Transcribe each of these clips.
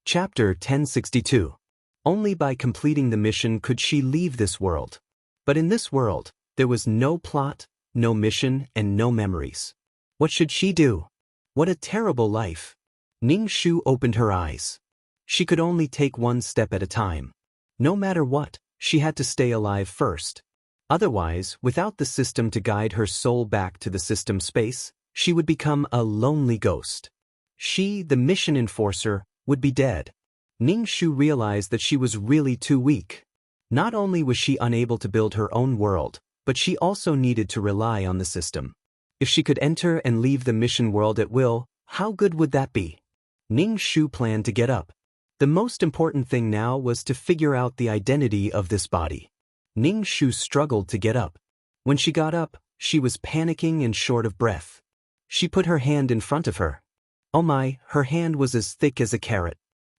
Chapter 1062. Only by completing the mission could she leave this world. But in this world, there was no plot, no mission, and no memories. What should she do? What a terrible life. Ning Shu opened her eyes. She could only take one step at a time. No matter what, she had to stay alive first. Otherwise, without the system to guide her soul back to the system space, she would become a lonely ghost. She, the mission enforcer, would be dead. Ning Shu realized that she was really too weak. Not only was she unable to build her own world, but she also needed to rely on the system. If she could enter and leave the mission world at will, how good would that be? Ning Shu planned to get up. The most important thing now was to figure out the identity of this body. Ning Shu struggled to get up. When she got up, she was panicking and short of breath. She put her hand in front of her. Oh my, her hand was as thick as a carrot.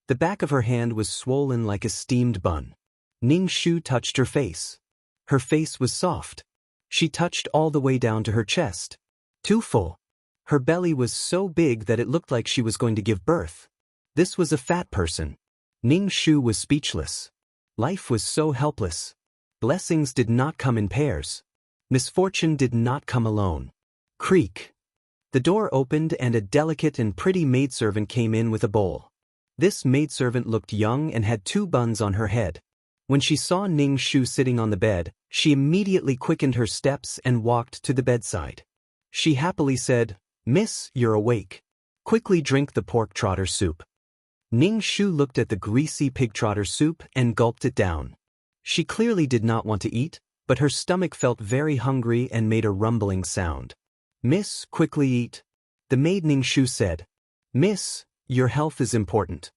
The back of her hand was swollen like a steamed bun. Ning Shu touched her face. Her face was soft. She touched all the way down to her chest. Too full. Her belly was so big that it looked like she was going to give birth. This was a fat person. Ning Shu was speechless. Life was so helpless. Blessings did not come in pairs. Misfortune did not come alone. Creak. The door opened and a delicate and pretty maidservant came in with a bowl. This maidservant looked young and had 2 buns on her head. When she saw Ning Shu sitting on the bed, she immediately quickened her steps and walked to the bedside. She happily said, "Miss, you're awake. Quickly drink the pork trotter soup." Ning Shu looked at the greasy pig trotter soup and gulped it down. She clearly did not want to eat, but her stomach felt very hungry and made a rumbling sound. "Miss, quickly eat," the maid Ning Shu said. "Miss, your health is important."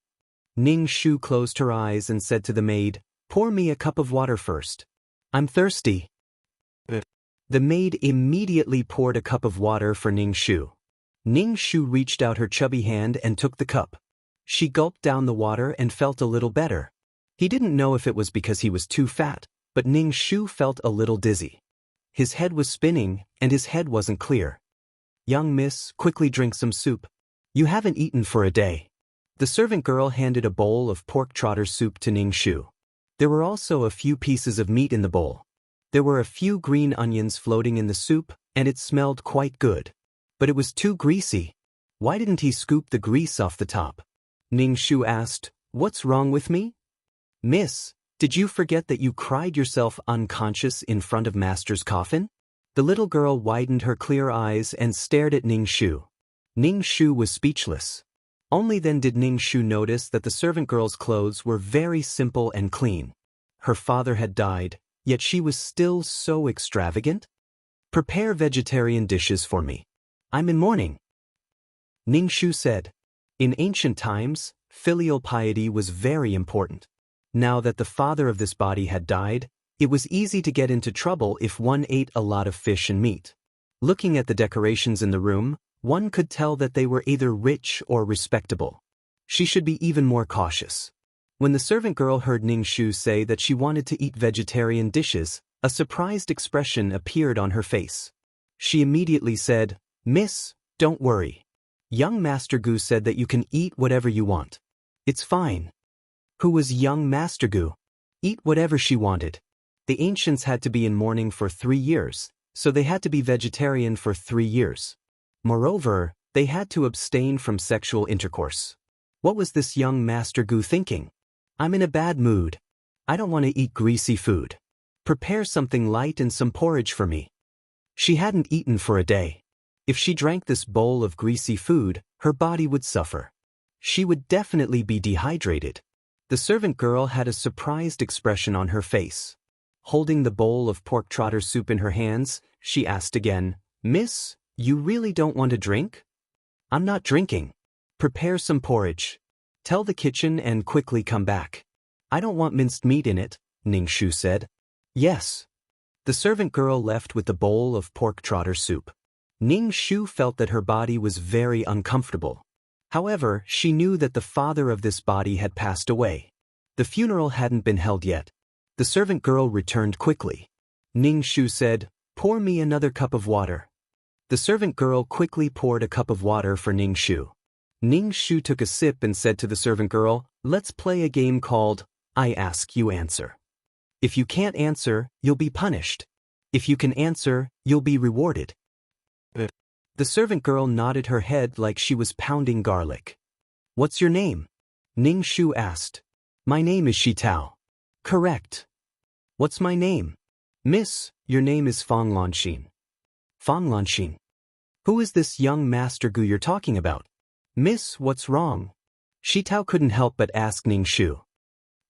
Ning Shu closed her eyes and said to the maid, "Pour me a cup of water first. I'm thirsty." The maid immediately poured a cup of water for Ning Shu. Ning Shu reached out her chubby hand and took the cup. She gulped down the water and felt a little better. He didn't know if it was because he was too fat, but Ning Shu felt a little dizzy. His head was spinning, and his head wasn't clear. "Young miss, quickly drink some soup. You haven't eaten for a day." The servant girl handed a bowl of pork trotter soup to Ning Shu. There were also a few pieces of meat in the bowl. There were a few green onions floating in the soup, and it smelled quite good. But it was too greasy. Why didn't he scoop the grease off the top? Ning Shu asked, "What's wrong with me?" "Miss, did you forget that you cried yourself unconscious in front of Master's coffin?" The little girl widened her clear eyes and stared at Ning Shu. Ning Shu was speechless. Only then did Ning Shu notice that the servant girl's clothes were very simple and clean. Her father had died, yet she was still so extravagant. "Prepare vegetarian dishes for me. I'm in mourning," Ning Shu said. In ancient times, filial piety was very important. Now that the father of this body had died, it was easy to get into trouble if one ate a lot of fish and meat. Looking at the decorations in the room, one could tell that they were either rich or respectable. She should be even more cautious. When the servant girl heard Ning Shu say that she wanted to eat vegetarian dishes, a surprised expression appeared on her face. She immediately said, "Miss, don't worry. Young Master Gu said that you can eat whatever you want. It's fine." Who was young Master Gu? Eat whatever she wanted. The ancients had to be in mourning for 3 years, so they had to be vegetarian for 3 years. Moreover, they had to abstain from sexual intercourse. What was this young Master Gu thinking? "I'm in a bad mood. I don't want to eat greasy food. Prepare something light and some porridge for me." She hadn't eaten for a day. If she drank this bowl of greasy food, her body would suffer. She would definitely be dehydrated. The servant girl had a surprised expression on her face. Holding the bowl of pork trotter soup in her hands, she asked again, "Miss, you really don't want to drink?" "I'm not drinking. Prepare some porridge. Tell the kitchen and quickly come back." "I don't want minced meat in it," Ning Shu said. "Yes." The servant girl left with the bowl of pork trotter soup. Ning Shu felt that her body was very uncomfortable. However, she knew that the father of this body had passed away. The funeral hadn't been held yet. The servant girl returned quickly. Ning Shu said, "Pour me another cup of water." The servant girl quickly poured a cup of water for Ning Shu. Ning Shu took a sip and said to the servant girl, "Let's play a game called I Ask You Answer. If you can't answer, you'll be punished. If you can answer, you'll be rewarded." The servant girl nodded her head like she was pounding garlic. "What's your name?" Ning Shu asked. "My name is Shi Tao." "Correct." "What's my name?" "Miss, your name is Fang Lanxin." "Fang Lanxin? Who is this young Master Gu you're talking about?" "Miss, what's wrong?" Shi Tao couldn't help but ask Ning Shu.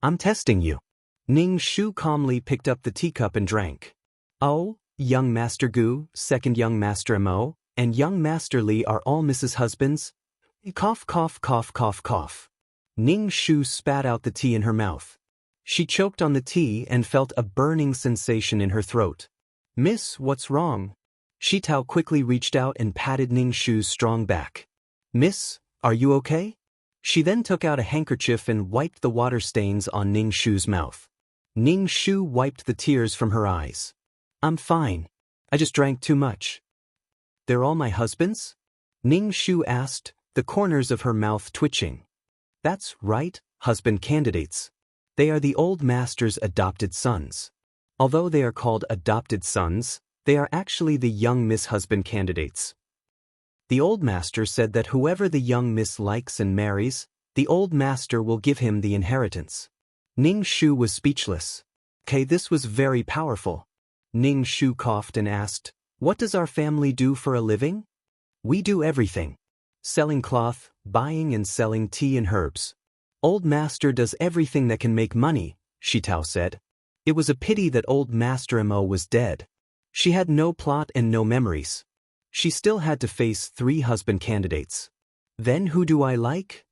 "I'm testing you." Ning Shu calmly picked up the teacup and drank. "Oh, young Master Gu, second young Master Mo, and young Master Li are all Mrs. Husbands?" Cough, cough, cough, cough, cough. Ning Shu spat out the tea in her mouth. She choked on the tea and felt a burning sensation in her throat. "Miss, what's wrong?" Shi Tao quickly reached out and patted Ning Shu's strong back. "Miss, are you okay?" She then took out a handkerchief and wiped the water stains on Ning Shu's mouth. Ning Shu wiped the tears from her eyes. "I'm fine. I just drank too much." "They're all my husbands?" Ning Shu asked, the corners of her mouth twitching. "That's right, husband candidates. They are the old master's adopted sons. Although they are called adopted sons, they are actually the young Miss husband candidates. The old master said that whoever the young Miss likes and marries, the old master will give him the inheritance." Ning Shu was speechless. "Okay, this was very powerful." Ning Shu coughed and asked, "What does our family do for a living?" "We do everything. Selling cloth, buying and selling tea and herbs. Old master does everything that can make money," Shi Tao said. It was a pity that old Master Mo was dead. She had no plot and no memories. She still had to face 3 husband candidates. "Then who do I like?"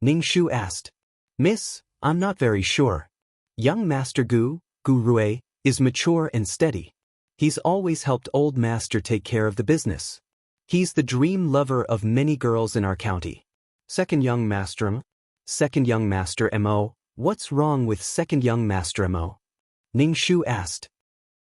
Ning Shu asked. "Miss, I'm not very sure. Young Master Gu, Gu Rui, is mature and steady. He's always helped old master take care of the business. He's the dream lover of many girls in our county. Second young Master M. Second young Master Mo. What's wrong with second young Master Mo?" Ning Shu asked.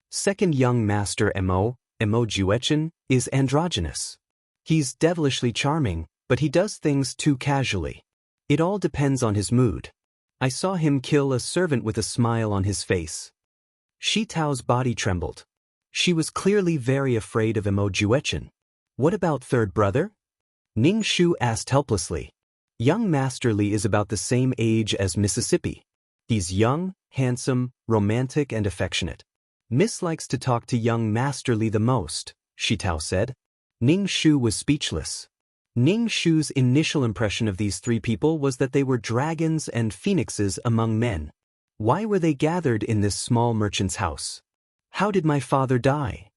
"Second young Master Mo Juechen, is androgynous. He's devilishly charming, but he does things too casually. It all depends on his mood. I saw him kill a servant with a smile on his face." Shi Tao's body trembled. She was clearly very afraid of Mo Juechen. "What about third brother?" Ning Shu asked helplessly. "Young Master Li is about the same age as Mississippi. He's young, handsome, romantic and affectionate. Miss likes to talk to young Master Li the most," Shi Tao said. Ning Shu was speechless. Ning Shu's initial impression of these 3 people was that they were dragons and phoenixes among men. Why were they gathered in this small merchant's house? How did my father die?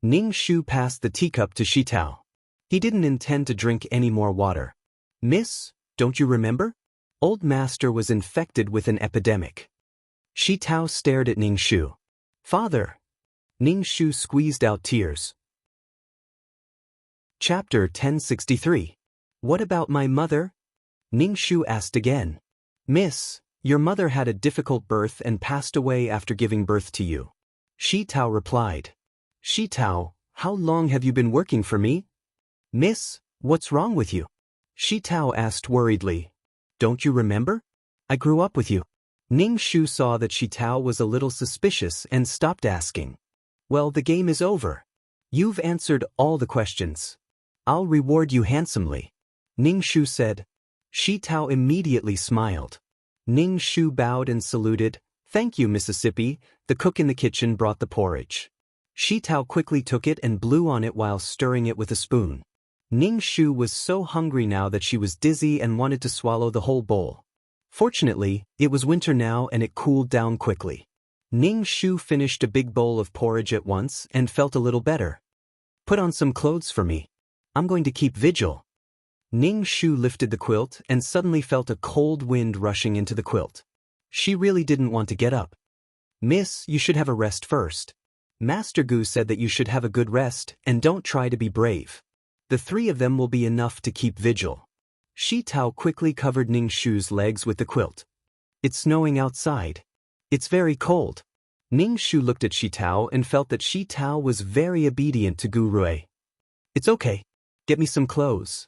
Ning Shu passed the teacup to Shi Tao. He didn't intend to drink any more water. "Miss, don't you remember? Old master was infected with an epidemic." Shi Tao stared at Ning Shu. "Father." Ning Shu squeezed out tears. Chapter 1063. What about my mother? Ning Shu asked again. "Miss, your mother had a difficult birth and passed away after giving birth to you." Shi Tao replied. "Shi Tao, how long have you been working for me?" "Miss, what's wrong with you?" Shi Tao asked worriedly. "Don't you remember? I grew up with you." Ning Shu saw that Shi Tao was a little suspicious and stopped asking. "Well, the game is over. You've answered all the questions. I'll reward you handsomely," Ning Shu said. Shi Tao immediately smiled. Ning Shu bowed and saluted. "Thank you, Mississippi." The cook in the kitchen brought the porridge. Shi Tao quickly took it and blew on it while stirring it with a spoon. Ning Shu was so hungry now that she was dizzy and wanted to swallow the whole bowl. Fortunately, it was winter now and it cooled down quickly. Ning Shu finished a big bowl of porridge at once and felt a little better. "Put on some clothes for me. I'm going to keep vigil." Ning Shu lifted the quilt and suddenly felt a cold wind rushing into the quilt. She really didn't want to get up. "Miss, you should have a rest first. Master Gu said that you should have a good rest and don't try to be brave. The 3 of them will be enough to keep vigil." Shi Tao quickly covered Ning Shu's legs with the quilt. "It's snowing outside. It's very cold." Ning Shu looked at Shi Tao and felt that Shi Tao was very obedient to Gu Rui. "It's okay. Get me some clothes."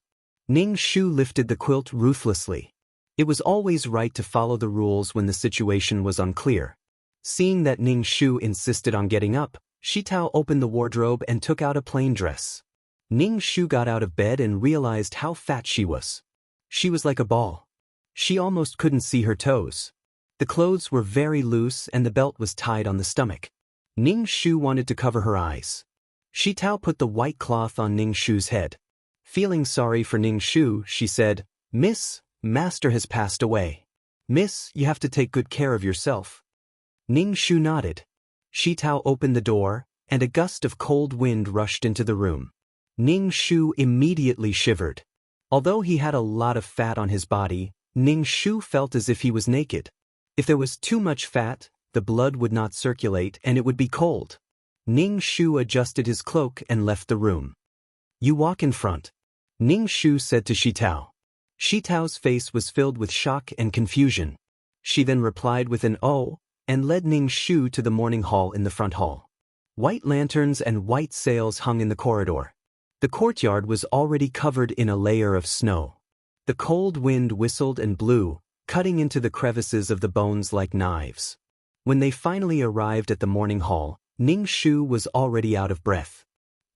Ning Shu lifted the quilt ruthlessly. It was always right to follow the rules when the situation was unclear. Seeing that Ning Shu insisted on getting up, Shi Tao opened the wardrobe and took out a plain dress. Ning Shu got out of bed and realized how fat she was. She was like a ball. She almost couldn't see her toes. The clothes were very loose and the belt was tied on the stomach. Ning Shu wanted to cover her eyes. Shi Tao put the white cloth on Ning Shu's head. Feeling sorry for Ning Shu, she said, "Miss, Master has passed away. Miss, you have to take good care of yourself." Ning Shu nodded. Shi Tao opened the door, and a gust of cold wind rushed into the room. Ning Shu immediately shivered. Although he had a lot of fat on his body, Ning Shu felt as if he was naked. If there was too much fat, the blood would not circulate and it would be cold. Ning Shu adjusted his cloak and left the room. "You walk in front," Ning Shu said to Shi Tao. Shi Tao's face was filled with shock and confusion. She then replied with an "oh," and led Ning Shu to the morning hall in the front hall. White lanterns and white sails hung in the corridor. The courtyard was already covered in a layer of snow. The cold wind whistled and blew, cutting into the crevices of the bones like knives. When they finally arrived at the morning hall, Ning Shu was already out of breath.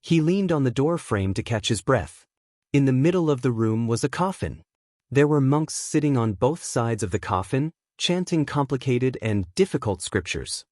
He leaned on the door frame to catch his breath. In the middle of the room was a coffin. There were monks sitting on both sides of the coffin, chanting complicated and difficult scriptures.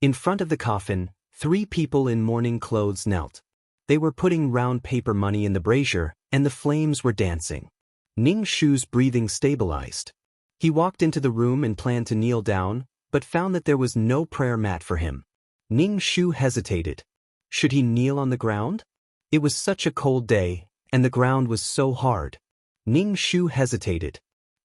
In front of the coffin, 3 people in mourning clothes knelt. They were putting round paper money in the brazier, and the flames were dancing. Ning Shu's breathing stabilized. He walked into the room and planned to kneel down, but found that there was no prayer mat for him. Ning Shu hesitated. Should he kneel on the ground? It was such a cold day, and the ground was so hard. Ning Shu hesitated.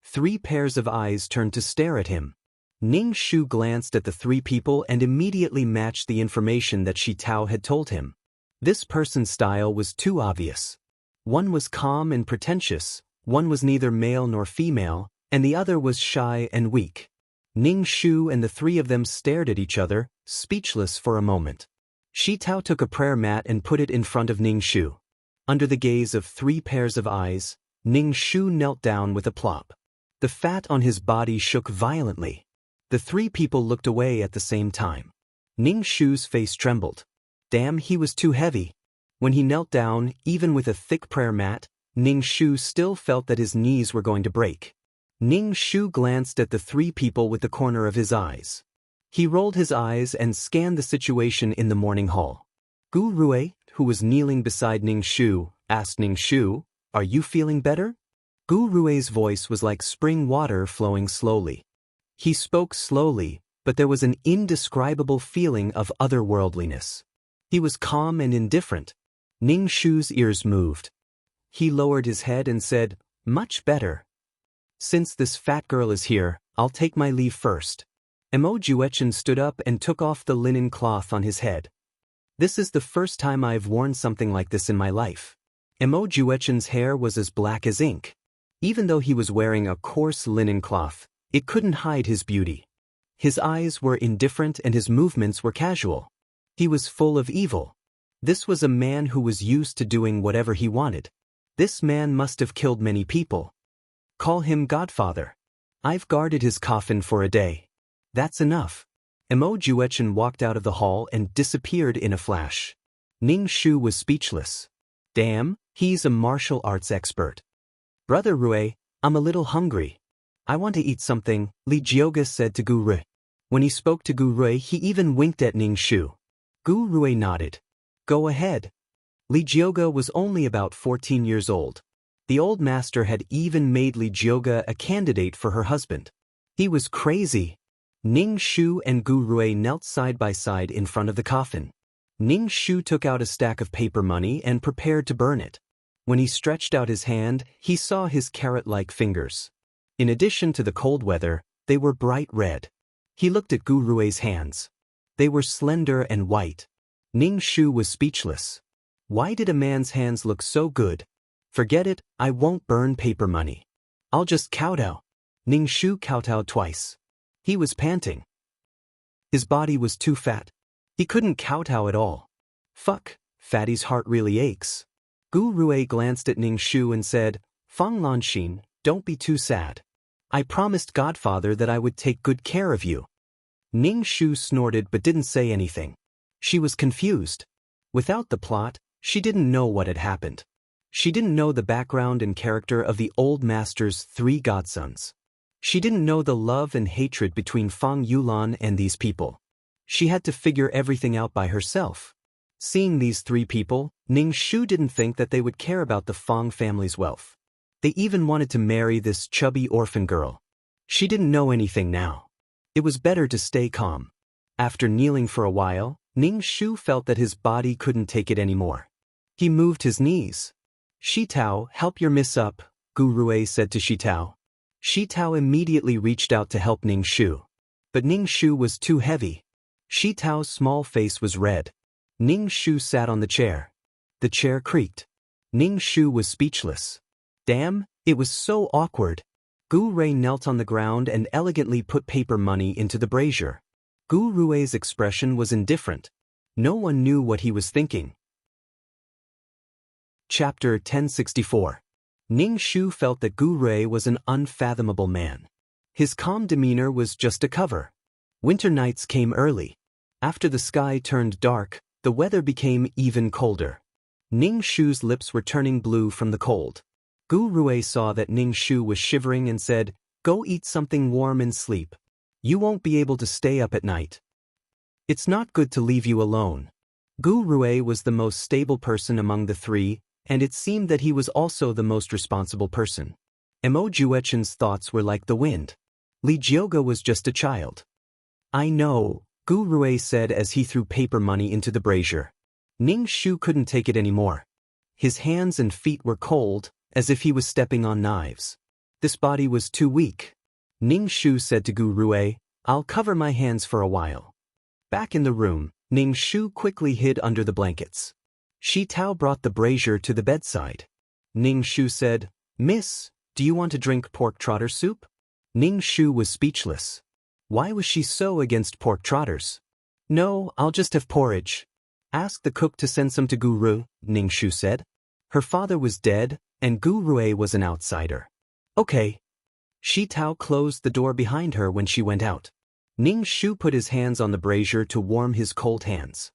3 pairs of eyes turned to stare at him. Ning Shu glanced at the 3 people and immediately matched the information that Shi Tao had told him. This person's style was too obvious. One was calm and pretentious, one was neither male nor female, and the other was shy and weak. Ning Shu and the 3 of them stared at each other, speechless for a moment. Shi Tao took a prayer mat and put it in front of Ning Shu. Under the gaze of 3 pairs of eyes, Ning Shu knelt down with a plop. The fat on his body shook violently. The 3 people looked away at the same time. Ning Shu's face trembled. Damn, he was too heavy. When he knelt down, even with a thick prayer mat, Ning Shu still felt that his knees were going to break. Ning Shu glanced at the 3 people with the corner of his eyes. He rolled his eyes and scanned the situation in the morning hall. Gu Rui, who was kneeling beside Ning Shu, asked Ning Shu, "Are you feeling better?" Gu Rui's voice was like spring water flowing slowly. He spoke slowly, but there was an indescribable feeling of otherworldliness. He was calm and indifferent. Ning Shu's ears moved. He lowered his head and said, "Much better. Since this fat girl is here, I'll take my leave first." Mo Juechen stood up and took off the linen cloth on his head. "This is the first time I've worn something like this in my life." Mo Juechen's hair was as black as ink. Even though he was wearing a coarse linen cloth, it couldn't hide his beauty. His eyes were indifferent and his movements were casual. He was full of evil. This was a man who was used to doing whatever he wanted. This man must have killed many people. Call him Godfather. I've guarded his coffin for a day. That's enough. Mo Juechen walked out of the hall and disappeared in a flash. Ning Shu was speechless. Damn, he's a martial arts expert. "Brother Rui, I'm a little hungry. I want to eat something," Li Jioga said to Gu Rui. When he spoke to Gu Rui, he even winked at Ning Shu. Gu Rui nodded. "Go ahead." Li Jioga was only about 14 years old. The old master had even made Li Jioga a candidate for her husband. He was crazy. Ning Shu and Gu Rui knelt side by side in front of the coffin. Ning Shu took out a stack of paper money and prepared to burn it. When he stretched out his hand, he saw his carrot-like fingers. In addition to the cold weather, they were bright red. He looked at Gu Rui's hands. They were slender and white. Ning Shu was speechless. Why did a man's hands look so good? "Forget it, I won't burn paper money. I'll just kowtow." Ning Shu kowtowed twice. He was panting. His body was too fat. He couldn't kowtow at all. Fuck, fatty's heart really aches. Gu Rui glanced at Ning Shu and said, Fang Lanxin, don't be too sad. I promised Godfather that I would take good care of you. Ning Shu snorted but didn't say anything. She was confused. Without the plot, she didn't know what had happened. She didn't know the background and character of the old master's 3 godsons. She didn't know the love and hatred between Fang Yulan and these people. She had to figure everything out by herself. Seeing these 3 people, Ning Shu didn't think that they would care about the Fang family's wealth. They even wanted to marry this chubby orphan girl. She didn't know anything now. It was better to stay calm. After kneeling for a while, Ning Shu felt that his body couldn't take it anymore. He moved his knees. Shi Tao, help your miss up, Gu Rui said to Shi Tao. Shi Tao immediately reached out to help Ning Shu. But Ning Shu was too heavy. Shi Tao's small face was red. Ning Shu sat on the chair. The chair creaked. Ning Shu was speechless. Damn, it was so awkward. Gu Rui knelt on the ground and elegantly put paper money into the brazier. Gu Rui's expression was indifferent. No one knew what he was thinking. Chapter 1064. Ning Shu felt that Gu Rui was an unfathomable man. His calm demeanor was just a cover. Winter nights came early. After the sky turned dark, the weather became even colder. Ning Shu's lips were turning blue from the cold. Gu Rui saw that Ning Shu was shivering and said, Go eat something warm and sleep. You won't be able to stay up at night. It's not good to leave you alone. Gu Rui was the most stable person among the 3, and it seemed that he was also the most responsible person. Mo Juechen's thoughts were like the wind. Li Jioga was just a child. I know, Gu Rui said as he threw paper money into the brazier. Ning Shu couldn't take it anymore. His hands and feet were cold, as if he was stepping on knives. This body was too weak. Ning Shu said to Gu Rui, I'll cover my hands for a while. Back in the room, Ning Shu quickly hid under the blankets. Shi Tao brought the brazier to the bedside. Ning Shu said, Miss, do you want to drink pork trotter soup? Ning Shu was speechless. Why was she so against pork trotters? No, I'll just have porridge. Ask the cook to send some to Gu Rui, Ning Shu said. Her father was dead, and Gu Rui was an outsider. Okay. Shi Tao closed the door behind her when she went out. Ning Shu put his hands on the brazier to warm his cold hands.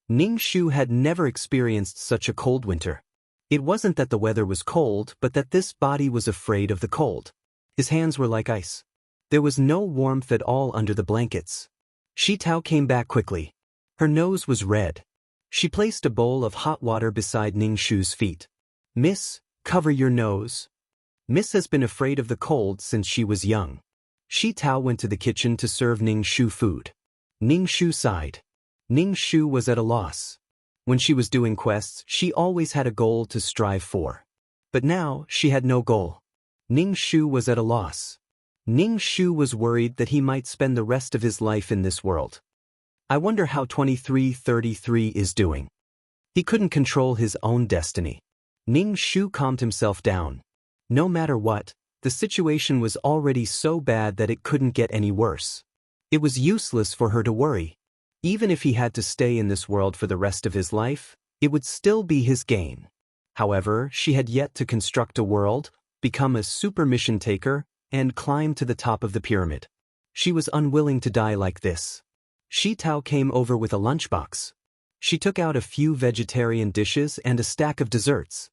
Ning Shu had never experienced such a cold winter. It wasn't that the weather was cold, but that this body was afraid of the cold. His hands were like ice. There was no warmth at all under the blankets. Shi Tao came back quickly. Her nose was red. She placed a bowl of hot water beside Ning Shu's feet. Miss, cover your nose. Miss has been afraid of the cold since she was young. Shi Tao went to the kitchen to serve Ning Shu food. Ning Shu sighed. Ning Shu was at a loss. When she was doing quests, she always had a goal to strive for. But now, she had no goal. Ning Shu was at a loss. Ning Shu was worried that he might spend the rest of his life in this world. I wonder how 2333 is doing. He couldn't control his own destiny. Ning Shu calmed himself down. No matter what, the situation was already so bad that it couldn't get any worse. It was useless for her to worry. Even if he had to stay in this world for the rest of his life, it would still be his gain. However, she had yet to construct a world, become a super mission taker, and climb to the top of the pyramid. She was unwilling to die like this. Shi Tao came over with a lunchbox. She took out a few vegetarian dishes and a stack of desserts.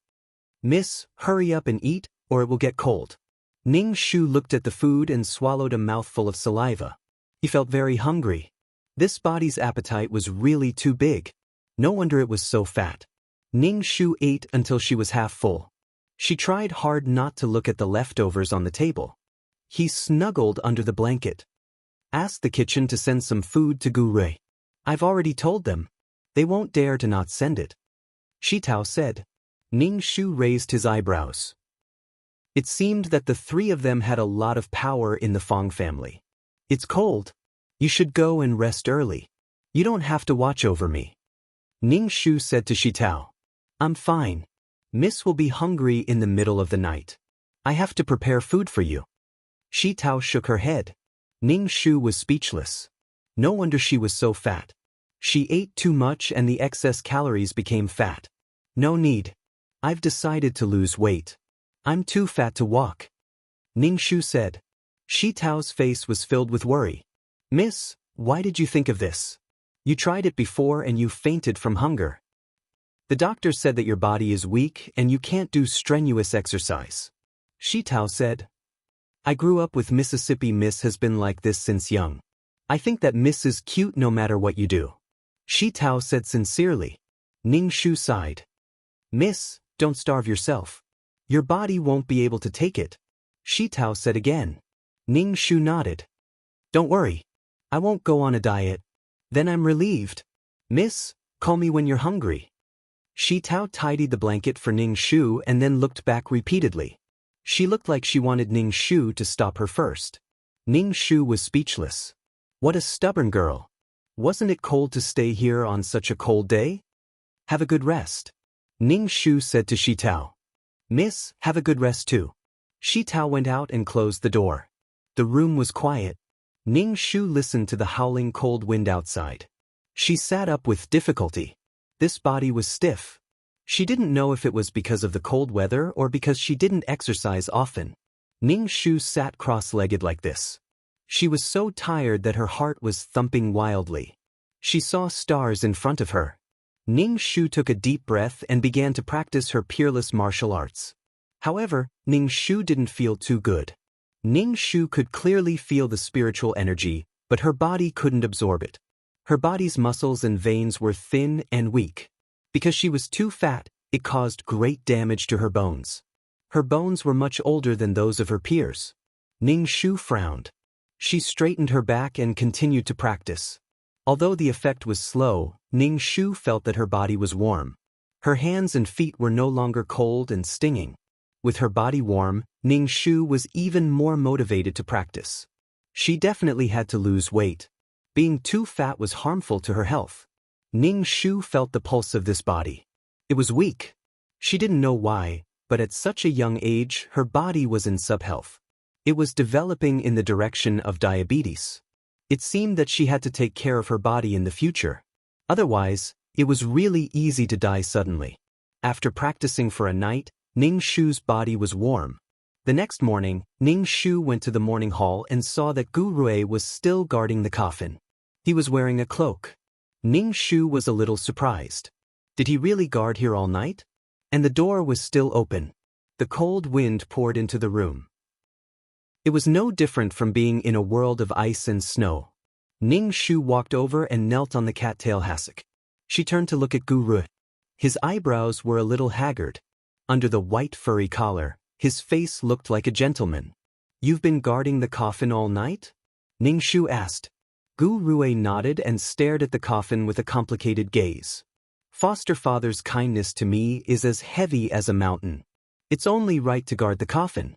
Miss, hurry up and eat, or it will get cold. Ning Shu looked at the food and swallowed a mouthful of saliva. He felt very hungry. This body's appetite was really too big. No wonder it was so fat. Ning Shu ate until she was half full. She tried hard not to look at the leftovers on the table. He snuggled under the blanket. Ask the kitchen to send some food to Gu Rui. I've already told them. They won't dare to not send it. Shi Tao said. Ning Shu raised his eyebrows. It seemed that the 3 of them had a lot of power in the Fang family. It's cold. You should go and rest early. You don't have to watch over me. Ning Shu said to Shi Tao. I'm fine. Miss will be hungry in the middle of the night. I have to prepare food for you. Shi Tao shook her head. Ning Shu was speechless. No wonder she was so fat. She ate too much and the excess calories became fat. No need. I've decided to lose weight. I'm too fat to walk. Ning Shu said. Shi Tao's face was filled with worry. Miss, why did you think of this? You tried it before and you fainted from hunger. The doctor said that your body is weak and you can't do strenuous exercise. Shi Tao said. I grew up with Mississippi. Miss has been like this since young. I think that Miss is cute no matter what you do. Shi Tao said sincerely. Ning Shu sighed. Miss, don't starve yourself. Your body won't be able to take it. Shi Tao said again. Ning Shu nodded. Don't worry. I won't go on a diet. Then I'm relieved. Miss, call me when you're hungry. Shi Tao tidied the blanket for Ning Shu and then looked back repeatedly. She looked like she wanted Ning Shu to stop her first. Ning Shu was speechless. What a stubborn girl. Wasn't it cold to stay here on such a cold day? Have a good rest. Ning Shu said to Shi Tao. Miss, have a good rest too. Shi Tao went out and closed the door. The room was quiet. Ning Shu listened to the howling cold wind outside. She sat up with difficulty. This body was stiff. She didn't know if it was because of the cold weather or because she didn't exercise often. Ning Shu sat cross-legged like this. She was so tired that her heart was thumping wildly. She saw stars in front of her. Ning Shu took a deep breath and began to practice her peerless martial arts. However, Ning Shu didn't feel too good. Ning Shu could clearly feel the spiritual energy, but her body couldn't absorb it. Her body's muscles and veins were thin and weak. Because she was too fat, it caused great damage to her bones. Her bones were much older than those of her peers. Ning Shu frowned. She straightened her back and continued to practice. Although the effect was slow, Ning Shu felt that her body was warm. Her hands and feet were no longer cold and stinging. With her body warm, Ning Shu was even more motivated to practice. She definitely had to lose weight. Being too fat was harmful to her health. Ning Shu felt the pulse of this body. It was weak. She didn't know why, but at such a young age, her body was in subhealth. It was developing in the direction of diabetes. It seemed that she had to take care of her body in the future. Otherwise, it was really easy to die suddenly. After practicing for a night, Ning Shu's body was warm. The next morning, Ning Shu went to the morning hall and saw that Gu Rui was still guarding the coffin. He was wearing a cloak. Ning Shu was a little surprised. Did he really guard here all night? And the door was still open. The cold wind poured into the room. It was no different from being in a world of ice and snow. Ning Shu walked over and knelt on the cattail hassock. She turned to look at Gu Rui. His eyebrows were a little haggard. Under the white furry collar, his face looked like a gentleman. You've been guarding the coffin all night? Ning Shu asked. Gu Rui nodded and stared at the coffin with a complicated gaze. Foster father's kindness to me is as heavy as a mountain. It's only right to guard the coffin.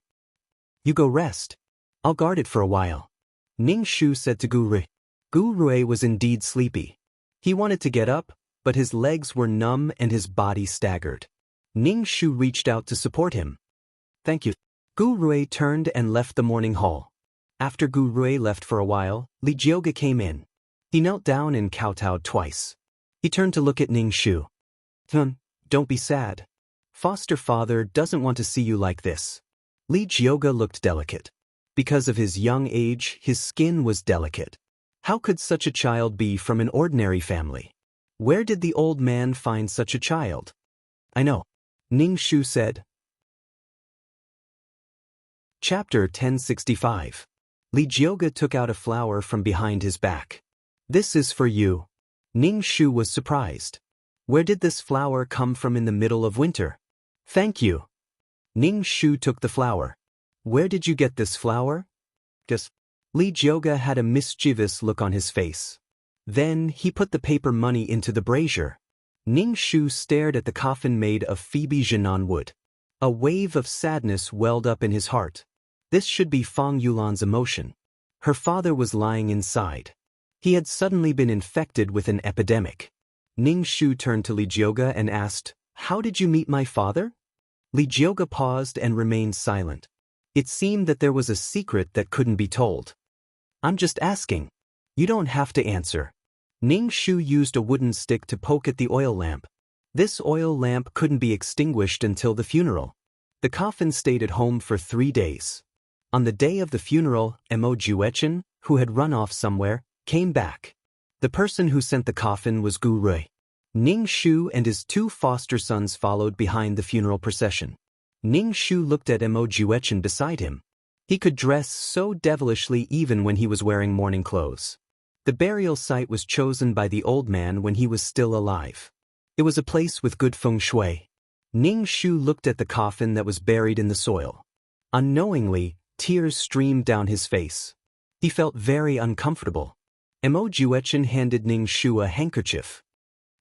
You go rest. I'll guard it for a while. Ning Shu said to Gu Rui. Gu Rui was indeed sleepy. He wanted to get up, but his legs were numb and his body staggered. Ning Shu reached out to support him. Thank you. Gu Rui turned and left the morning hall. After Gu Rui left for a while, Li Jioga came in. He knelt down and kowtowed twice. He turned to look at Ning Shu. Don't be sad. Foster father doesn't want to see you like this. Li Jioga looked delicate. Because of his young age, his skin was delicate. How could such a child be from an ordinary family? Where did the old man find such a child? I know. Ning Shu said. Chapter 1065. Li Jioga took out a flower from behind his back. This is for you. Ning Shu was surprised. Where did this flower come from in the middle of winter? Thank you. Ning Shu took the flower. Where did you get this flower? Guess. Li Jioga had a mischievous look on his face. Then he put the paper money into the brazier. Ning Shu stared at the coffin made of Phoebe Jinan wood. A wave of sadness welled up in his heart. This should be Fang Yulan's emotion. Her father was lying inside. He had suddenly been infected with an epidemic. Ning Shu turned to Li Jioga and asked, How did you meet my father? Li Jioga paused and remained silent. It seemed that there was a secret that couldn't be told. I'm just asking. You don't have to answer. Ning Shu used a wooden stick to poke at the oil lamp. This oil lamp couldn't be extinguished until the funeral. The coffin stayed at home for 3 days. On the day of the funeral, Mo Juechen, who had run off somewhere, came back. The person who sent the coffin was Gu Rui. Ning Shu and his 2 foster sons followed behind the funeral procession. Ning Shu looked at Mo Juechen beside him. He could dress so devilishly even when he was wearing mourning clothes. The burial site was chosen by the old man when he was still alive. It was a place with good feng shui. Ning Shu looked at the coffin that was buried in the soil. Unknowingly, tears streamed down his face. He felt very uncomfortable. Mo Juechen handed Ning Shu a handkerchief.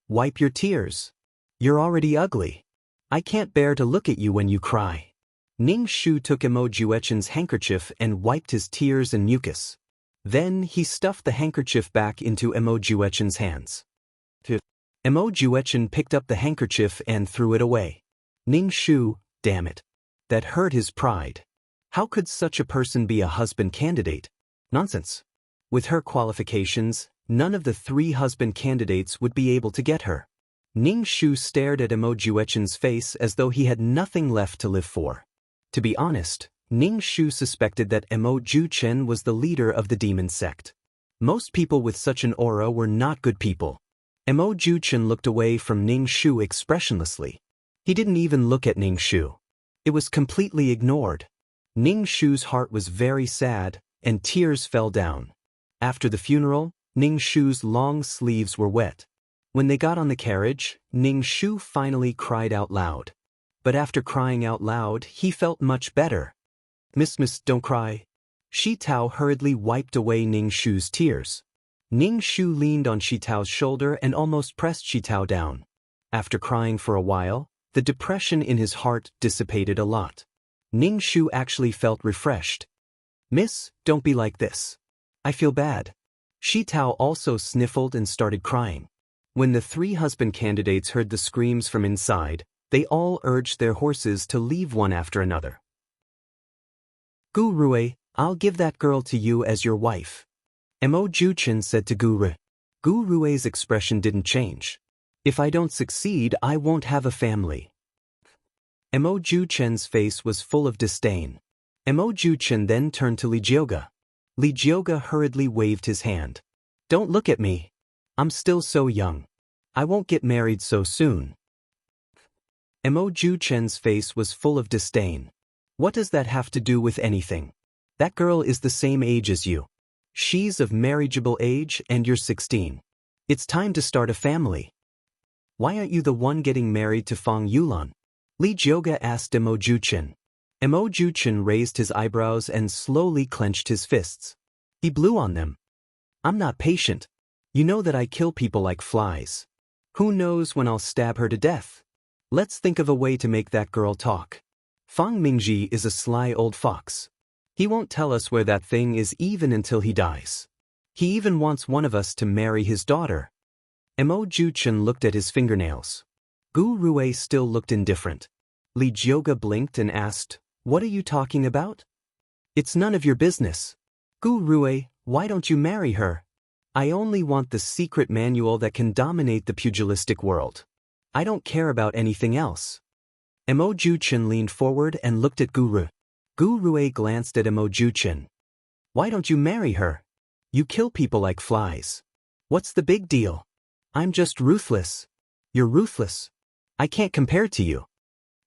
"Wipe your tears. You're already ugly. I can't bear to look at you when you cry." Ning Shu took Mo Juechen's handkerchief and wiped his tears and mucus. Then he stuffed the handkerchief back into Mo Juechen's hands. Mo Juechen picked up the handkerchief and threw it away. Ning Shu, damn it. That hurt his pride. How could such a person be a husband candidate? Nonsense. With her qualifications, none of the 3 husband candidates would be able to get her. Ning Shu stared at Mo Juechen's face as though he had nothing left to live for. To be honest, Ning Shu suspected that Mo Juechen was the leader of the demon sect. Most people with such an aura were not good people. Mo Juechen looked away from Ning Shu expressionlessly. He didn't even look at Ning Shu. It was completely ignored. Ning Shu's heart was very sad, and tears fell down. After the funeral, Ning Shu's long sleeves were wet. When they got on the carriage, Ning Shu finally cried out loud. But after crying out loud, he felt much better. Miss, don't cry." Shi Tao hurriedly wiped away Ning Shu's tears. Ning Shu leaned on Shi Tao's shoulder and almost pressed Shi Tao down. After crying for a while, the depression in his heart dissipated a lot. Ning Shu actually felt refreshed. "Miss, don't be like this. I feel bad." Shi Tao also sniffled and started crying. When the 3 husband candidates heard the screams from inside, they all urged their horses to leave one after another. "Gu Rui, I'll give that girl to you as your wife," Mo Juechen said to Gu Rui. Gu Rui's expression didn't change. "If I don't succeed, I won't have a family." Mo Juechen's face was full of disdain. Mo Juechen then turned to Li Jioga. Li Jioga hurriedly waved his hand. "Don't look at me. I'm still so young. I won't get married so soon." Mo Juechen's face was full of disdain. "What does that have to do with anything? That girl is the same age as you. She's of marriageable age and you're 16. It's time to start a family. Why aren't you the one getting married to Fang Yulan?" Li Jioga asked Mo Juechen. Mo Juechen raised his eyebrows and slowly clenched his fists. He blew on them. "I'm not patient. You know that I kill people like flies. Who knows when I'll stab her to death? Let's think of a way to make that girl talk. Fang Mingji is a sly old fox. He won't tell us where that thing is even until he dies. He even wants one of us to marry his daughter." Mo Juechen looked at his fingernails. Gu Rui still looked indifferent. Li Jioga blinked and asked, "What are you talking about?" "It's none of your business. Gu Rui, why don't you marry her? I only want the secret manual that can dominate the pugilistic world. I don't care about anything else." Mo Juechen leaned forward and looked at Gu Rui. Gu Rui glanced at Mo Juechen. "Why don't you marry her? You kill people like flies. What's the big deal? I'm just ruthless." "You're ruthless. I can't compare to you,"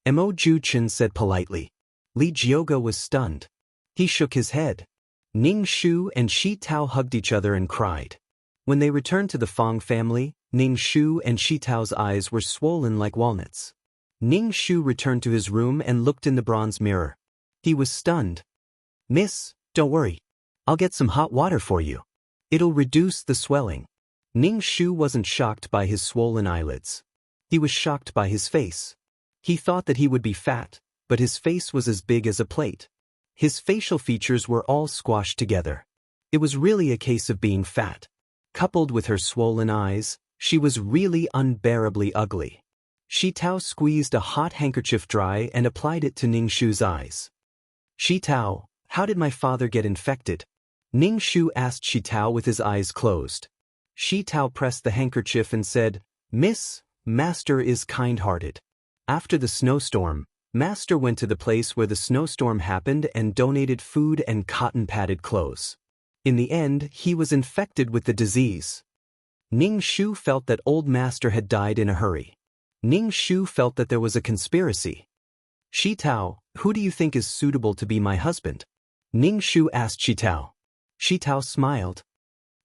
Mo Juechen said politely. Li Jioga was stunned. He shook his head. Ning Shu and Shi Tao hugged each other and cried. When they returned to the Fang family, Ning Shu and Shi Tao's eyes were swollen like walnuts. Ning Shu returned to his room and looked in the bronze mirror. He was stunned. "Miss, don't worry. I'll get some hot water for you. It'll reduce the swelling." Ning Shu wasn't shocked by his swollen eyelids. He was shocked by his face. He thought that he would be fat, but his face was as big as a plate. His facial features were all squashed together. It was really a case of being fat. Coupled with her swollen eyes, she was really unbearably ugly. Shi Tao squeezed a hot handkerchief dry and applied it to Ning Shu's eyes. "Shi Tao, how did my father get infected?" Ning Shu asked Shi Tao with his eyes closed. Shi Tao pressed the handkerchief and said, "Miss, Master is kind-hearted. After the snowstorm, Master went to the place where the snowstorm happened and donated food and cotton-padded clothes. In the end, he was infected with the disease. Ning Shu felt that old Master had died in a hurry. Ning Shu felt that there was a conspiracy. Shi Tao, who do you think is suitable to be my husband? Ning Shu asked Shi Tao. Shi Tao smiled.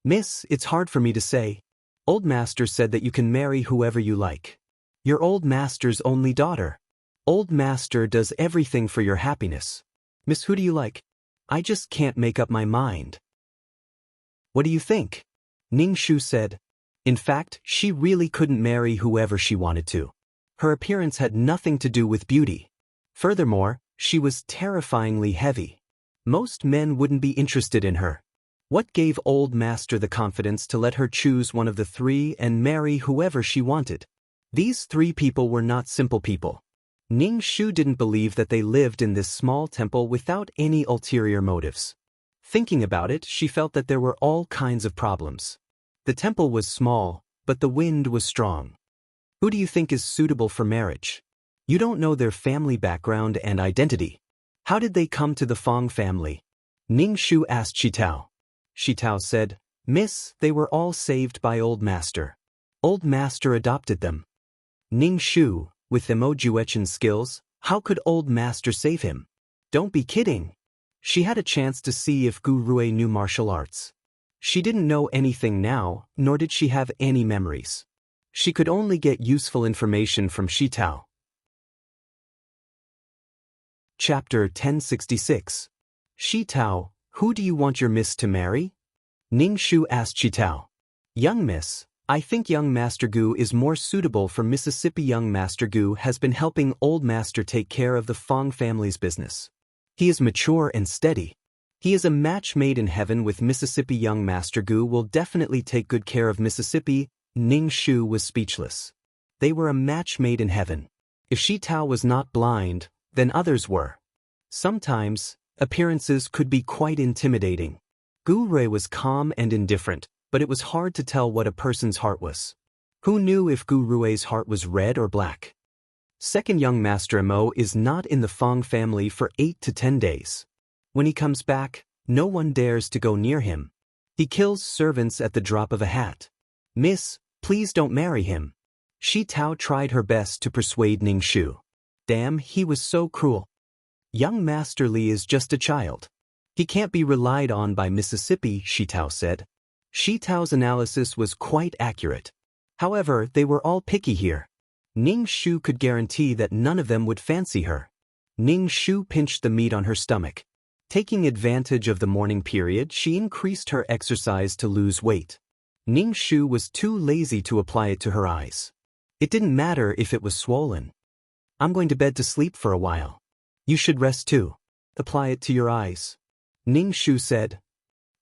Miss, it's hard for me to say. Old Master said that you can marry whoever you like. You're Old Master's only daughter. Old Master does everything for your happiness. Miss, who do you like? I just can't make up my mind. What do you think? Ning Shu said. In fact, she really couldn't marry whoever she wanted to. Her appearance had nothing to do with beauty. Furthermore, she was terrifyingly heavy. Most men wouldn't be interested in her. What gave Old Master the confidence to let her choose one of the three and marry whoever she wanted? These three people were not simple people. Ning Shu didn't believe that they lived in this small temple without any ulterior motives. Thinking about it, she felt that there were all kinds of problems. The temple was small, but the wind was strong. Who do you think is suitable for marriage? You don't know their family background and identity. How did they come to the Fong family? Ning Shu asked Shi Tao. Shi Tao said, Miss, they were all saved by Old Master. Old Master adopted them. Ning Shu, with emojuechen skills, how could Old Master save him? Don't be kidding. She had a chance to see if Gu Rui knew martial arts. She didn't know anything now, nor did she have any memories. She could only get useful information from Shi Tao. Chapter 1066. Shi Tao, who do you want your miss to marry? Ning Shu asked Shi Tao. Young miss, I think young Master Gu is more suitable for Mississippi. Young Master Gu has been helping Old Master take care of the Fong family's business. He is mature and steady. He is a match made in heaven with Mississippi. Young Master Gu will definitely take good care of Mississippi. Ning Shu was speechless. They were a match made in heaven. If Shi Tao was not blind, then others were. Sometimes, appearances could be quite intimidating. Gu Rui was calm and indifferent, but it was hard to tell what a person's heart was. Who knew if Gu Rui's heart was red or black? Second young Master Mo is not in the Fong family for 8 to 10 days. When he comes back, no one dares to go near him. He kills servants at the drop of a hat. Miss, please don't marry him. Shi Tao tried her best to persuade Ning Shu. Damn, he was so cruel. Young Master Li is just a child. He can't be relied on by Mississippi, Shi Tao said. Shi Tao's analysis was quite accurate. However, they were all picky here. Ning Shu could guarantee that none of them would fancy her. Ning Shu pinched the meat on her stomach. Taking advantage of the morning period, she increased her exercise to lose weight. Ning Shu was too lazy to apply it to her eyes. It didn't matter if it was swollen. I'm going to bed to sleep for a while. You should rest too. Apply it to your eyes. Ning Shu said.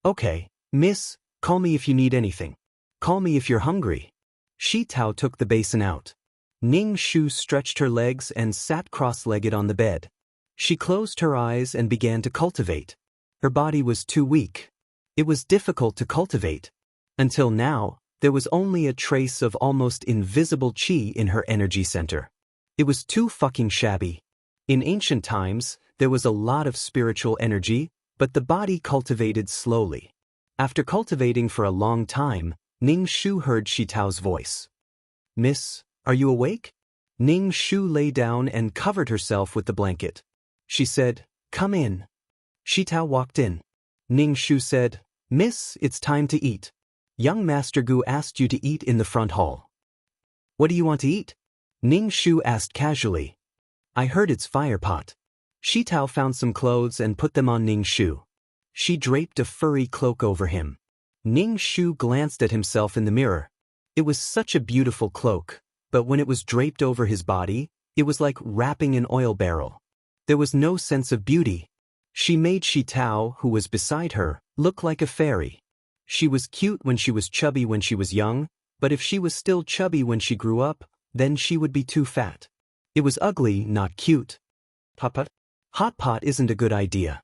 Okay, miss, call me if you need anything. Call me if you're hungry. Shi Tao took the basin out. Ning Shu stretched her legs and sat cross-legged on the bed. She closed her eyes and began to cultivate. Her body was too weak. It was difficult to cultivate. Until now, there was only a trace of almost invisible qi in her energy center. It was too fucking shabby. In ancient times, there was a lot of spiritual energy, but the body cultivated slowly. After cultivating for a long time, Ning Shu heard Shi Tao's voice. Miss, are you awake? Ning Shu lay down and covered herself with the blanket. She said, come in. Shi Tao walked in. Ning Shu said, Miss, it's time to eat. Young Master Gu asked you to eat in the front hall. What do you want to eat? Ning Shu asked casually. I heard it's fire pot. Shi Tao found some clothes and put them on Ning Shu. She draped a furry cloak over him. Ning Shu glanced at himself in the mirror. It was such a beautiful cloak, but when it was draped over his body, it was like wrapping an oil barrel. There was no sense of beauty. She made Shi Tao, who was beside her, look like a fairy. She was cute when she was chubby when she was young, but if she was still chubby when she grew up, then she would be too fat. It was ugly, not cute. Hot pot? Hot pot isn't a good idea.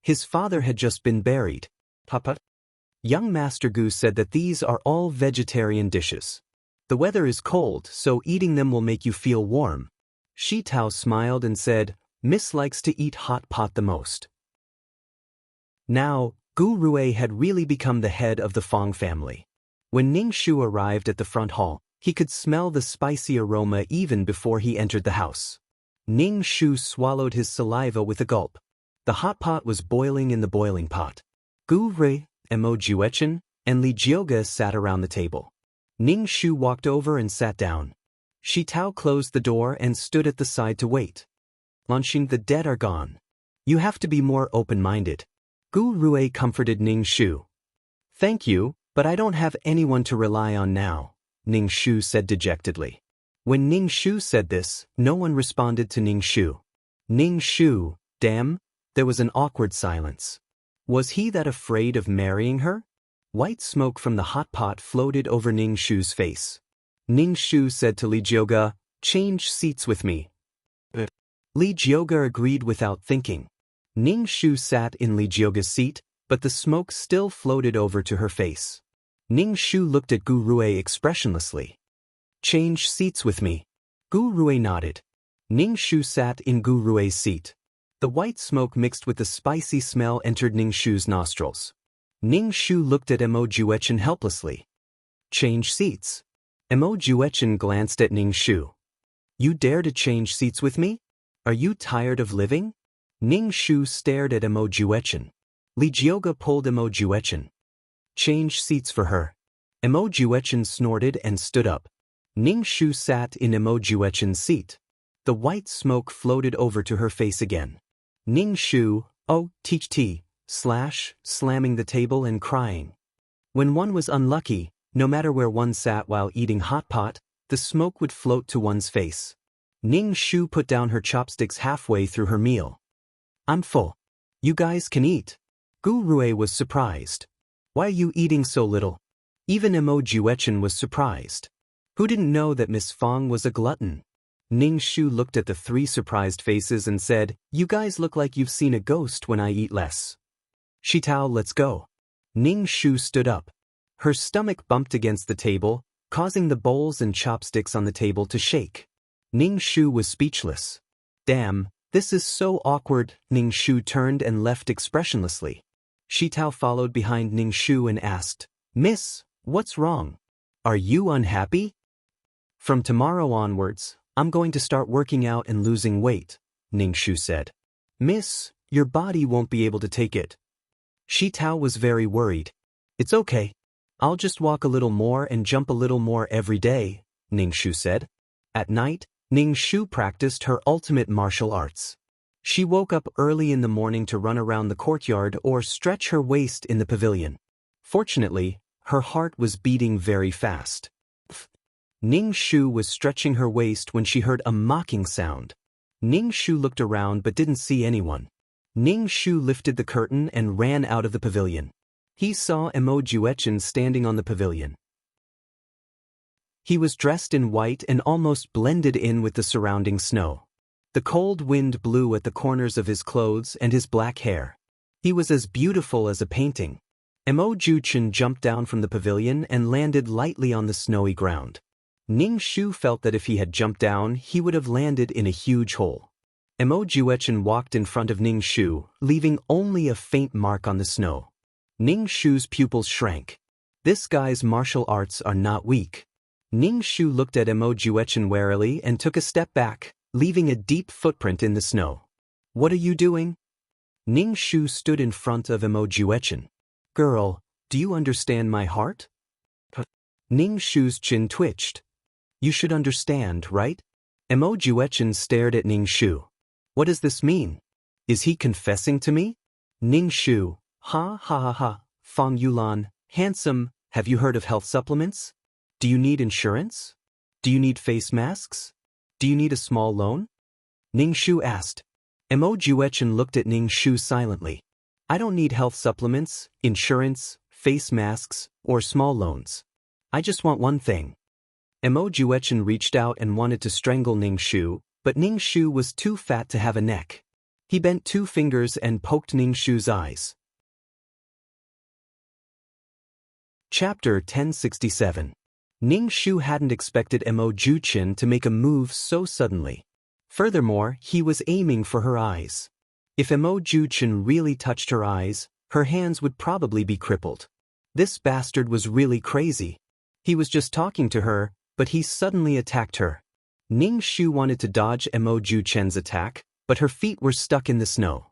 His father had just been buried. Hot pot? Young Master Gu said that these are all vegetarian dishes. The weather is cold, so eating them will make you feel warm. Shi Tao smiled and said, Miss likes to eat hot pot the most. Now, Gu Rui had really become the head of the Fong family. When Ning Shu arrived at the front hall, he could smell the spicy aroma even before he entered the house. Ning Shu swallowed his saliva with a gulp. The hot pot was boiling in the boiling pot. Gu Rui, Mo Juechen, and Li Jioga sat around the table. Ning Shu walked over and sat down. Shi Tao closed the door and stood at the side to wait. Lunching, the dead are gone. You have to be more open-minded. Gu Rui comforted Ning Shu. Thank you, but I don't have anyone to rely on now, Ning Shu said dejectedly. When Ning Shu said this, no one responded to Ning Shu. Ning Shu, damn, there was an awkward silence. Was he that afraid of marrying her? White smoke from the hot pot floated over Ning Shu's face. Ning Shu said to Li Jioga, change seats with me. Li Jioga agreed without thinking. Ning Shu sat in Li Jioga's seat, but the smoke still floated over to her face. Ning Shu looked at Gu Rui expressionlessly. Change seats with me. Gu Rui nodded. Ning Shu sat in Gu Rui's seat. The white smoke mixed with the spicy smell entered Ning Shu's nostrils. Ning Shu looked at Mo Juechen helplessly. Change seats. Mo Juechen glanced at Ning Shu. You dare to change seats with me? Are you tired of living? Ning Shu stared at Mo Juechen. Li Jioga pulled Mo Juechen. Change seats for her. Mo Juechen snorted and stood up. Ning Shu sat in Mo Juechen's seat. The white smoke floated over to her face again. Ning Shu, oh, teach tea, slamming the table and crying. When one was unlucky, no matter where one sat while eating hot pot, the smoke would float to one's face. Ning Shu put down her chopsticks halfway through her meal. I'm full. You guys can eat. Gu Rui was surprised. Why are you eating so little? Even Mo Juechen was surprised. Who didn't know that Miss Fong was a glutton? Ning Shu looked at the three surprised faces and said, you guys look like you've seen a ghost when I eat less. Shi Tao, let's go. Ning Shu stood up. Her stomach bumped against the table, causing the bowls and chopsticks on the table to shake. Ning Shu was speechless. Damn, this is so awkward. Ning Shu turned and left expressionlessly. Shi Tao followed behind Ning Shu and asked, Miss, what's wrong? Are you unhappy? From tomorrow onwards, I'm going to start working out and losing weight, Ning Shu said. Miss, your body won't be able to take it. Shi Tao was very worried. It's okay. I'll just walk a little more and jump a little more every day, Ning Shu said. At night, Ning Shu practiced her ultimate martial arts. She woke up early in the morning to run around the courtyard or stretch her waist in the pavilion. Fortunately, her heart was beating very fast. Ning Shu was stretching her waist when she heard a mocking sound. Ning Shu looked around but didn't see anyone. Ning Shu lifted the curtain and ran out of the pavilion. He saw Mo Juechen standing on the pavilion. He was dressed in white and almost blended in with the surrounding snow. The cold wind blew at the corners of his clothes and his black hair. He was as beautiful as a painting. Mo Juechen jumped down from the pavilion and landed lightly on the snowy ground. Ning Shu felt that if he had jumped down, he would have landed in a huge hole. Mo Juechen walked in front of Ning Shu, leaving only a faint mark on the snow. Ning Shu's pupils shrank. This guy's martial arts are not weak. Ning Shu looked at Mo Juechen warily and took a step back, leaving a deep footprint in the snow. What are you doing? Ning Shu stood in front of Mo Juechen. Girl, do you understand my heart? Ning Shu's chin twitched. You should understand, right? Mo Juechen stared at Ning Shu. What does this mean? Is he confessing to me? Ning Shu, ha. Fong Yulan, handsome, have you heard of health supplements? Do you need insurance? Do you need face masks? Do you need a small loan? Ning Shu asked. Mo Juechen looked at Ning Shu silently. I don't need health supplements, insurance, face masks, or small loans. I just want one thing. Mo Juechen reached out and wanted to strangle Ning Shu, but Ning Shu was too fat to have a neck. He bent 2 fingers and poked Ning Shu's eyes. Chapter 1067. Ning Shu hadn't expected Mo Juchen to make a move so suddenly. Furthermore, he was aiming for her eyes. If Mo Juchen really touched her eyes, her hands would probably be crippled. This bastard was really crazy. He was just talking to her, but he suddenly attacked her. Ning Shu wanted to dodge Mo Juchen's attack, but her feet were stuck in the snow.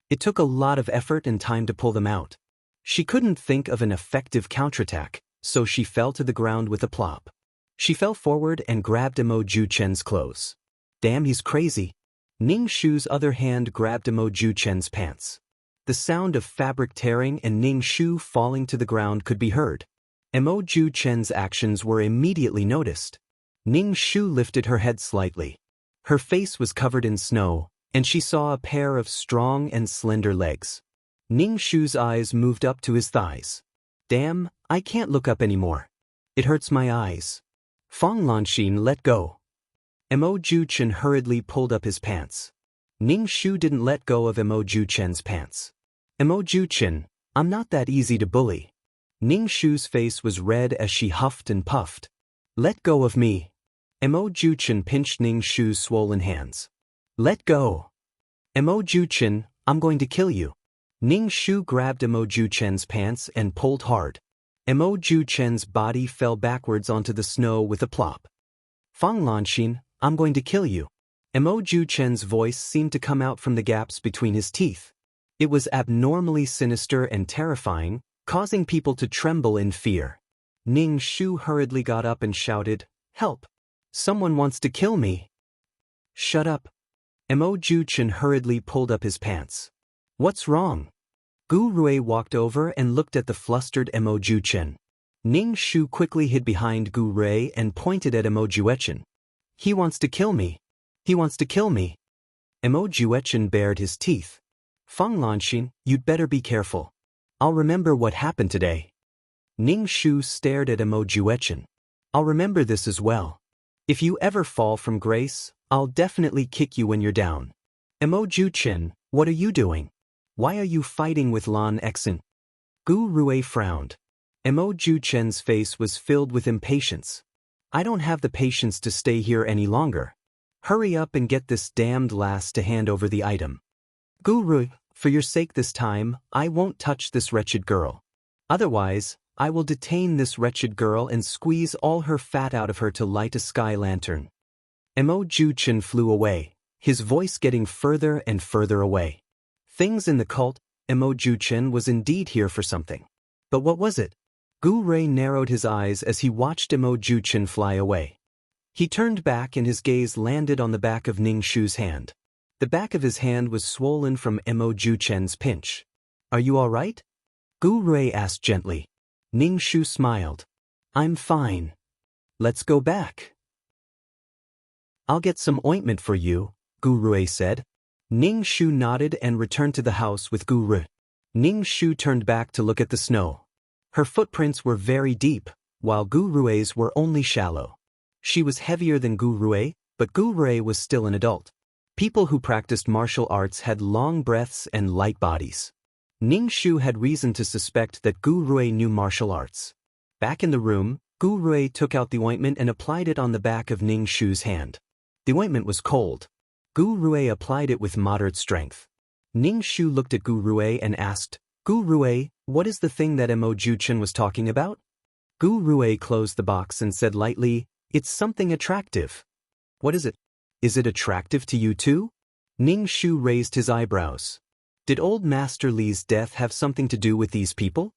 It took a lot of effort and time to pull them out. She couldn't think of an effective counterattack, so she fell to the ground with a plop. She fell forward and grabbed Mo Juchen's clothes. Damn, he's crazy. Ning Shu's other hand grabbed Mo Juchen's pants. The sound of fabric tearing and Ning Shu falling to the ground could be heard. Mo Juchen's actions were immediately noticed. Ning Shu lifted her head slightly. Her face was covered in snow, and she saw a pair of strong and slender legs. Ning Shu's eyes moved up to his thighs. Damn, I can't look up anymore. It hurts my eyes. Fang Lanxin, let go. Mo Juchen hurriedly pulled up his pants. Ning Shu didn't let go of Mo Juchen's pants. Mo Juchen, I'm not that easy to bully. Ning Shu's face was red as she huffed and puffed. Let go of me. Mo Juchen pinched Ning Shu's swollen hands. Let go. Mo Juchen, I'm going to kill you. Ning Shu grabbed Mo Juchen's pants and pulled hard. Mo Juchen's body fell backwards onto the snow with a plop. Fang Lanxin, I'm going to kill you. Mo Juchen's voice seemed to come out from the gaps between his teeth. It was abnormally sinister and terrifying, causing people to tremble in fear. Ning Shu hurriedly got up and shouted, Help! Someone wants to kill me. Shut up. Mo Juchen hurriedly pulled up his pants. What's wrong? Gu Rui walked over and looked at the flustered Mo Juchen. Ning Shu quickly hid behind Gu Rui and pointed at Mo Juchen. He wants to kill me. He wants to kill me. Mo Juchen bared his teeth. Fang Lanxin, you'd better be careful. I'll remember what happened today. Ning Shu stared at Mo Juchen. I'll remember this as well. If you ever fall from grace, I'll definitely kick you when you're down. Mo Juchen, what are you doing? Why are you fighting with Lan Exin? Gu Rui frowned. Mo Juchen's face was filled with impatience. I don't have the patience to stay here any longer. Hurry up and get this damned lass to hand over the item. Gu Rui, for your sake this time, I won't touch this wretched girl. Otherwise, I will detain this wretched girl and squeeze all her fat out of her to light a sky lantern. Mo Juchen flew away, his voice getting further and further away. Things in the cult, Mo Juchen was indeed here for something. But what was it? Gu Rui narrowed his eyes as he watched Mo Juchen fly away. He turned back and his gaze landed on the back of Ning Shu's hand. The back of his hand was swollen from Mo Juchen's pinch. Are you all right? Gu Rui asked gently. Ning Shu smiled. I'm fine. Let's go back. I'll get some ointment for you, Gu Rui said. Ning Shu nodded and returned to the house with Gu Rui. Ning Shu turned back to look at the snow. Her footprints were very deep, while Gu Rui's were only shallow. She was heavier than Gu Rui, but Gu Rui was still an adult. People who practiced martial arts had long breaths and light bodies. Ning Shu had reason to suspect that Gu Rui knew martial arts. Back in the room, Gu Rui took out the ointment and applied it on the back of Ning Shu's hand. The ointment was cold. Gu Rui applied it with moderate strength. Ning Shu looked at Gu Rui and asked, Gu Rui, what is the thing that Mo Juchen was talking about? Gu Rui closed the box and said lightly, It's something attractive. What is it? Is it attractive to you too? Ning Shu raised his eyebrows. Did old Master Li's death have something to do with these people?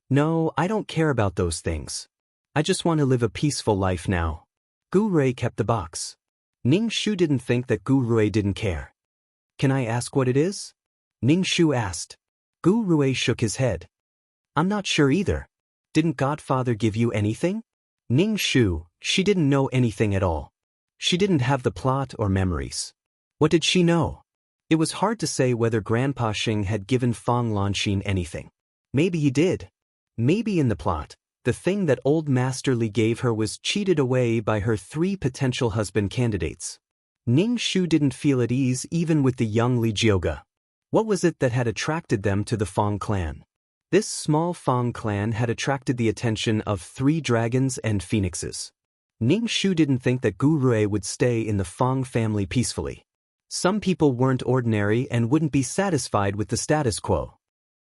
No, I don't care about those things. I just want to live a peaceful life now. Gu Rui kept the box. Ning Shu didn't think that Gu Rui didn't care. Can I ask what it is? Ning Shu asked. Gu Rui shook his head. I'm not sure either. Didn't Godfather give you anything? Ning Shu, she didn't know anything at all. She didn't have the plot or memories. What did she know? It was hard to say whether Grandpa Xing had given Fang Lanxin anything. Maybe he did. Maybe in the plot, the thing that old Master Li gave her was cheated away by her 3 potential husband candidates. Ning Shu didn't feel at ease even with the young Li Jioga. What was it that had attracted them to the Fang clan? This small Fang clan had attracted the attention of 3 dragons and phoenixes. Ning Shu didn't think that Gu Rui would stay in the Fang family peacefully. Some people weren't ordinary and wouldn't be satisfied with the status quo.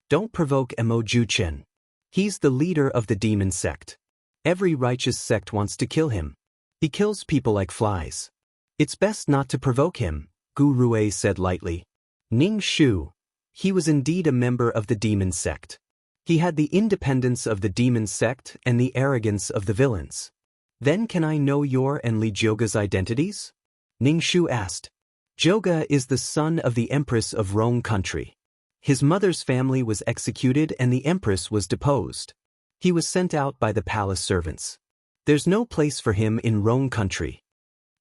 Don't provoke Mo Juchen. He's the leader of the demon sect. Every righteous sect wants to kill him. He kills people like flies. It's best not to provoke him, Gu Rui said lightly. Ning Shu. He was indeed a member of the demon sect. He had the independence of the demon sect and the arrogance of the villains. Then can I know your and Li Jioga's identities? Ning Shu asked. Jioga is the son of the Empress of Rong country. His mother's family was executed and the Empress was deposed. He was sent out by the palace servants. There's no place for him in Rong country.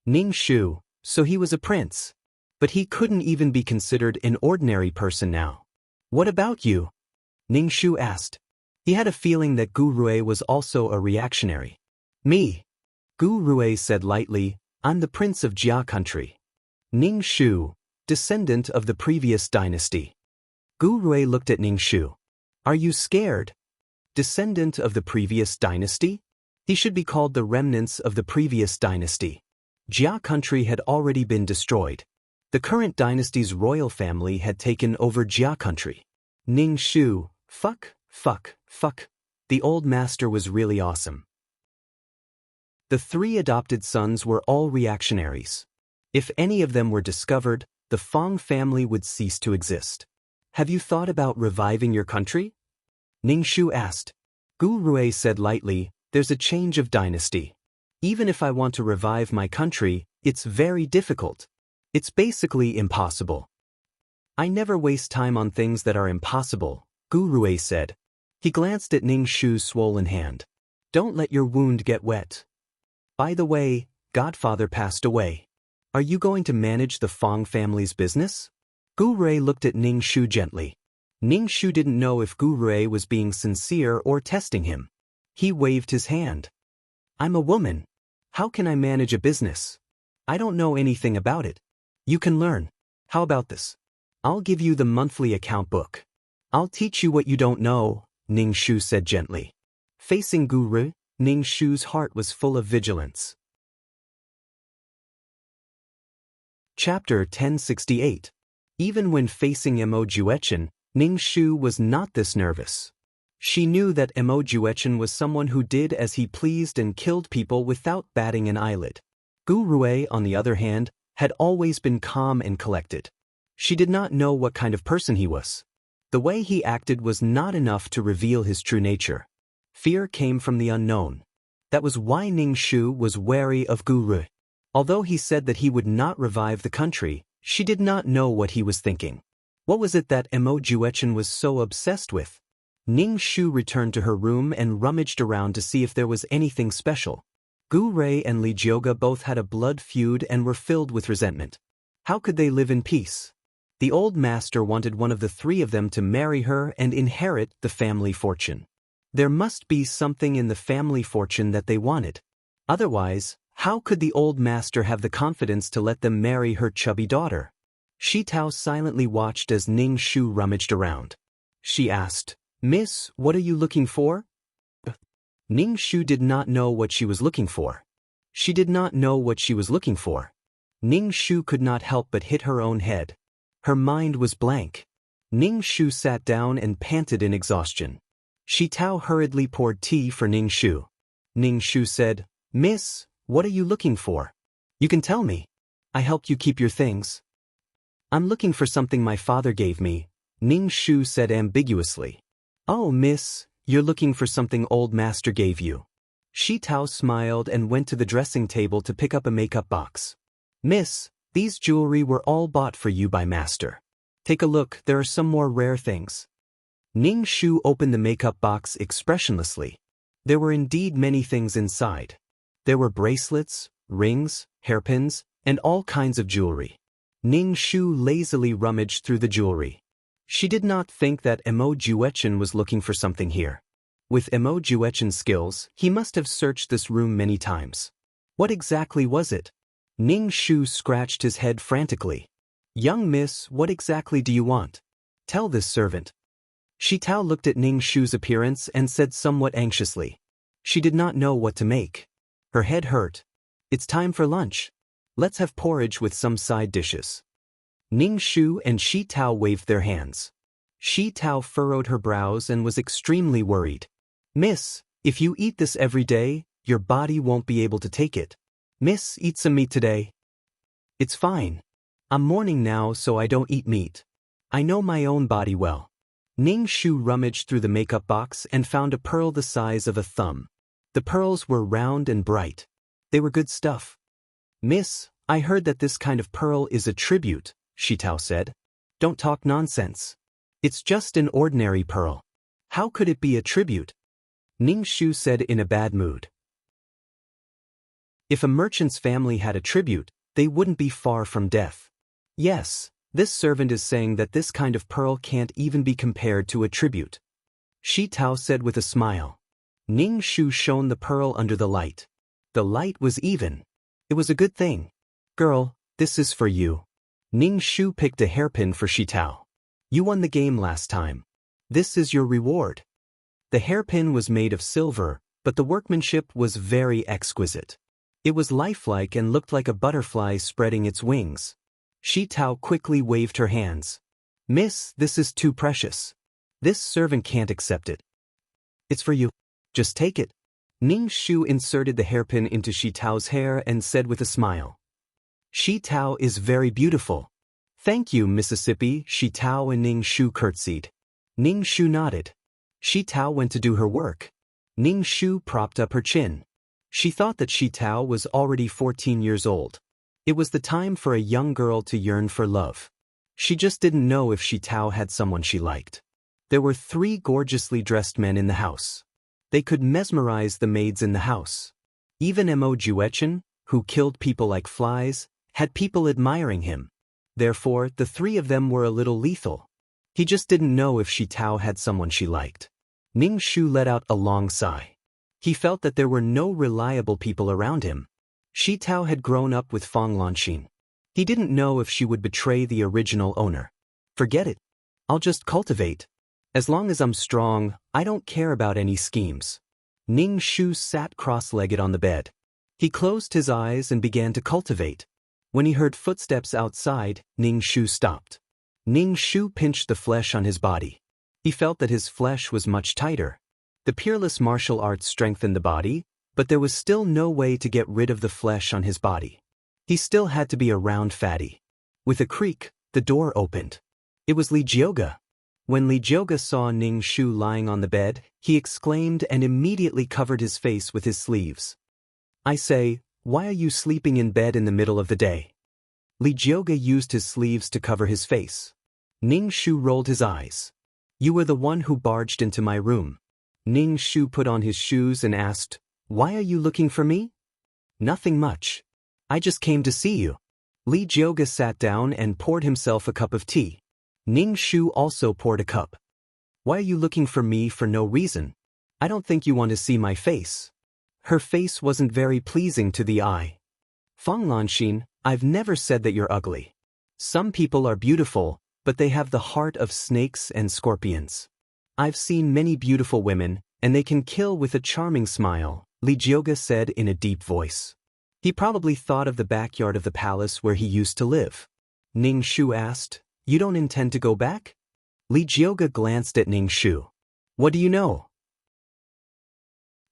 Ning Shu, so he was a prince. But he couldn't even be considered an ordinary person now. What about you? Ning Shu asked. He had a feeling that Gu Rui was also a reactionary. Me. Gu Rui said lightly, I'm the prince of Jia country. Ning Shu, descendant of the previous dynasty. Gu Rui looked at Ning Shu. Are you scared? Descendant of the previous dynasty? He should be called the remnants of the previous dynasty. Jia country had already been destroyed. The current dynasty's royal family had taken over Jia country. Ning Shu, fuck. The old master was really awesome. The 3 adopted sons were all reactionaries. If any of them were discovered, the Fang family would cease to exist. Have you thought about reviving your country? Ning Shu asked. Gu Rui said lightly, there's a change of dynasty. Even if I want to revive my country, it's very difficult. It's basically impossible. I never waste time on things that are impossible, Gu Rui said. He glanced at Ning Shu's swollen hand. Don't let your wound get wet. By the way, Godfather passed away. Are you going to manage the Fang family's business? Gu Rui looked at Ning Shu gently. Ning Shu didn't know if Gu Rui was being sincere or testing him. He waved his hand. I'm a woman. How can I manage a business? I don't know anything about it. You can learn. How about this? I'll give you the monthly account book. I'll teach you what you don't know, Ning Shu said gently. Facing Gu Rui, Ning Shu's heart was full of vigilance. Chapter 1068. Even when facing Mo Juechen, Ning Shu was not this nervous. She knew that Mo Juechen was someone who did as he pleased and killed people without batting an eyelid. Gu Rui, on the other hand, had always been calm and collected. She did not know what kind of person he was. The way he acted was not enough to reveal his true nature. Fear came from the unknown. That was why Ning Shu was wary of Gu Rui. Although he said that he would not revive the country, she did not know what he was thinking. What was it that Mo Juechen was so obsessed with? Ning Shu returned to her room and rummaged around to see if there was anything special. Gu Rui and Li Jioga both had a blood feud and were filled with resentment. How could they live in peace? The old master wanted one of the 3 of them to marry her and inherit the family fortune. There must be something in the family fortune that they wanted. Otherwise, how could the old master have the confidence to let them marry her chubby daughter? Shi Tao silently watched as Ning Shu rummaged around. She asked, Miss, what are you looking for? Ning Shu did not know what she was looking for. She did not know what she was looking for. Ning Shu could not help but hit her own head. Her mind was blank. Ning Shu sat down and panted in exhaustion. Shi Tao hurriedly poured tea for Ning Shu. Ning Shu said, Miss, what are you looking for? You can tell me. I helped you keep your things. I'm looking for something my father gave me, Ning Shu said ambiguously. Oh, miss, you're looking for something old master gave you. Shi Tao smiled and went to the dressing table to pick up a makeup box. Miss, these jewelry were all bought for you by master. Take a look, there are some more rare things. Ning Shu opened the makeup box expressionlessly. There were indeed many things inside. There were bracelets, rings, hairpins, and all kinds of jewelry. Ning Shu lazily rummaged through the jewelry. She did not think that Mo Juechen was looking for something here. With Mo Juechen's skills, he must have searched this room many times. What exactly was it? Ning Shu scratched his head frantically. Young miss, what exactly do you want? Tell this servant. Shi Tao looked at Ning Shu's appearance and said somewhat anxiously. She did not know what to make. Her head hurt. It's time for lunch. Let's have porridge with some side dishes. Ning Shu and Shi Tao waved their hands. Shi Tao furrowed her brows and was extremely worried. Miss, if you eat this every day, your body won't be able to take it. Miss, eat some meat today. It's fine. I'm mourning now, so I don't eat meat. I know my own body well. Ning Shu rummaged through the makeup box and found a pearl the size of a thumb. The pearls were round and bright. They were good stuff. Miss, I heard that this kind of pearl is a tribute, Shi Tao said. Don't talk nonsense. It's just an ordinary pearl. How could it be a tribute? Ning Shu said in a bad mood. If a merchant's family had a tribute, they wouldn't be far from death. Yes, this servant is saying that this kind of pearl can't even be compared to a tribute. Shi Tao said with a smile. Ning Shu shone the pearl under the light. The light was even. It was a good thing. Girl, this is for you. Ning Shu picked a hairpin for Shi Tao. You won the game last time. This is your reward. The hairpin was made of silver, but the workmanship was very exquisite. It was lifelike and looked like a butterfly spreading its wings. Shi Tao quickly waved her hands. Miss, this is too precious. This servant can't accept it. It's for you. Just take it. Ning Shu inserted the hairpin into Shi Tao's hair and said with a smile. Shi Tao is very beautiful. Thank you, Mississippi. Shi Tao and Ning Shu curtsied. Ning Shu nodded. Shi Tao went to do her work. Ning Shu propped up her chin. She thought that Shi Tao was already 14 years old. It was the time for a young girl to yearn for love. She just didn't know if Shi Tao had someone she liked. There were 3 gorgeously dressed men in the house. They could mesmerize the maids in the house. Even Mo Juechen, who killed people like flies, had people admiring him. Therefore, the 3 of them were a little lethal. He just didn't know if Shi Tao had someone she liked. Ning Shu let out a long sigh. He felt that there were no reliable people around him. Shi Tao had grown up with Fang Lanxin. He didn't know if she would betray the original owner. Forget it. I'll just cultivate. As long as I'm strong, I don't care about any schemes. Ning Shu sat cross-legged on the bed. He closed his eyes and began to cultivate. When he heard footsteps outside, Ning Shu stopped. Ning Shu pinched the flesh on his body. He felt that his flesh was much tighter. The peerless martial arts strengthened the body, but there was still no way to get rid of the flesh on his body. He still had to be a round fatty. With a creak, the door opened. It was Li Jioge. When Li Jioge saw Ning Shu lying on the bed, he exclaimed and immediately covered his face with his sleeves. I say, why are you sleeping in bed in the middle of the day? Li Jioge used his sleeves to cover his face. Ning Shu rolled his eyes. You were the one who barged into my room. Ning Shu put on his shoes and asked, why are you looking for me? Nothing much. I just came to see you. Li Jioge sat down and poured himself a cup of tea. Ning Shu also poured a cup. Why are you looking for me for no reason? I don't think you want to see my face. Her face wasn't very pleasing to the eye. Fang Lanxin, I've never said that you're ugly. Some people are beautiful, but they have the heart of snakes and scorpions. I've seen many beautiful women, and they can kill with a charming smile, Li Jioge said in a deep voice. He probably thought of the backyard of the palace where he used to live. Ning Shu asked, you don't intend to go back? Li Jioge glanced at Ning Shu. What do you know?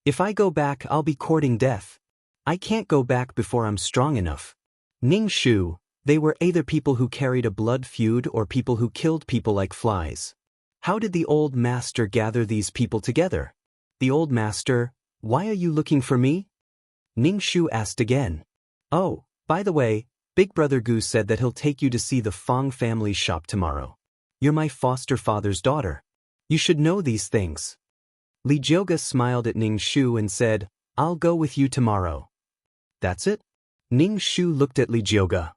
If I go back, I'll be courting death. I can't go back before I'm strong enough. Ning Shu, they were either people who carried a blood feud or people who killed people like flies. How did the old master gather these people together? The old master, why are you looking for me? Ning Shu asked again. Oh, by the way, Big Brother Gu said that he'll take you to see the Fang family shop tomorrow. You're my foster father's daughter. You should know these things. Li Jioge smiled at Ning Shu and said, I'll go with you tomorrow. That's it? Ning Shu looked at Li Jioge.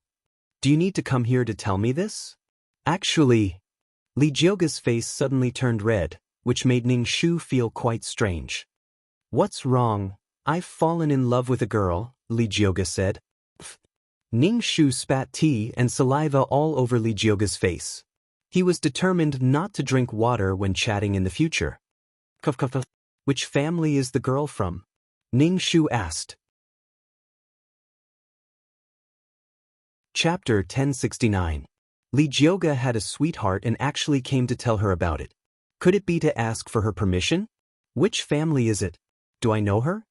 Do you need to come here to tell me this? Actually, Li Jioge's face suddenly turned red, which made Ning Shu feel quite strange. What's wrong? I've fallen in love with a girl, Li Jioge said. Pfft. Ning Shu spat tea and saliva all over Li Jioge's face. He was determined not to drink water when chatting in the future. Which family is the girl from? Ning Shu asked. Chapter 1069. Li Jioga had a sweetheart and actually came to tell her about it. Could it be to ask for her permission? Which family is it? Do I know her?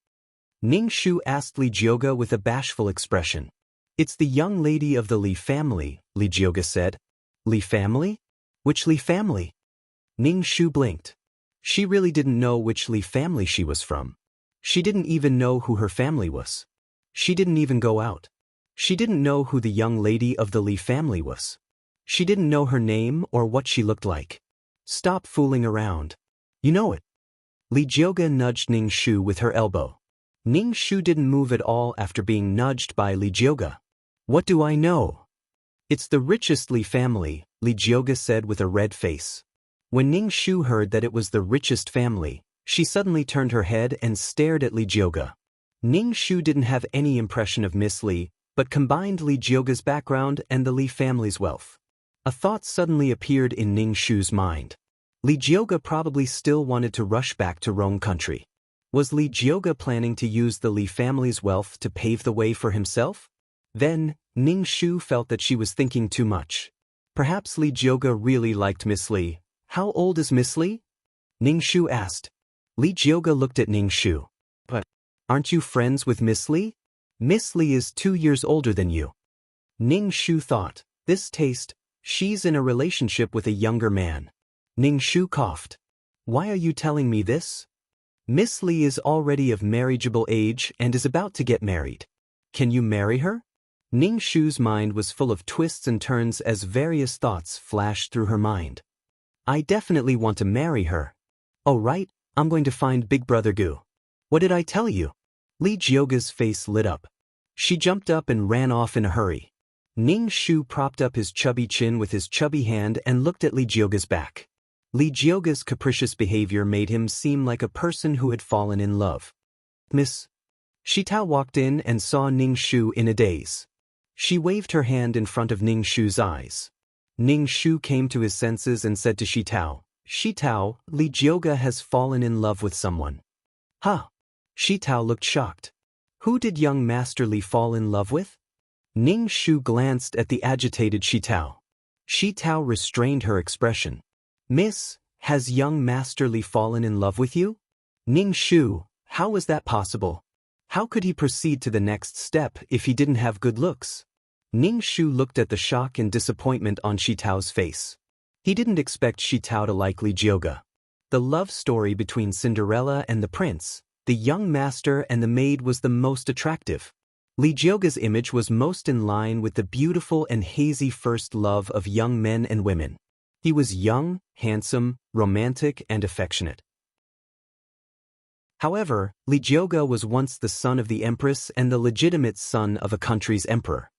Ning Shu asked Li Jioga with a bashful expression. It's the young lady of the Li family, Li Jioga said. Li family? Which Li family? Ning Shu blinked. She really didn't know which Li family she was from. She didn't even know who her family was. She didn't even go out. She didn't know who the young lady of the Li family was. She didn't know her name or what she looked like. Stop fooling around. You know it. Li Jioga nudged Ning Shu with her elbow. Ning Shu didn't move at all after being nudged by Li Jioga. What do I know? It's the richest Li family, Li Jioga said with a red face. When Ning Shu heard that it was the richest family, she suddenly turned her head and stared at Li Jioga. Ning Shu didn't have any impression of Miss Li, but combined Li Jioga's background and the Li family's wealth. A thought suddenly appeared in Ning Shu's mind. Li Jioga probably still wanted to rush back to Rong country. Was Li Jioga planning to use the Li family's wealth to pave the way for himself? Then, Ning Shu felt that she was thinking too much. Perhaps Li Jioga really liked Miss Li. How old is Miss Li? Ning Shu asked. Li Jioga looked at Ning Shu. But, aren't you friends with Miss Li? Miss Li is 2 years older than you. Ning Shu thought, this taste, she's in a relationship with a younger man. Ning Shu coughed. Why are you telling me this? Miss Li is already of marriageable age and is about to get married. Can you marry her? Ning Shu's mind was full of twists and turns as various thoughts flashed through her mind. I definitely want to marry her. Oh right, I'm going to find Big Brother Gu. What did I tell you? Li Jioga's face lit up. She jumped up and ran off in a hurry. Ning Shu propped up his chubby chin with his chubby hand and looked at Li Jioga's back. Li Jioga's capricious behavior made him seem like a person who had fallen in love. Miss Shitao walked in and saw Ning Shu in a daze. She waved her hand in front of Ning Shu's eyes. Ning Shu came to his senses and said to Shitao, Shitao, Li Jioga has fallen in love with someone. Huh? Shitao looked shocked. Who did young Master Li fall in love with? Ning Shu glanced at the agitated Shitao. Shitao restrained her expression. Miss, has young Master Li fallen in love with you? Ning Shu, how was that possible? How could he proceed to the next step if he didn't have good looks? Ning Shu looked at the shock and disappointment on Shitao's face. He didn't expect Shitao to like Li Jioga. The love story between Cinderella and the prince, the young master and the maid was the most attractive. Li Jioga's image was most in line with the beautiful and hazy first love of young men and women. He was young, handsome, romantic, and affectionate. However, Li Jioga was once the son of the empress and the legitimate son of a country's emperor.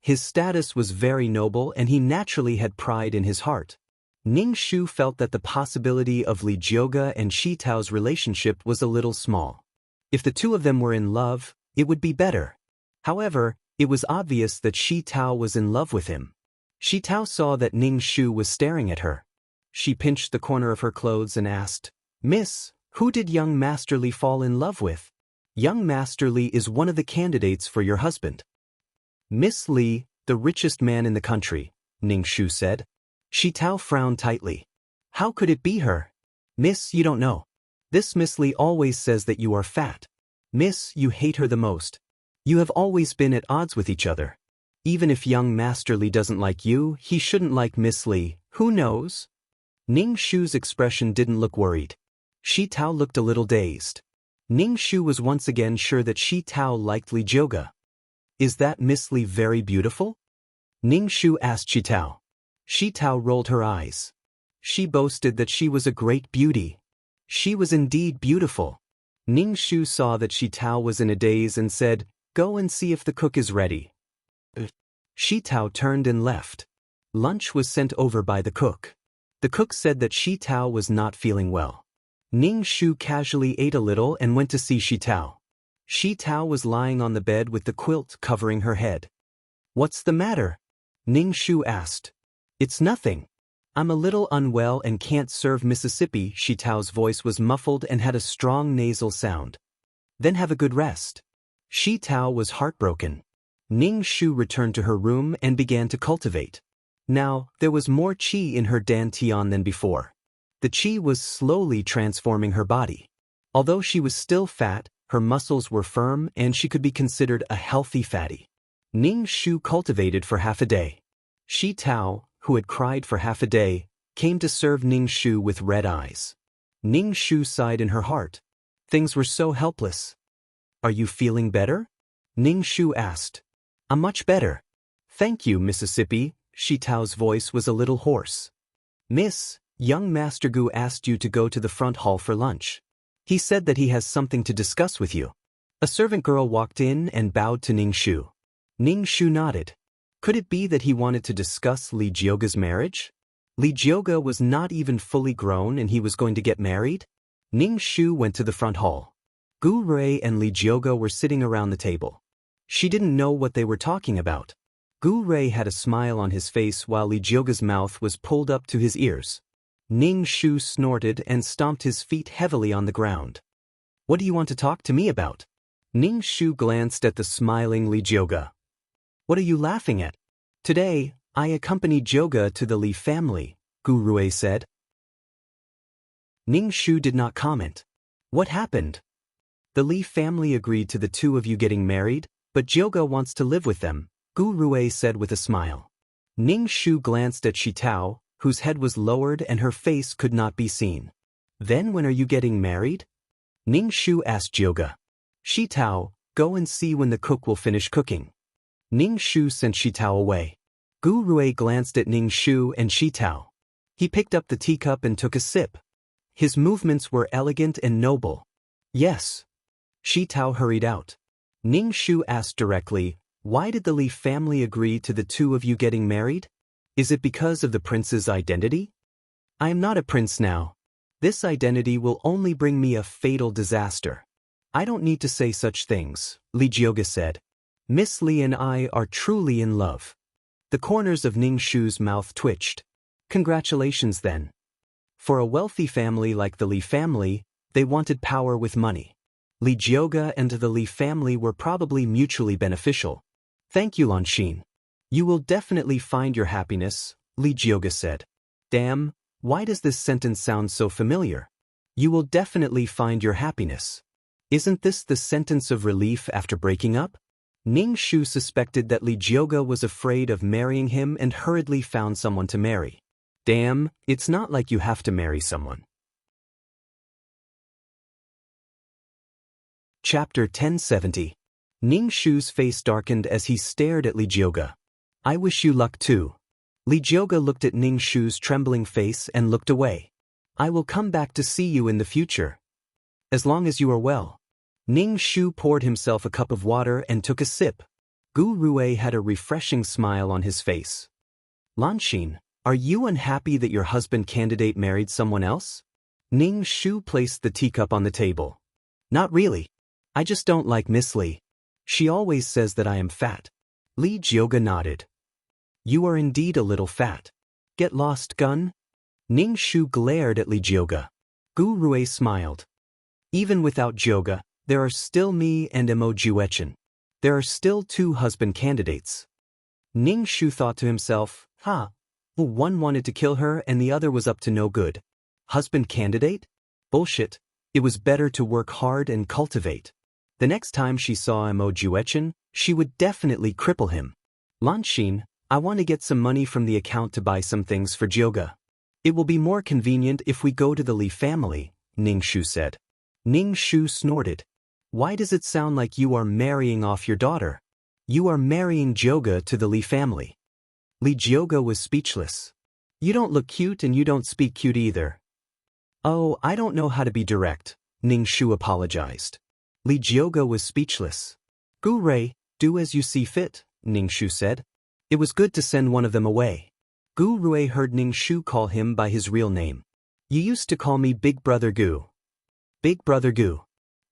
His status was very noble and he naturally had pride in his heart. Ning Shu felt that the possibility of Li Jioga and Shitao's relationship was a little small. If the two of them were in love, it would be better. However, it was obvious that Shitao was in love with him. Shitao saw that Ning Shu was staring at her. She pinched the corner of her clothes and asked, Miss, who did young Master Li fall in love with? Young Master Li is one of the candidates for your husband. Miss Li, the richest man in the country, Ning Shu said. Shitao frowned tightly. How could it be her? Miss, you don't know. This Miss Li always says that you are fat. Miss, you hate her the most. You have always been at odds with each other. Even if young Master Li doesn't like you, he shouldn't like Miss Li, who knows? Ning Shu's expression didn't look worried. Shitao looked a little dazed. Ning Shu was once again sure that Shitao liked Li Jioga. Is that Miss Li very beautiful? Ning Shu asked Shitao. Shitao rolled her eyes. She boasted that she was a great beauty. She was indeed beautiful. Ning Shu saw that Shitao was in a daze and said, Go and see if the cook is ready. Shitao turned and left. Lunch was sent over by the cook. The cook said that Shitao was not feeling well. Ning Shu casually ate a little and went to see Shitao. Shitao was lying on the bed with the quilt covering her head. What's the matter? Ning Shu asked. It's nothing. I'm a little unwell and can't serve Mississippi. Shi Tao's voice was muffled and had a strong nasal sound. Then have a good rest. Shi Tao was heartbroken. Ning Shu returned to her room and began to cultivate. Now, there was more qi in her dantian than before. The qi was slowly transforming her body. Although she was still fat, her muscles were firm and she could be considered a healthy fatty. Ning Shu cultivated for half a day. Shi Tao, who had cried for half a day, came to serve Ning Shu with red eyes. Ning Shu sighed in her heart. Things were so helpless. Are you feeling better? Ning Shu asked. I'm much better. Thank you, Mississippi. Shi Tao's voice was a little hoarse. Miss, young Master Gu asked you to go to the front hall for lunch. He said that he has something to discuss with you. A servant girl walked in and bowed to Ning Shu. Ning Shu nodded. Could it be that he wanted to discuss Li Jioga's marriage? Li Jioga was not even fully grown and he was going to get married? Ning Shu went to the front hall. Gu Rui and Li Jioga were sitting around the table. She didn't know what they were talking about. Gu Rui had a smile on his face while Li Jioga's mouth was pulled up to his ears. Ning Shu snorted and stomped his feet heavily on the ground. What do you want to talk to me about? Ning Shu glanced at the smiling Li Jioga. What are you laughing at? Today, I accompanied Jioga to the Li family, Gu Rui said. Ning Shu did not comment. What happened? The Li family agreed to the two of you getting married, but Jioga wants to live with them, Gu Rui said with a smile. Ning Shu glanced at Shi Tao, whose head was lowered and her face could not be seen. Then when are you getting married? Ning Shu asked Jioga. Shi Tao, go and see when the cook will finish cooking. Ning Shu sent Shi Tao away. Gu Rui glanced at Ning Shu and Shi Tao. He picked up the teacup and took a sip. His movements were elegant and noble. Yes. Shi Tao hurried out. Ning Shu asked directly, why did the Li family agree to the two of you getting married? Is it because of the prince's identity? I am not a prince now. This identity will only bring me a fatal disaster. I don't need to say such things, Li Jioga said. Miss Li and I are truly in love. The corners of Ning Shu's mouth twitched. Congratulations then. For a wealthy family like the Li family, they wanted power with money. Li Jioga and the Li family were probably mutually beneficial. Thank you, Lan Xin. You will definitely find your happiness, Li Jioga said. Damn, why does this sentence sound so familiar? You will definitely find your happiness. Isn't this the sentence of relief after breaking up? Ning Shu suspected that Li Jioga was afraid of marrying him and hurriedly found someone to marry. Damn, it's not like you have to marry someone. Chapter 1070. Ning Shu's face darkened as he stared at Li Jioga. I wish you luck too. Li Jioga looked at Ning Shu's trembling face and looked away. I will come back to see you in the future. As long as you are well. Ning Shu poured himself a cup of water and took a sip. Gu Rui had a refreshing smile on his face. Lan Xin, are you unhappy that your husband candidate married someone else? Ning Shu placed the teacup on the table. Not really. I just don't like Miss Li. She always says that I am fat. Li Jioga nodded. You are indeed a little fat. Get lost, gun? Ning Shu glared at Li Jioga. Gu Rui smiled. Even without Jioga, there are still me and Mo Juechen. There are still two husband candidates. Ning Shu thought to himself, one wanted to kill her and the other was up to no good. Husband candidate? Bullshit. It was better to work hard and cultivate. The next time she saw Mo Juechen, she would definitely cripple him. Lan Xin, I want to get some money from the account to buy some things for Jioga. It will be more convenient if we go to the Li family, Ning Shu said. Ning Shu snorted. Why does it sound like you are marrying off your daughter? You are marrying Jioga to the Li family. Li Jioga was speechless. You don't look cute and you don't speak cute either. Oh, I don't know how to be direct, Ning Shu apologized. Li Jioga was speechless. Gu Rui, do as you see fit, Ning Shu said. It was good to send one of them away. Gu Rui heard Ning Shu call him by his real name. You used to call me Big Brother Gu. Big Brother Gu.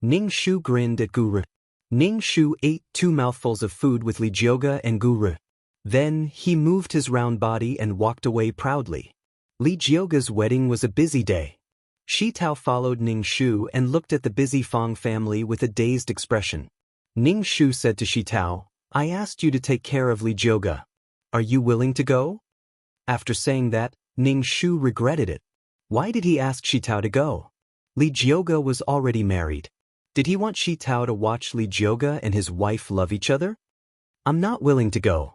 Ning Shu grinned at Gu Rui. Ning Shu ate 2 mouthfuls of food with Li Jioga and Gu Rui. Then, he moved his round body and walked away proudly. Li Jiuge's wedding was a busy day. Shi Tao followed Ning Shu and looked at the busy Fang family with a dazed expression. Ning Shu said to Shi Tao, "I asked you to take care of Li Jiuge. Are you willing to go?" After saying that, Ning Shu regretted it. Why did he ask Shi Tao to go? Li Jiuge was already married. Did he want Shi Tao to watch Li Jiuge and his wife love each other? "I'm not willing to go.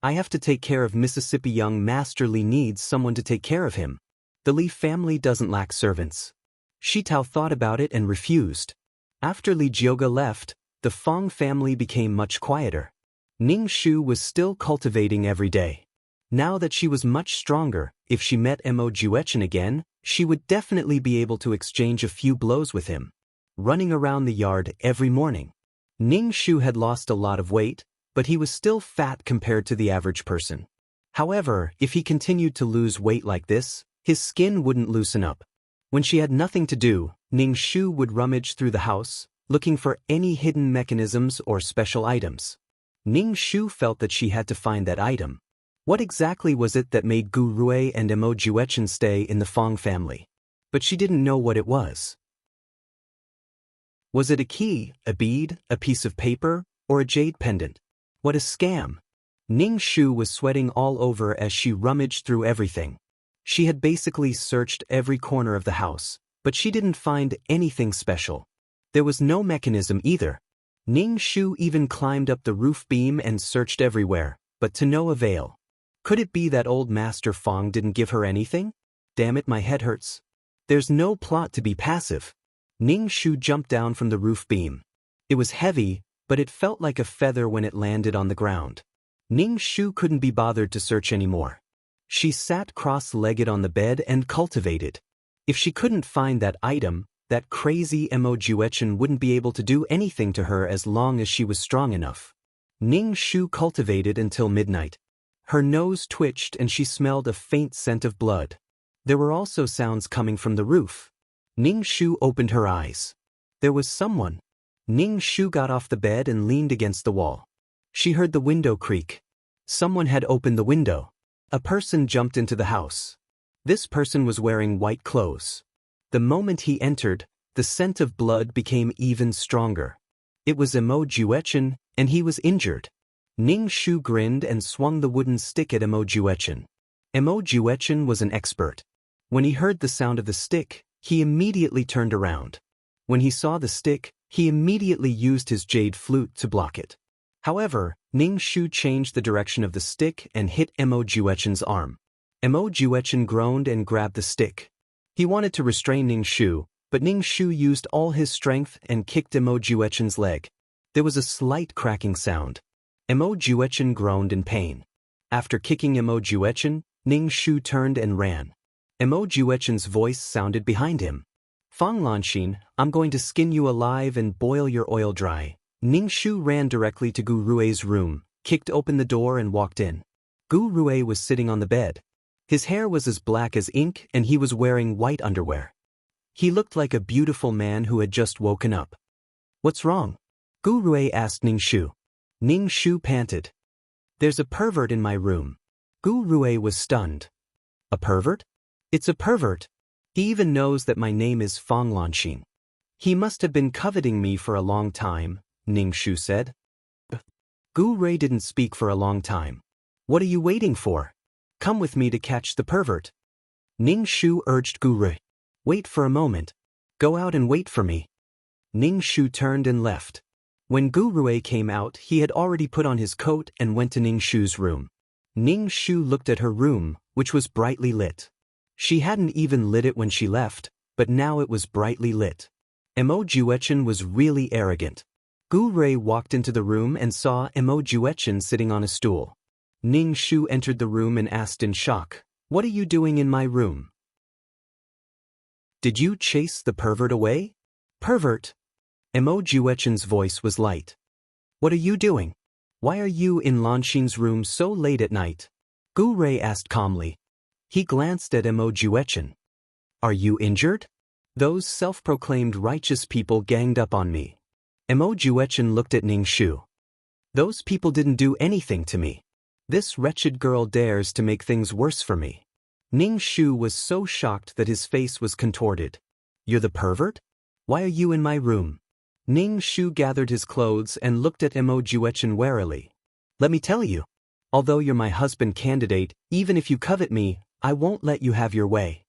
I have to take care of Mississippi. Young Master Li needs someone to take care of him. The Li family doesn't lack servants." Shi Tao thought about it and refused. After Li Jiuge left, the Fang family became much quieter. Ning Shu was still cultivating every day. Now that she was much stronger, if she met Mo Juechen again, she would definitely be able to exchange a few blows with him. Running around the yard every morning. Ning Shu had lost a lot of weight, but he was still fat compared to the average person. However, if he continued to lose weight like this, his skin wouldn't loosen up. When she had nothing to do, Ning Shu would rummage through the house, looking for any hidden mechanisms or special items. Ning Shu felt that she had to find that item. What exactly was it that made Gu Rui and Mo Juechen stay in the Fang family? But she didn't know what it was. Was it a key, a bead, a piece of paper, or a jade pendant? What a scam! Ning Shu was sweating all over as she rummaged through everything. She had basically searched every corner of the house, but she didn't find anything special. There was no mechanism either. Ning Shu even climbed up the roof beam and searched everywhere, but to no avail. Could it be that old Master Fang didn't give her anything? Damn it, my head hurts. There's no plot to be passive. Ning Shu jumped down from the roof beam. It was heavy, but it felt like a feather when it landed on the ground. Ning Shu couldn't be bothered to search anymore. She sat cross-legged on the bed and cultivated. If she couldn't find that item, that crazy Mo Juechen wouldn't be able to do anything to her as long as she was strong enough. Ning Shu cultivated until midnight. Her nose twitched and she smelled a faint scent of blood. There were also sounds coming from the roof. Ning Shu opened her eyes. There was someone. Ning Shu got off the bed and leaned against the wall. She heard the window creak. Someone had opened the window. A person jumped into the house. This person was wearing white clothes. The moment he entered, the scent of blood became even stronger. It was Mo Juechen, and he was injured. Ning Shu grinned and swung the wooden stick at Mo Juechen. Mo Juechen was an expert. When he heard the sound of the stick, he immediately turned around. When he saw the stick, he immediately used his jade flute to block it. However, Ning Shu changed the direction of the stick and hit Mo Juechen's arm. Mo Juechen groaned and grabbed the stick. He wanted to restrain Ning Shu, but Ning Shu used all his strength and kicked Mo Juechen's leg. There was a slight cracking sound. Mo Juechen groaned in pain. After kicking Mo Juechen, Ning Shu turned and ran. Mo Juechen's voice sounded behind him. "Fang Lanxin, I'm going to skin you alive and boil your oil dry." Ning Shu ran directly to Gu Rui's room, kicked open the door and walked in. Gu Rui was sitting on the bed. His hair was as black as ink and he was wearing white underwear. He looked like a beautiful man who had just woken up. "What's wrong?" Gu Rui asked Ning Shu. Ning Shu panted. "There's a pervert in my room." Gu Rui was stunned. "A pervert? It's a pervert. He even knows that my name is Fang Lanxin. He must have been coveting me for a long time," Ning Shu said. Gu Rui didn't speak for a long time. "What are you waiting for? Come with me to catch the pervert." Ning Shu urged Gu Rui. "Wait for a moment. Go out and wait for me." Ning Shu turned and left. When Gu Rui came out, he had already put on his coat and went to Ning Shu's room. Ning Shu looked at her room, which was brightly lit. She hadn't even lit it when she left, but now it was brightly lit. Mo Juechen was really arrogant. Gu Rui walked into the room and saw Mo Juechen sitting on a stool. Ning Shu entered the room and asked in shock, "What are you doing in my room? Did you chase the pervert away?" "Pervert?" Mo Juechen's voice was light. "What are you doing? Why are you in Lanxin's room so late at night?" Gu Rui asked calmly. He glanced at Mo Juechen. "Are you injured? Those self-proclaimed righteous people ganged up on me." Mo Juechen looked at Ning Shu. "Those people didn't do anything to me. This wretched girl dares to make things worse for me." Ning Shu was so shocked that his face was contorted. You're the pervert? Why are you in my room? Ning Shu gathered his clothes and looked at Mo Juechen warily. Let me tell you. Although you're my husband candidate, even if you covet me, I won't let you have your way.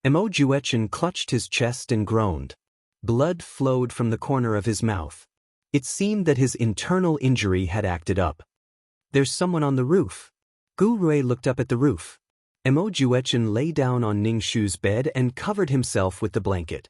Mo Juechen clutched his chest and groaned. Blood flowed from the corner of his mouth. It seemed that his internal injury had acted up. There's someone on the roof. Gu Rui looked up at the roof. Mo Juechen lay down on Ning Shu's bed and covered himself with the blanket.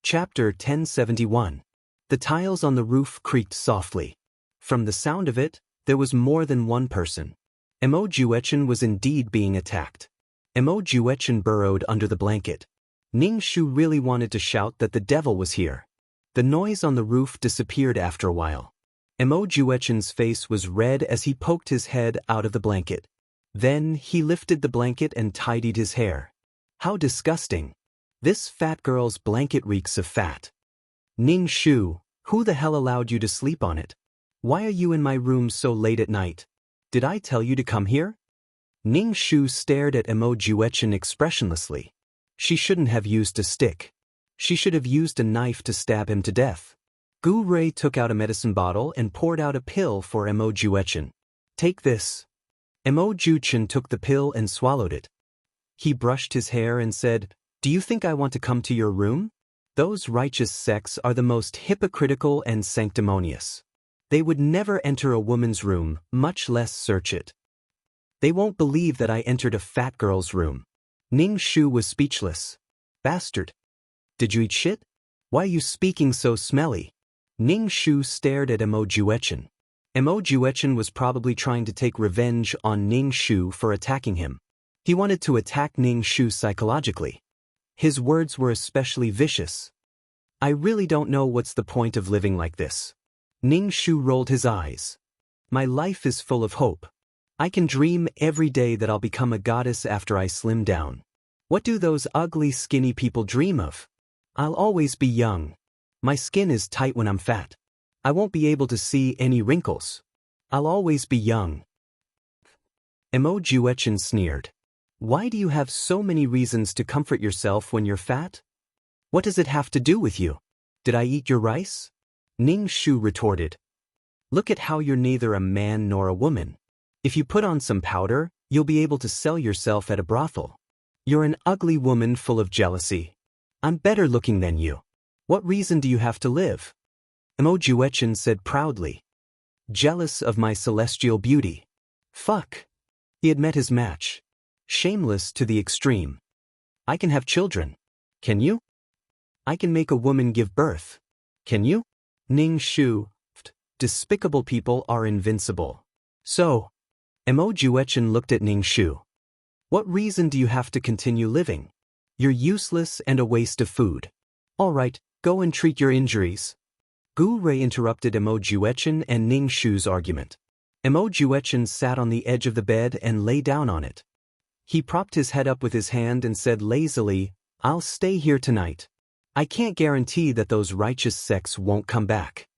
Chapter 1071. The tiles on the roof creaked softly. From the sound of it, there was more than one person. Mo Juechen was indeed being attacked. Mo Juechen burrowed under the blanket. Ning Shu really wanted to shout that the devil was here. The noise on the roof disappeared after a while. Mo Juechen's face was red as he poked his head out of the blanket. Then he lifted the blanket and tidied his hair. How disgusting. This fat girl's blanket reeks of fat. Ning Shu, who the hell allowed you to sleep on it? Why are you in my room so late at night? Did I tell you to come here? Ning Shu stared at Mo Juechen expressionlessly. She shouldn't have used a stick. She should have used a knife to stab him to death. Gu Rui took out a medicine bottle and poured out a pill for Mo Juechen. Take this. Mo Juechen took the pill and swallowed it. He brushed his hair and said, Do you think I want to come to your room? Those righteous sects are the most hypocritical and sanctimonious. They would never enter a woman's room, much less search it. They won't believe that I entered a fat girl's room. Ning Shu was speechless. Bastard. Did you eat shit? Why are you speaking so smelly? Ning Shu stared at Mo Juechen. Mo Juechen was probably trying to take revenge on Ning Shu for attacking him. He wanted to attack Ning Shu psychologically. His words were especially vicious. I really don't know what's the point of living like this. Ning Shu rolled his eyes. My life is full of hope. I can dream every day that I'll become a goddess after I slim down. What do those ugly skinny people dream of? I'll always be young. My skin is tight when I'm fat. I won't be able to see any wrinkles. I'll always be young. Mo Juechen sneered. Why do you have so many reasons to comfort yourself when you're fat? What does it have to do with you? Did I eat your rice? Ning Shu retorted. Look at how you're neither a man nor a woman. If you put on some powder, you'll be able to sell yourself at a brothel. You're an ugly woman full of jealousy. I'm better looking than you. What reason do you have to live? Mo Juechen said proudly. Jealous of my celestial beauty. Fuck. He had met his match. Shameless to the extreme. I can have children. Can you? I can make a woman give birth. Can you? Ning Shu. Despicable people are invincible. So. Mo Juechen looked at Ning Shu. What reason do you have to continue living? You're useless and a waste of food. All right, go and treat your injuries. Gu Rui interrupted Mo Juechen and Ning Shu's argument. Mo Juechen sat on the edge of the bed and lay down on it. He propped his head up with his hand and said lazily, I'll stay here tonight. I can't guarantee that those righteous sects won't come back.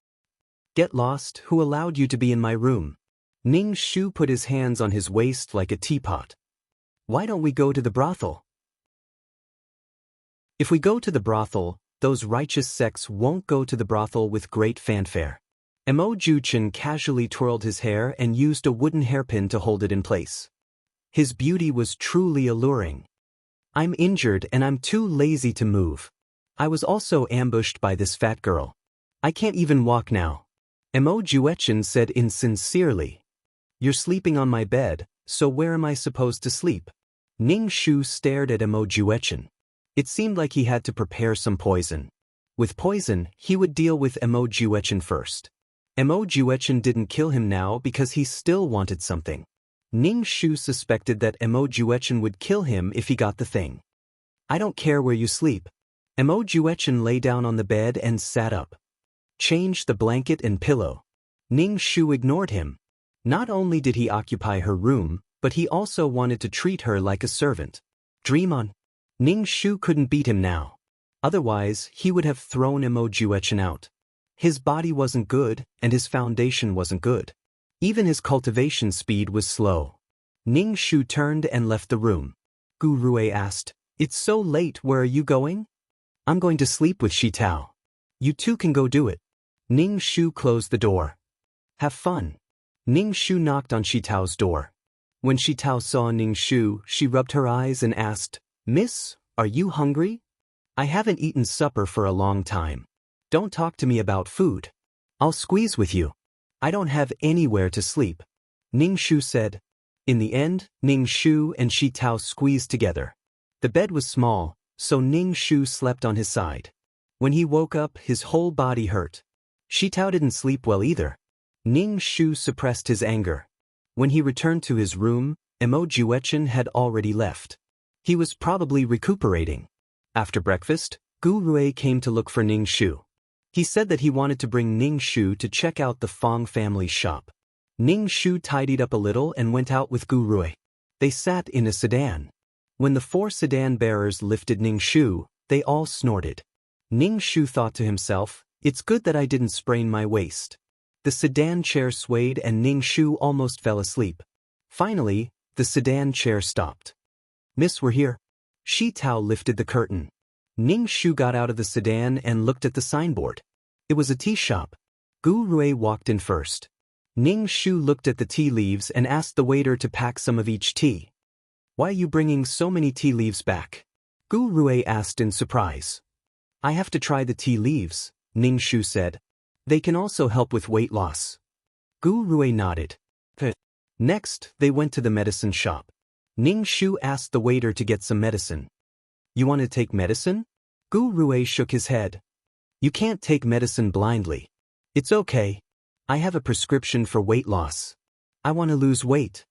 Get lost, who allowed you to be in my room? Ning Shu put his hands on his waist like a teapot. Why don't we go to the brothel? If we go to the brothel, those righteous sects won't go to the brothel with great fanfare. Mo Juechen casually twirled his hair and used a wooden hairpin to hold it in place. His beauty was truly alluring. I'm injured and I'm too lazy to move. I was also ambushed by this fat girl. I can't even walk now. Mo Juechen said insincerely. You're sleeping on my bed, so where am I supposed to sleep? Ning Shu stared at Mo Juechen. It seemed like he had to prepare some poison. With poison, he would deal with Mo Juechen first. Mo Juechen didn't kill him now because he still wanted something. Ning Shu suspected that Mo Juechen would kill him if he got the thing. I don't care where you sleep. Mo Juechen lay down on the bed and sat up. Change the blanket and pillow. Ning Shu ignored him. Not only did he occupy her room, but he also wanted to treat her like a servant. Dream on. Ning Shu couldn't beat him now. Otherwise, he would have thrown Mo Juechen out. His body wasn't good, and his foundation wasn't good. Even his cultivation speed was slow. Ning Shu turned and left the room. Gu Rui asked, "It's so late, where are you going?" "I'm going to sleep with Shi Tao." "You two can go do it." Ning Shu closed the door. "Have fun." Ning Shu knocked on Shi Tao's door. When Shi Tao saw Ning Shu, she rubbed her eyes and asked, "Miss, are you hungry?" "I haven't eaten supper for a long time." "Don't talk to me about food. I'll squeeze with you." "I don't have anywhere to sleep," Ning Shu said. In the end, Ning Shu and Shi Tao squeezed together. The bed was small, so Ning Shu slept on his side. When he woke up, his whole body hurt. Shi Tao didn't sleep well either. Ning Shu suppressed his anger. When he returned to his room, Mo Juechen had already left. He was probably recuperating. After breakfast, Gu Rui came to look for Ning Shu. He said that he wanted to bring Ning Shu to check out the Fong family's shop. Ning Shu tidied up a little and went out with Gu Rui. They sat in a sedan. When the 4 sedan bearers lifted Ning Shu, they all snorted. Ning Shu thought to himself, "It's good that I didn't sprain my waist." The sedan chair swayed and Ning Shu almost fell asleep. Finally, the sedan chair stopped. "Miss, we're here." Shi Tao lifted the curtain. Ning Shu got out of the sedan and looked at the signboard. It was a tea shop. Gu Rui walked in first. Ning Shu looked at the tea leaves and asked the waiter to pack some of each tea. "Why are you bringing so many tea leaves back?" Gu Rui asked in surprise. "I have to try the tea leaves," Ning Shu said. "They can also help with weight loss." Gu Rui nodded. Next, they went to the medicine shop. Ning Shu asked the waiter to get some medicine. "You want to take medicine?" Gu Rui shook his head. "You can't take medicine blindly." "It's okay. I have a prescription for weight loss. I want to lose weight."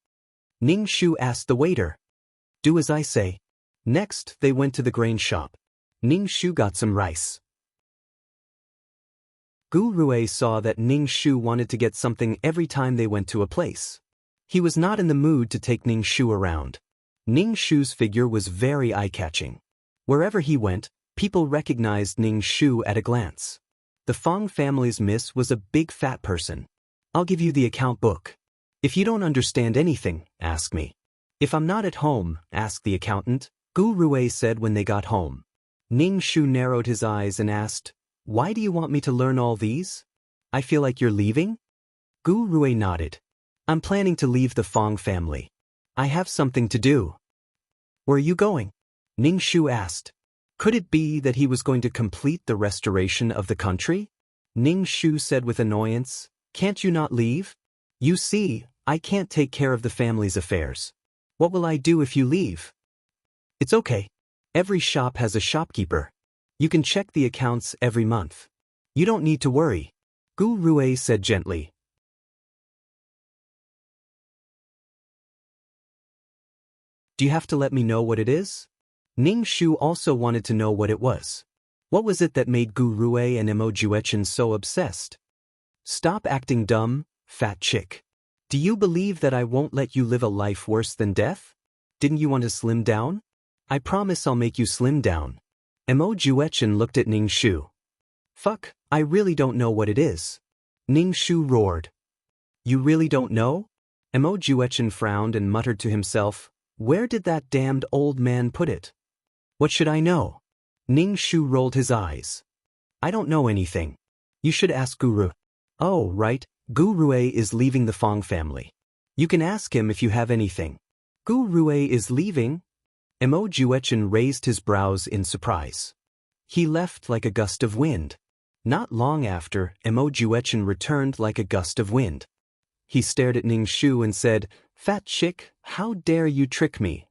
Ning Shu asked the waiter. "Do as I say." Next, they went to the grain shop. Ning Shu got some rice. Gu Rui saw that Ning Shu wanted to get something every time they went to a place. He was not in the mood to take Ning Shu around. Ning Shu's figure was very eye-catching. Wherever he went, people recognized Ning Shu at a glance. The Fong family's miss was a big fat person. "I'll give you the account book. If you don't understand anything, ask me." "If I'm not at home, ask the accountant," Gu Rui said when they got home. Ning Shu narrowed his eyes and asked, "Why do you want me to learn all these? I feel like you're leaving?" Gu Rui nodded. "I'm planning to leave the Fong family. I have something to do." "Where are you going?" Ning Shu asked. Could it be that he was going to complete the restoration of the country? Ning Shu said with annoyance, "Can't you not leave? You see, I can't take care of the family's affairs. What will I do if you leave?" "It's okay. Every shop has a shopkeeper. You can check the accounts every month. You don't need to worry," Gu Rui said gently. "Do you have to let me know what it is?" Ning Shu also wanted to know what it was. What was it that made Gu Rui and Mo Juechen so obsessed? "Stop acting dumb, fat chick. Do you believe that I won't let you live a life worse than death? Didn't you want to slim down? I promise I'll make you slim down." Mo Juechen looked at Ning Shu. "Fuck, I really don't know what it is." Ning Shu roared. "You really don't know?" Mo Juechen frowned and muttered to himself, "Where did that damned old man put it? What should I know?" Ning Shu rolled his eyes. "I don't know anything. You should ask Guru." "Oh, right, Gu Rui is leaving the Fong family. You can ask him if you have anything." "Gu Rui is leaving?" Mo Juechen raised his brows in surprise. He left like a gust of wind. Not long after, Mo Juechen returned like a gust of wind. He stared at Ning Shu and said, "Fat chick, how dare you trick me?"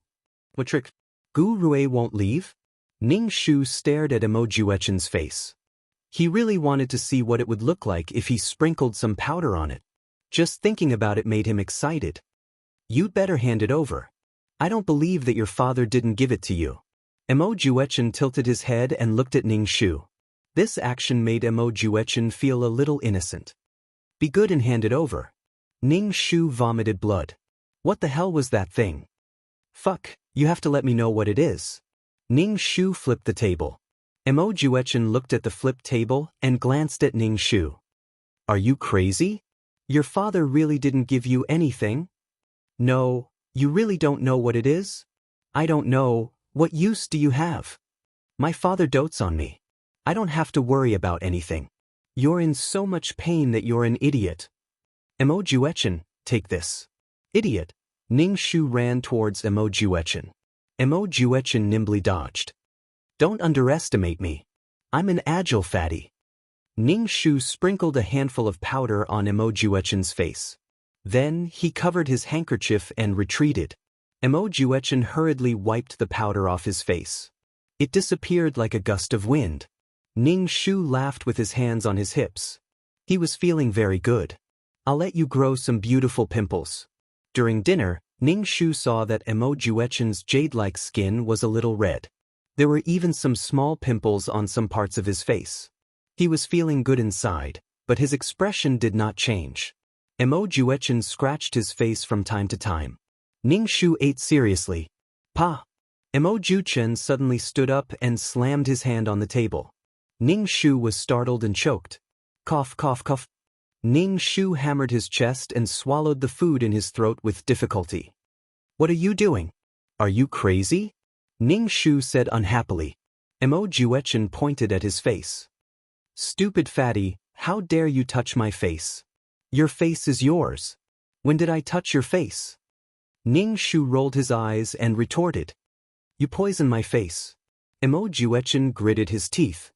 "What trick? Gu Rui won't leave?" Ning Shu stared at Mo Juechen's face. He really wanted to see what it would look like if he sprinkled some powder on it. Just thinking about it made him excited. "You'd better hand it over. I don't believe that your father didn't give it to you." Mo Juechen tilted his head and looked at Ning Shu. This action made Mo Juechen feel a little innocent. "Be good and hand it over." Ning Shu vomited blood. "What the hell was that thing?" "Fuck, you have to let me know what it is." Ning Shu flipped the table. Mo Juechen looked at the flipped table and glanced at Ning Shu. "Are you crazy? Your father really didn't give you anything? No, you really don't know what it is? I don't know, what use do you have? My father dotes on me. I don't have to worry about anything. You're in so much pain that you're an idiot. Emo Juechen, take this. Idiot. Ning Shu ran towards Emo Juechen. Emo Juechen nimbly dodged. Don't underestimate me. I'm an agile fatty. Ning Shu sprinkled a handful of powder on Emo Juechen's face. Then he covered his handkerchief and retreated. Emo Juechen hurriedly wiped the powder off his face. It disappeared like a gust of wind. Ning Shu laughed with his hands on his hips. He was feeling very good. I'll let you grow some beautiful pimples. During dinner, Ning Shu saw that Emo Juechen's jade-like skin was a little red. There were even some small pimples on some parts of his face. He was feeling good inside, but his expression did not change. Emo Juechen scratched his face from time to time. Ning Shu ate seriously. Pa! Emo Juechen suddenly stood up and slammed his hand on the table. Ning Shu was startled and choked. Cough, cough, cough. Ning Shu hammered his chest and swallowed the food in his throat with difficulty. What are you doing? Are you crazy? Ning Shu said unhappily. Emo Juechen pointed at his face. Stupid fatty, how dare you touch my face? Your face is yours. When did I touch your face? Ning Shu rolled his eyes and retorted. You poison my face. Emo Juechen gritted his teeth.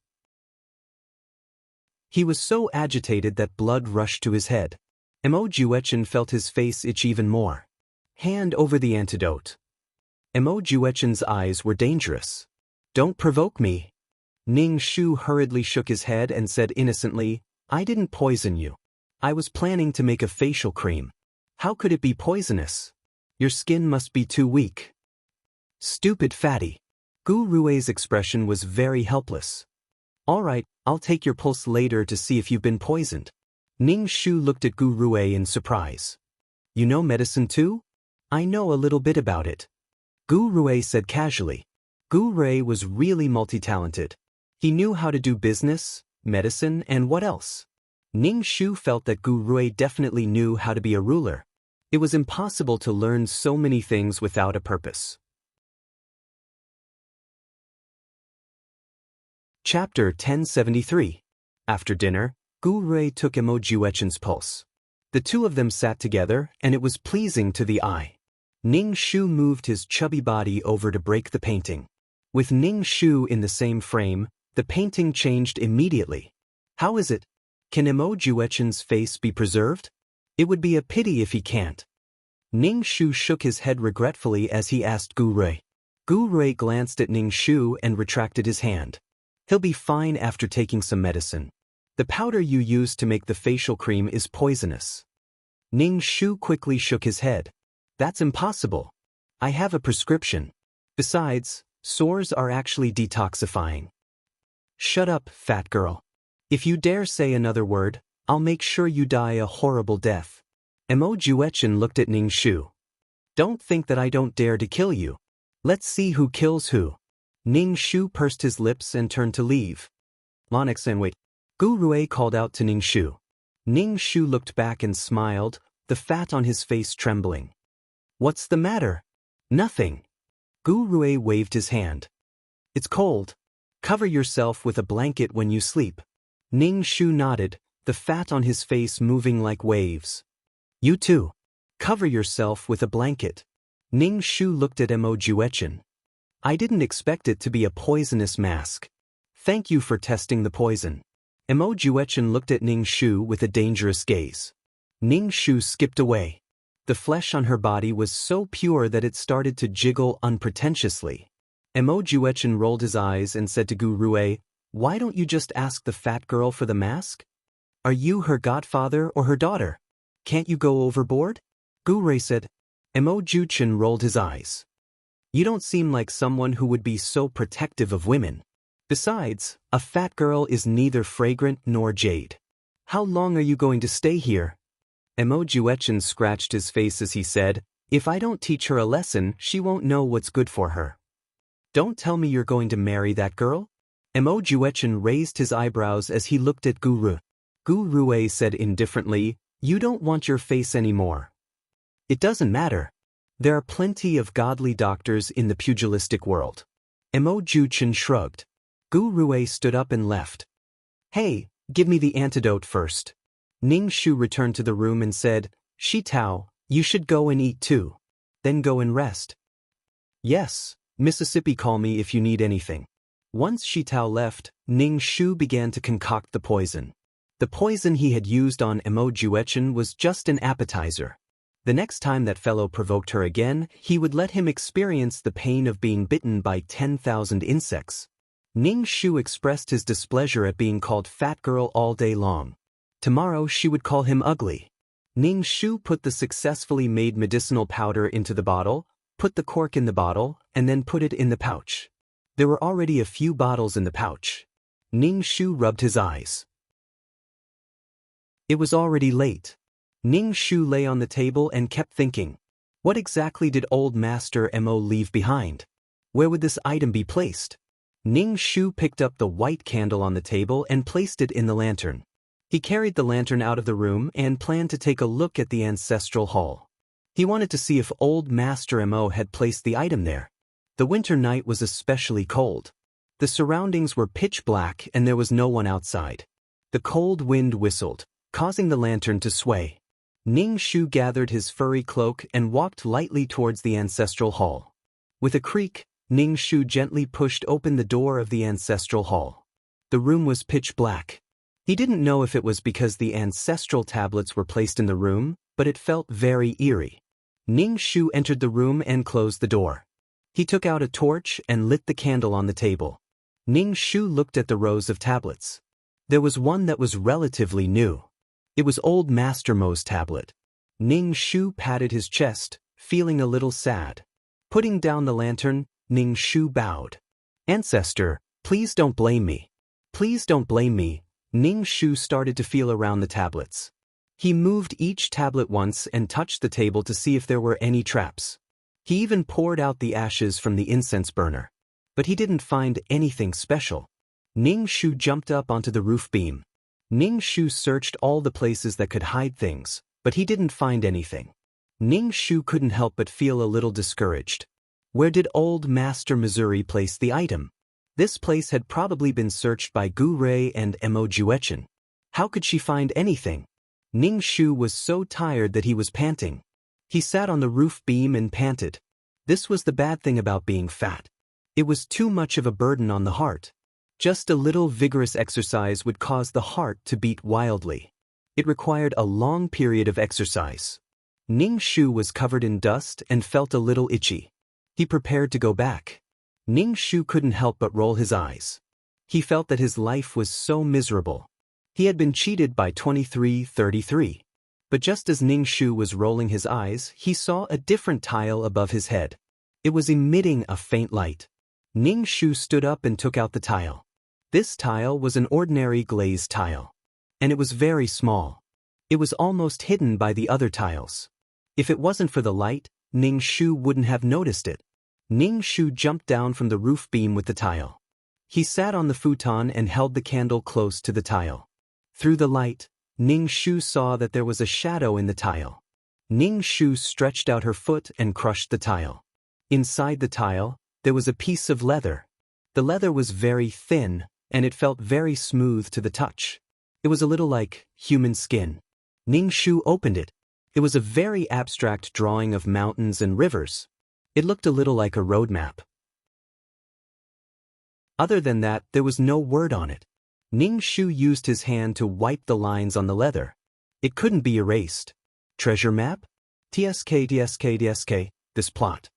He was so agitated that blood rushed to his head. Emo Juechen felt his face itch even more. Hand over the antidote. Emo Juechen's eyes were dangerous. Don't provoke me. Ning Shu hurriedly shook his head and said innocently, I didn't poison you. I was planning to make a facial cream. How could it be poisonous? Your skin must be too weak. Stupid fatty. Gu Rui's expression was very helpless. All right, I'll take your pulse later to see if you've been poisoned. Ning Shu looked at Gu Rui in surprise. You know medicine too? I know a little bit about it. Gu Rui said casually. Gu Rui was really multi-talented. He knew how to do business, medicine, and what else? Ning Shu felt that Gu Rui definitely knew how to be a ruler. It was impossible to learn so many things without a purpose. Chapter 1073. After dinner, Gu Rui took Emo Juechen's pulse. The two of them sat together, and it was pleasing to the eye. Ning Shu moved his chubby body over to break the painting. With Ning Shu in the same frame, the painting changed immediately. How is it? Can Emo Juechen's face be preserved? It would be a pity if he can't. Ning Shu shook his head regretfully as he asked Gu Rui. Gu Rui glanced at Ning Shu and retracted his hand. He'll be fine after taking some medicine. The powder you use to make the facial cream is poisonous. Ning Shu quickly shook his head. That's impossible. I have a prescription. Besides, sores are actually detoxifying. Shut up, fat girl. If you dare say another word, I'll make sure you die a horrible death. Emo Juechen looked at Ning Shu. Don't think that I don't dare to kill you. Let's see who kills who. Ning Shu pursed his lips and turned to leave. Lonix and wait. Gu Rui called out to Ning Shu. Ning Shu looked back and smiled, the fat on his face trembling. What's the matter? Nothing. Gu Rui waved his hand. It's cold. Cover yourself with a blanket when you sleep. Ning Shu nodded, the fat on his face moving like waves. You too. Cover yourself with a blanket. Ning Shu looked at Emo Juechen. I didn't expect it to be a poisonous mask. Thank you for testing the poison. Emo Juechen looked at Ning Shu with a dangerous gaze. Ning Shu skipped away. The flesh on her body was so pure that it started to jiggle unpretentiously. Emo Juechen rolled his eyes and said to Gu Rui, why don't you just ask the fat girl for the mask? Are you her godfather or her daughter? Can't you go overboard? Gu Rui said. Emo Juechen rolled his eyes. You don't seem like someone who would be so protective of women. Besides, a fat girl is neither fragrant nor jade. How long are you going to stay here? Emo Juechen scratched his face as he said, if I don't teach her a lesson, she won't know what's good for her. Don't tell me you're going to marry that girl? Emo Juechen raised his eyebrows as he looked at Gu Rui. Gu Rui said indifferently, You don't want your face anymore. It doesn't matter. There are plenty of godly doctors in the pugilistic world. Mo Juchen shrugged. Gu Rui stood up and left. Hey, give me the antidote first. Ning Shu returned to the room and said, Shi Tao, you should go and eat too. Then go and rest. Yes, Mississippi, call me if you need anything. Once Shi Tao left, Ning Shu began to concoct the poison. The poison he had used on Mo Juechen was just an appetizer. The next time that fellow provoked her again, he would let him experience the pain of being bitten by 10,000 insects. Ning Shu expressed his displeasure at being called fat girl all day long. Tomorrow she would call him ugly. Ning Shu put the successfully made medicinal powder into the bottle, put the cork in the bottle, and then put it in the pouch. There were already a few bottles in the pouch. Ning Shu rubbed his eyes. It was already late. Ning Shu lay on the table and kept thinking. What exactly did old Master Mo leave behind? Where would this item be placed? Ning Shu picked up the white candle on the table and placed it in the lantern. He carried the lantern out of the room and planned to take a look at the ancestral hall. He wanted to see if old Master Mo had placed the item there. The winter night was especially cold. The surroundings were pitch black and there was no one outside. The cold wind whistled, causing the lantern to sway. Ning Shu gathered his furry cloak and walked lightly towards the ancestral hall. With a creak, Ning Shu gently pushed open the door of the ancestral hall. The room was pitch black. He didn't know if it was because the ancestral tablets were placed in the room, but it felt very eerie. Ning Shu entered the room and closed the door. He took out a torch and lit the candle on the table. Ning Shu looked at the rows of tablets. There was one that was relatively new. It was old Master Mo's tablet. Ning Shu patted his chest, feeling a little sad. Putting down the lantern, Ning Shu bowed. Ancestor, please don't blame me. Please don't blame me. Ning Shu started to feel around the tablets. He moved each tablet once and touched the table to see if there were any traps. He even poured out the ashes from the incense burner. But he didn't find anything special. Ning Shu jumped up onto the roof beam. Ning Shu searched all the places that could hide things, but he didn't find anything. Ning Shu couldn't help but feel a little discouraged. Where did old Master Missouri place the item? This place had probably been searched by Gu Rei and Mo Juechen. How could she find anything? Ning Shu was so tired that he was panting. He sat on the roof beam and panted. This was the bad thing about being fat. It was too much of a burden on the heart. Just a little vigorous exercise would cause the heart to beat wildly. It required a long period of exercise. Ning Shu was covered in dust and felt a little itchy. He prepared to go back. Ning Shu couldn't help but roll his eyes. He felt that his life was so miserable. He had been cheated by 2333. But just as Ning Shu was rolling his eyes, he saw a different tile above his head. It was emitting a faint light. Ning Shu stood up and took out the tile. This tile was an ordinary glazed tile. And it was very small. It was almost hidden by the other tiles. If it wasn't for the light, Ning Shu wouldn't have noticed it. Ning Shu jumped down from the roof beam with the tile. He sat on the futon and held the candle close to the tile. Through the light, Ning Shu saw that there was a shadow in the tile. Ning Shu stretched out her foot and crushed the tile. Inside the tile, there was a piece of leather. The leather was very thin, and it felt very smooth to the touch. It was a little like human skin. Ning Shu opened it. It was a very abstract drawing of mountains and rivers. It looked a little like a road map. Other than that, there was no word on it. Ning Shu used his hand to wipe the lines on the leather. It couldn't be erased. Treasure map? TSK, this plot.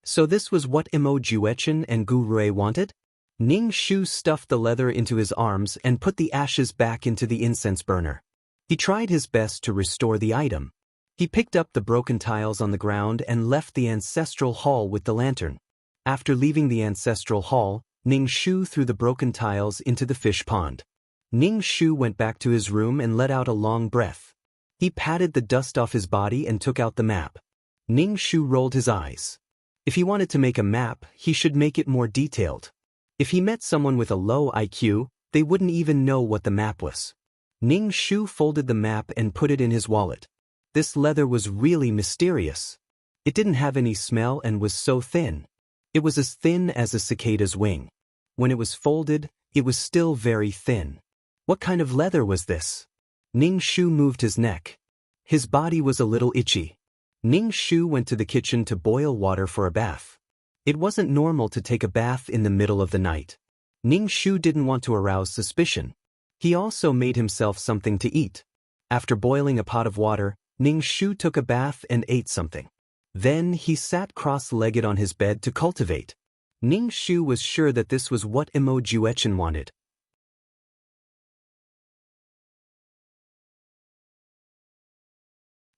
So this was what Mo Juechen and Gu Rui wanted? Ning Shu stuffed the leather into his arms and put the ashes back into the incense burner. He tried his best to restore the item. He picked up the broken tiles on the ground and left the ancestral hall with the lantern. After leaving the ancestral hall, Ning Shu threw the broken tiles into the fish pond. Ning Shu went back to his room and let out a long breath. He patted the dust off his body and took out the map. Ning Shu rolled his eyes. If he wanted to make a map, he should make it more detailed. If he met someone with a low IQ, they wouldn't even know what the map was. Ning Shu folded the map and put it in his wallet. This leather was really mysterious. It didn't have any smell and was so thin. It was as thin as a cicada's wing. When it was folded, it was still very thin. What kind of leather was this? Ning Shu moved his neck. His body was a little itchy. Ning Shu went to the kitchen to boil water for a bath. It wasn't normal to take a bath in the middle of the night. Ning Shu didn't want to arouse suspicion. He also made himself something to eat. After boiling a pot of water, Ning Shu took a bath and ate something. Then he sat cross-legged on his bed to cultivate. Ning Shu was sure that this was what Emo Juechen wanted.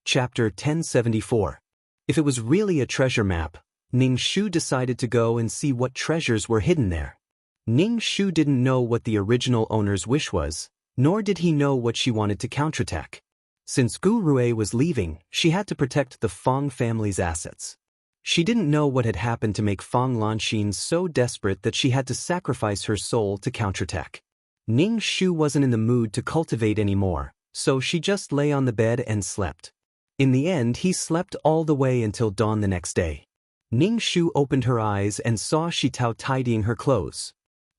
Chapter 1074. If it was really a treasure map, Ning Shu decided to go and see what treasures were hidden there. Ning Shu didn't know what the original owner's wish was, nor did he know what she wanted to counterattack. Since Gu Rui was leaving, she had to protect the Fong family's assets. She didn't know what had happened to make Fong Lanxin so desperate that she had to sacrifice her soul to counterattack. Ning Shu wasn't in the mood to cultivate anymore, so she just lay on the bed and slept. In the end, he slept all the way until dawn the next day. Ning Shu opened her eyes and saw Shi Tao tidying her clothes.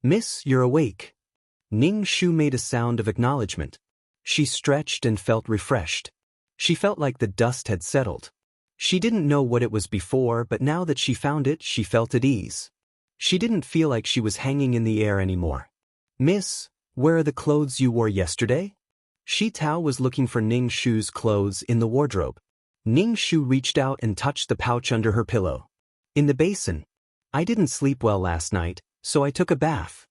"Miss, you're awake." Ning Shu made a sound of acknowledgement. She stretched and felt refreshed. She felt like the dust had settled. She didn't know what it was before, but now that she found it, she felt at ease. She didn't feel like she was hanging in the air anymore. "Miss, where are the clothes you wore yesterday?" Shi Tao was looking for Ning Shu's clothes in the wardrobe. Ning Shu reached out and touched the pouch under her pillow. "In the basin. I didn't sleep well last night, so I took a bath."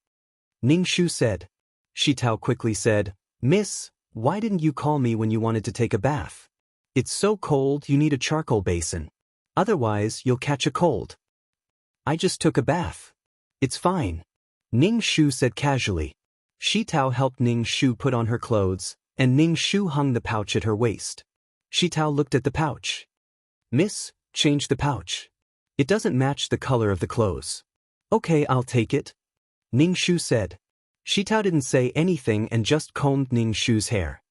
Ning Shu said. Shi Tao quickly said, "Miss, why didn't you call me when you wanted to take a bath? It's so cold you need a charcoal basin. Otherwise, you'll catch a cold." "I just took a bath. It's fine," Ning Shu said casually. Shi Tao helped Ning Shu put on her clothes, and Ning Shu hung the pouch at her waist. Shi Tao looked at the pouch. "Miss, change the pouch. It doesn't match the color of the clothes." "Okay, I'll take it," Ning Shu said. Shi Tao didn't say anything and just combed Ning Shu's hair.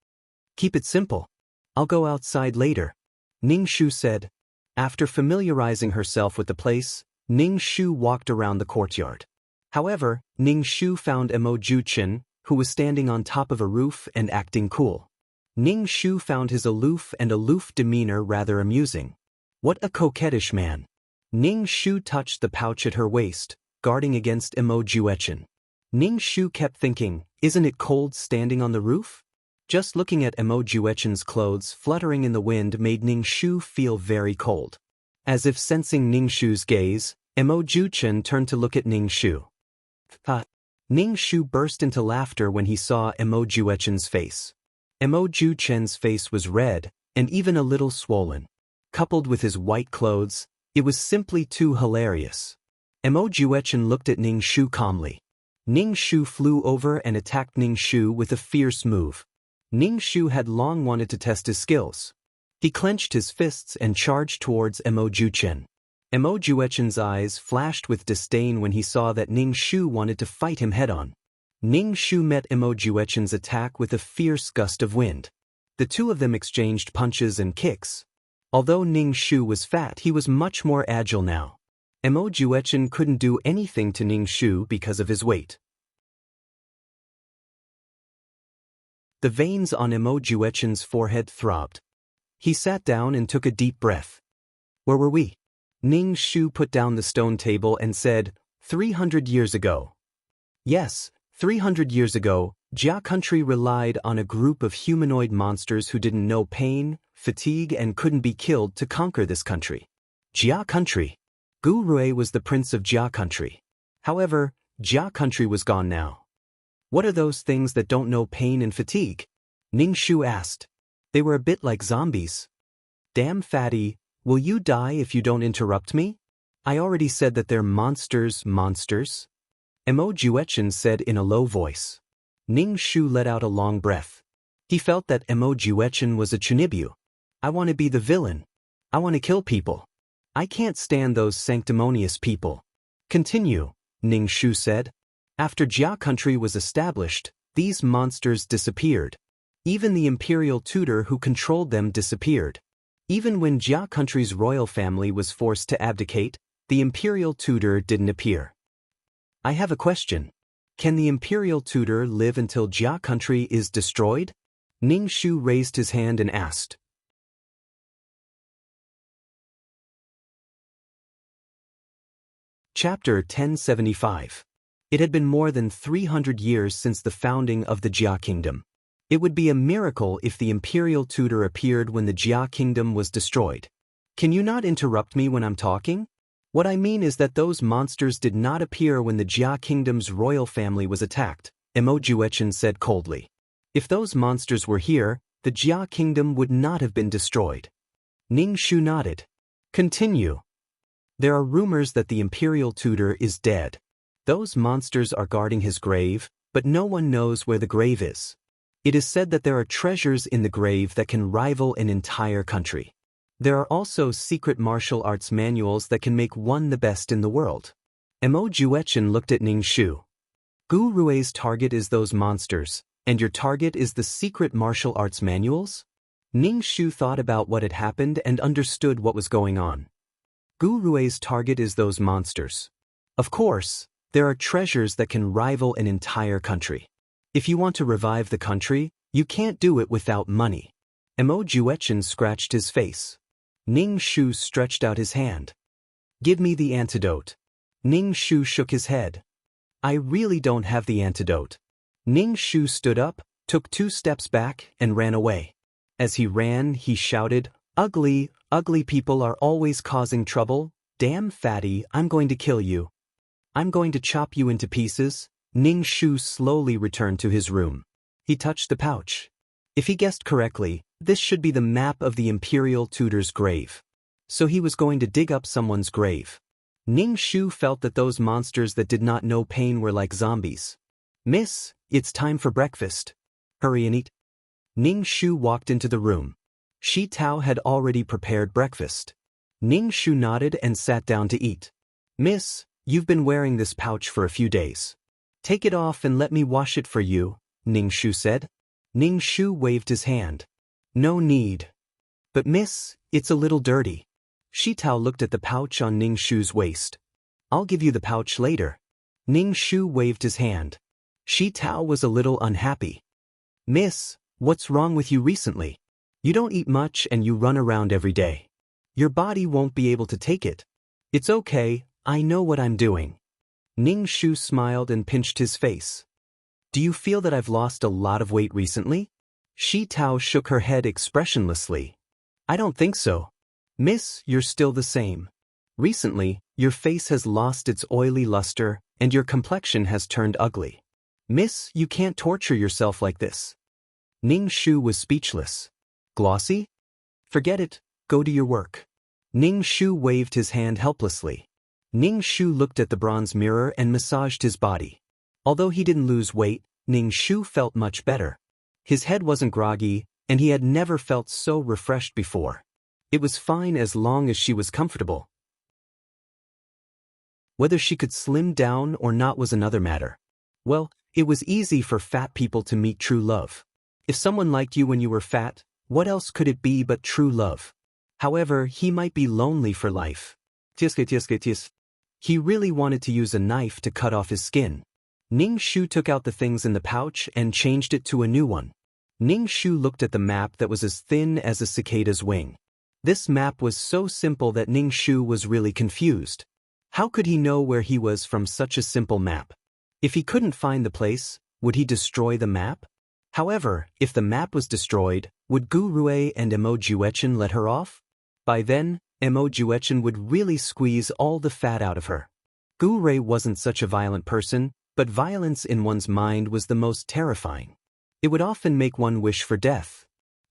"Keep it simple. I'll go outside later," Ning Shu said. After familiarizing herself with the place, Ning Shu walked around the courtyard. However, Ning Shu found Emo Juechen, who was standing on top of a roof and acting cool. Ning Shu found his aloof demeanor rather amusing. What a coquettish man. Ning Shu touched the pouch at her waist, guarding against Emo Juechen. Ning Shu kept thinking, isn't it cold standing on the roof? Just looking at Emo Juechen's clothes fluttering in the wind made Ning Shu feel very cold. As if sensing Ning Shu's gaze, Emo Juechen turned to look at Ning Shu. Ning Shu burst into laughter when he saw Emo Juechen's face. Emo Juechen's face was red, and even a little swollen. Coupled with his white clothes, it was simply too hilarious. Emo Juechen looked at Ning Shu calmly. Ning Shu flew over and attacked Ning Shu with a fierce move. Ning Shu had long wanted to test his skills. He clenched his fists and charged towards Emo Juechen. Emo Juechen's eyes flashed with disdain when he saw that Ning Shu wanted to fight him head-on. Ning Shu met Emo Juechen's attack with a fierce gust of wind. The two of them exchanged punches and kicks. Although Ning Shu was fat, he was much more agile now. Emo Juechen couldn't do anything to Ning Shu because of his weight. The veins on Emo Juechen's forehead throbbed. He sat down and took a deep breath. "Where were we?" Ning Shu put down the stone table and said, 300 years ago. Yes, 300 years ago, Jia country relied on a group of humanoid monsters who didn't know pain, fatigue and couldn't be killed to conquer this country. Jia country. Gu Rui was the prince of Jia country. However, Jia country was gone now. "What are those things that don't know pain and fatigue?" Ning Shu asked. "They were a bit like zombies." "Damn fatty, will you die if you don't interrupt me? I already said that they're monsters." Emo Juechen said in a low voice. Ning Shu let out a long breath. He felt that Emo Juechen was a chunibyu. "I want to be the villain. I want to kill people. I can't stand those sanctimonious people." "Continue," Ning Shu said. "After Jia country was established, these monsters disappeared. Even the imperial tutor who controlled them disappeared. Even when Jia country's royal family was forced to abdicate, the imperial tutor didn't appear. I have a question. Can the imperial tutor live until Jia country is destroyed? Ning Shu raised his hand and asked. Chapter 1075. It had been more than 300 years since the founding of the Jia kingdom. It would be a miracle if the imperial tutor appeared when the Jia kingdom was destroyed. Can you not interrupt me when I'm talking? What I mean is that those monsters did not appear when the Jia kingdom's royal family was attacked, Emojuechen said coldly. If those monsters were here, the Jia kingdom would not have been destroyed. Ning Shu nodded. Continue. There are rumors that the imperial tutor is dead. Those monsters are guarding his grave, but no one knows where the grave is. It is said that there are treasures in the grave that can rival an entire country. There are also secret martial arts manuals that can make one the best in the world. Emojuechen looked at Ning Shu. Gu Rui's target is those monsters, and your target is the secret martial arts manuals? Ning Shu thought about what had happened and understood what was going on. Gu Rui's target is those monsters. Of course, there are treasures that can rival an entire country. If you want to revive the country, you can't do it without money. Emojuechen scratched his face. Ning Shu stretched out his hand. Give me the antidote. Ning Shu shook his head. I really don't have the antidote. Ning Shu stood up, took 2 steps back, and ran away. As he ran, he shouted, Ugly, ugly people are always causing trouble. Damn fatty, I'm going to kill you. I'm going to chop you into pieces. Ning Shu slowly returned to his room. He touched the pouch. If he guessed correctly, this should be the map of the imperial tutor's grave. So he was going to dig up someone's grave. Ning Shu felt that those monsters that did not know pain were like zombies. Miss, it's time for breakfast. Hurry and eat. Ning Shu walked into the room. Shi Tao had already prepared breakfast. Ning Shu nodded and sat down to eat. Miss, you've been wearing this pouch for a few days. Take it off and let me wash it for you, Ning Shu said. Ning Shu waved his hand. No need. But miss, it's a little dirty. Shi Tao looked at the pouch on Ning Shu's waist. I'll give you the pouch later. Ning Shu waved his hand. Shi Tao was a little unhappy. Miss, what's wrong with you recently? You don't eat much and you run around every day. Your body won't be able to take it. It's okay, I know what I'm doing. Ning Shu smiled and pinched his face. Do you feel that I've lost a lot of weight recently? Shi Tao shook her head expressionlessly. I don't think so. Miss, you're still the same. Recently, your face has lost its oily luster, and your complexion has turned ugly. Miss, you can't torture yourself like this. Ning Shu was speechless. Glossy? Forget it, go to your work. Ning Shu waved his hand helplessly. Ning Shu looked at the bronze mirror and massaged his body. Although he didn't lose weight, Ning Shu felt much better. His head wasn't groggy, and he had never felt so refreshed before. It was fine as long as she was comfortable. Whether she could slim down or not was another matter. Well, it was easy for fat people to meet true love. If someone liked you when you were fat, what else could it be but true love? However, he might be lonely for life. He really wanted to use a knife to cut off his skin. Ning Shu took out the things in the pouch and changed it to a new one. Ning Shu looked at the map that was as thin as a cicada's wing. This map was so simple that Ning Shu was really confused. How could he know where he was from such a simple map? If he couldn't find the place, would he destroy the map? However, if the map was destroyed, would Gu Rui and Emojuechen let her off? By then, Emojuechen would really squeeze all the fat out of her. Gu Rui wasn't such a violent person, but violence in one's mind was the most terrifying. It would often make one wish for death.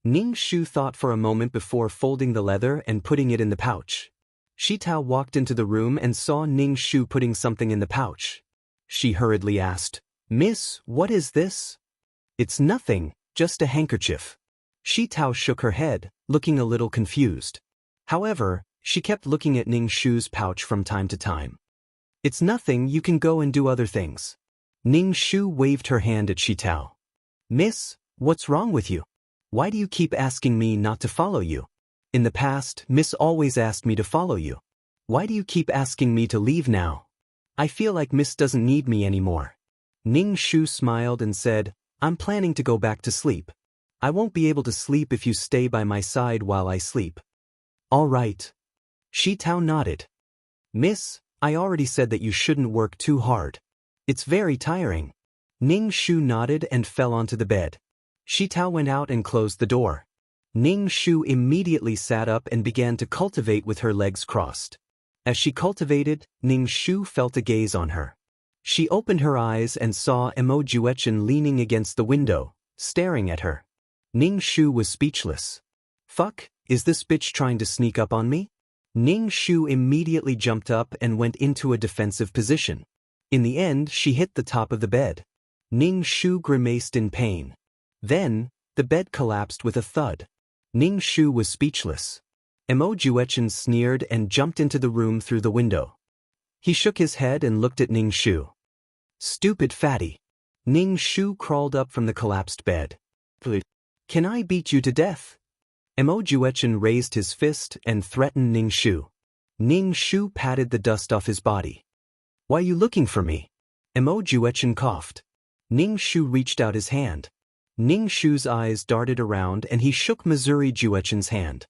Ning Shu thought for a moment before folding the leather and putting it in the pouch. Shi Tao walked into the room and saw Ning Shu putting something in the pouch. She hurriedly asked, Miss, what is this? It's nothing, just a handkerchief. Shi Tao shook her head, looking a little confused. However, she kept looking at Ning Shu's pouch from time to time. It's nothing, you can go and do other things. Ning Shu waved her hand at Shi Tao. Miss, What's wrong with you? Why do you keep asking me not to follow you? In the past, Miss always asked me to follow you. Why do you keep asking me to leave now? I feel like Miss doesn't need me anymore. Ning Shu smiled and said, I'm planning to go back to sleep. I won't be able to sleep if you stay by my side while I sleep. All right. Shi Tao nodded. Miss, I already said that you shouldn't work too hard. It's very tiring. Ning Shu nodded and fell onto the bed. Shi Tao went out and closed the door. Ning Shu immediately sat up and began to cultivate with her legs crossed. As she cultivated, Ning Shu felt a gaze on her. She opened her eyes and saw Emo Juechen leaning against the window, staring at her. Ning Shu was speechless. Fuck, is this bitch trying to sneak up on me? Ning Shu immediately jumped up and went into a defensive position. In the end, she hit the top of the bed. Ning Shu grimaced in pain. Then, the bed collapsed with a thud. Ning Shu was speechless. Emo Juechen sneered and jumped into the room through the window. He shook his head and looked at Ning Shu. Stupid fatty. Ning Shu crawled up from the collapsed bed. Can I beat you to death? Emo Juechen raised his fist and threatened Ning Shu. Ning Shu patted the dust off his body. Why are you looking for me? Emo Juechen coughed. Ning Shu reached out his hand. Ning Shu's eyes darted around and he shook Missouri Juechen's hand.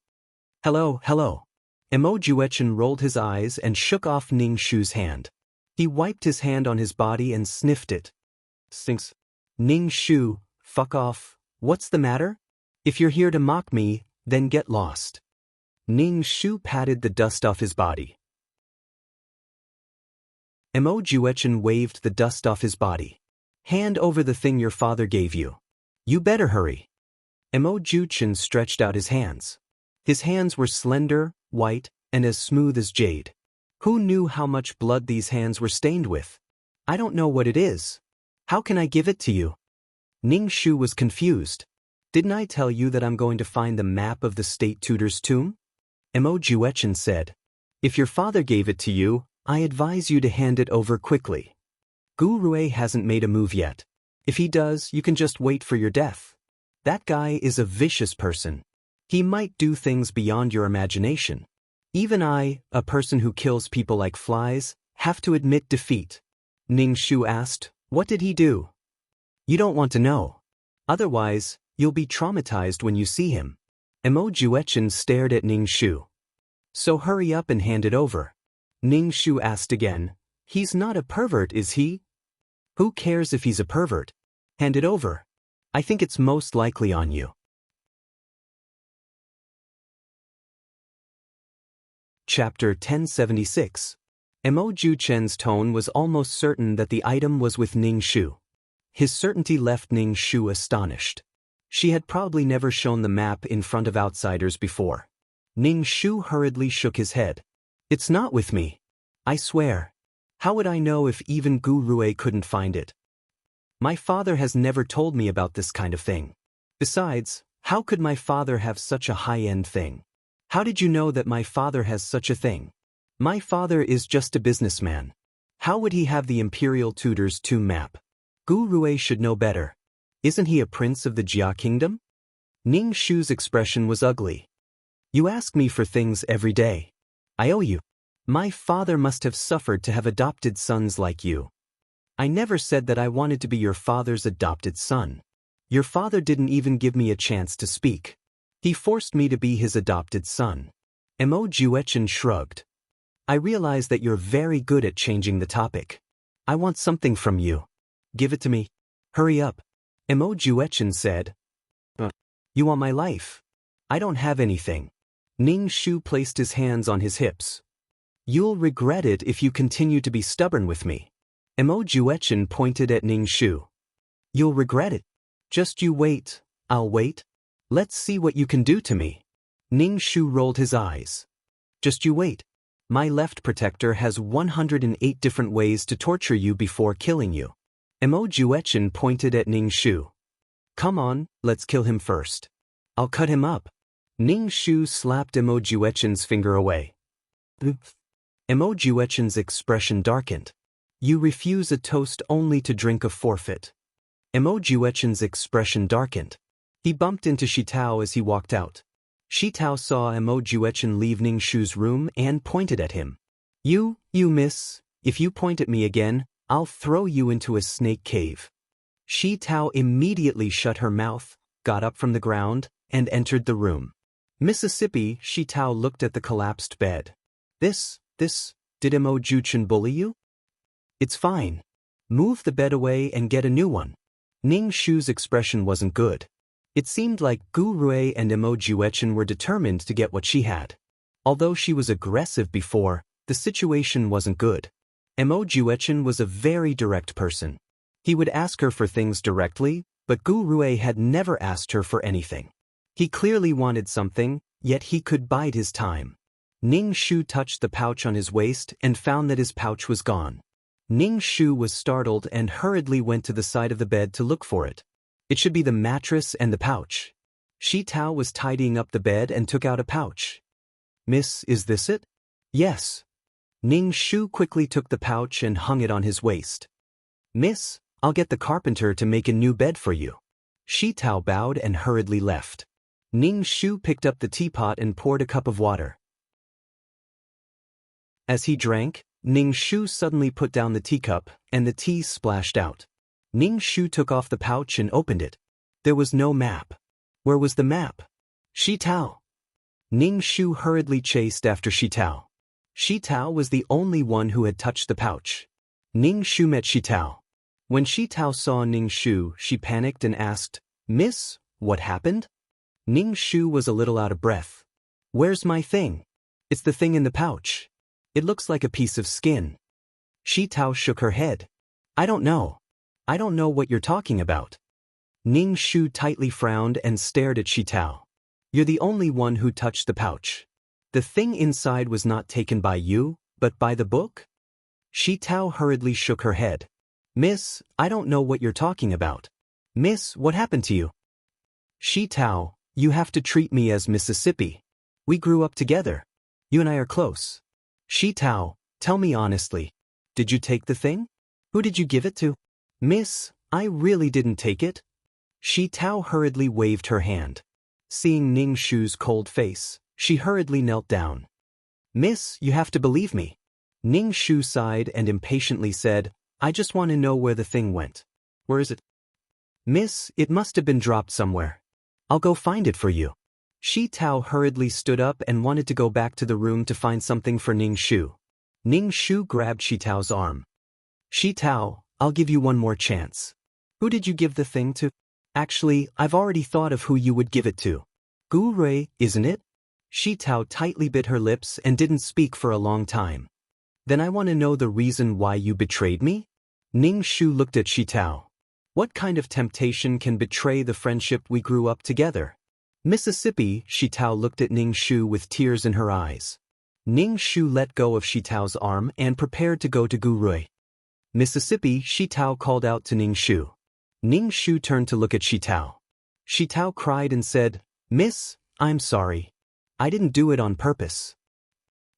Hello, hello. Emo Juechen rolled his eyes and shook off Ning Shu's hand. He wiped his hand on his body and sniffed it. Stinks. Ning Shu, fuck off. What's the matter? If you're here to mock me, then get lost. Ning Shu patted the dust off his body. Emo Juechen waved the dust off his body. Hand over the thing your father gave you. You better hurry. Emo Juechen stretched out his hands. His hands were slender, white, and as smooth as jade. Who knew how much blood these hands were stained with? I don't know what it is. How can I give it to you? Ning Shu was confused. Didn't I tell you that I'm going to find the map of the state tutor's tomb? Emo Juechen said. If your father gave it to you, I advise you to hand it over quickly. Gu Rui hasn't made a move yet. If he does, you can just wait for your death. That guy is a vicious person. He might do things beyond your imagination. Even I, a person who kills people like flies, have to admit defeat. Ning Shu asked, what did he do? You don't want to know. Otherwise, you'll be traumatized when you see him. Emo Juechen stared at Ning Shu. So hurry up and hand it over. Ning Shu asked again, he's not a pervert, is he? Who cares if he's a pervert? Hand it over. I think it's most likely on you. Chapter 1076. Emo Juechen's tone was almost certain that the item was with Ning Shu. His certainty left Ning Shu astonished. She had probably never shown the map in front of outsiders before. Ning Shu hurriedly shook his head. It's not with me. I swear. How would I know if even Gu Rui couldn't find it? My father has never told me about this kind of thing. Besides, how could my father have such a high-end thing? How did you know that my father has such a thing? My father is just a businessman. How would he have the Imperial Tutor's tomb map? Gu Rui should know better. Isn't he a prince of the Jia kingdom? Ning Shu's expression was ugly. You ask me for things every day. I owe you. My father must have suffered to have adopted sons like you. I never said that I wanted to be your father's adopted son. Your father didn't even give me a chance to speak. He forced me to be his adopted son. Emo Juechen shrugged. I realize that you're very good at changing the topic. I want something from you. Give it to me. Hurry up. Emo Juechen said. You want my life? I don't have anything. Ning Shu placed his hands on his hips. You'll regret it if you continue to be stubborn with me. Emo Juechen pointed at Ning Shu. You'll regret it. Just you wait. I'll wait. Let's see what you can do to me. Ning Shu rolled his eyes. Just you wait. My left protector has 108 different ways to torture you before killing you. Emo Juechen pointed at Ning Shu. Come on, let's kill him first. I'll cut him up. Ning Shu slapped Emo Juechen's finger away. Emo Juechen's expression darkened. You refuse a toast only to drink a forfeit. Emo Juechen's expression darkened. He bumped into Shi Tao as he walked out. Shi Tao saw Emo Juechen leave Ning Shu's room and pointed at him. You miss, if you point at me again, I'll throw you into a snake cave. Shi Tao immediately shut her mouth, got up from the ground, and entered the room. Mississippi, Shi Tao looked at the collapsed bed. This, did Emo Juechen bully you? It's fine. Move the bed away and get a new one. Ning Shu's expression wasn't good. It seemed like Gu Rui and Emo Juechen were determined to get what she had. Although she was aggressive before, the situation wasn't good. Emo Juechen was a very direct person. He would ask her for things directly, but Gu Rui had never asked her for anything. He clearly wanted something, yet he could bide his time. Ning Shu touched the pouch on his waist and found that his pouch was gone. Ning Shu was startled and hurriedly went to the side of the bed to look for it. It should be the mattress and the pouch. Shi Tao was tidying up the bed and took out a pouch. Miss, is this it? Yes. Ning Shu quickly took the pouch and hung it on his waist. Miss, I'll get the carpenter to make a new bed for you. Shi Tao bowed and hurriedly left. Ning Shu picked up the teapot and poured a cup of water. As he drank, Ning Shu suddenly put down the teacup, and the tea splashed out. Ning Shu took off the pouch and opened it. There was no map. Where was the map? Shi Tao. Ning Shu hurriedly chased after Shi Tao. Shi Tao was the only one who had touched the pouch. Ning Shu met Shi Tao. When Shi Tao saw Ning Shu, she panicked and asked, Miss, what happened? Ning Shu was a little out of breath. Where's my thing? It's the thing in the pouch. It looks like a piece of skin. Shi Tao shook her head. I don't know. I don't know what you're talking about. Ning Shu tightly frowned and stared at Shi Tao. You're the only one who touched the pouch. The thing inside was not taken by you, but by the book? Shi Tao hurriedly shook her head. Miss, I don't know what you're talking about. Miss, what happened to you? Shi Tao, you have to treat me as Mississippi. We grew up together. You and I are close. Shi Tao, tell me honestly. Did you take the thing? Who did you give it to? Miss, I really didn't take it. Shi Tao hurriedly waved her hand. Seeing Ning Shu's cold face, she hurriedly knelt down. Miss, you have to believe me. Ning Shu sighed and impatiently said, I just want to know where the thing went. Where is it? Miss, it must have been dropped somewhere. I'll go find it for you. Shi Tao hurriedly stood up and wanted to go back to the room to find something for Ning Shu. Ning Shu grabbed Shi Tao's arm. Shi Tao, I'll give you one more chance. Who did you give the thing to? Actually, I've already thought of who you would give it to. Gu Rui, isn't it? Shi Tao tightly bit her lips and didn't speak for a long time. Then I want to know the reason why you betrayed me? Ning Shu looked at Shi Tao. What kind of temptation can betray the friendship we grew up together? Mississippi, Shi Tao looked at Ning Shu with tears in her eyes. Ning Shu let go of Shi Tao's arm and prepared to go to Gu Rui. Mississippi, Shi Tao called out to Ning Shu. Ning Shu turned to look at Shi Tao. Shi Tao cried and said, Miss, I'm sorry. I didn't do it on purpose.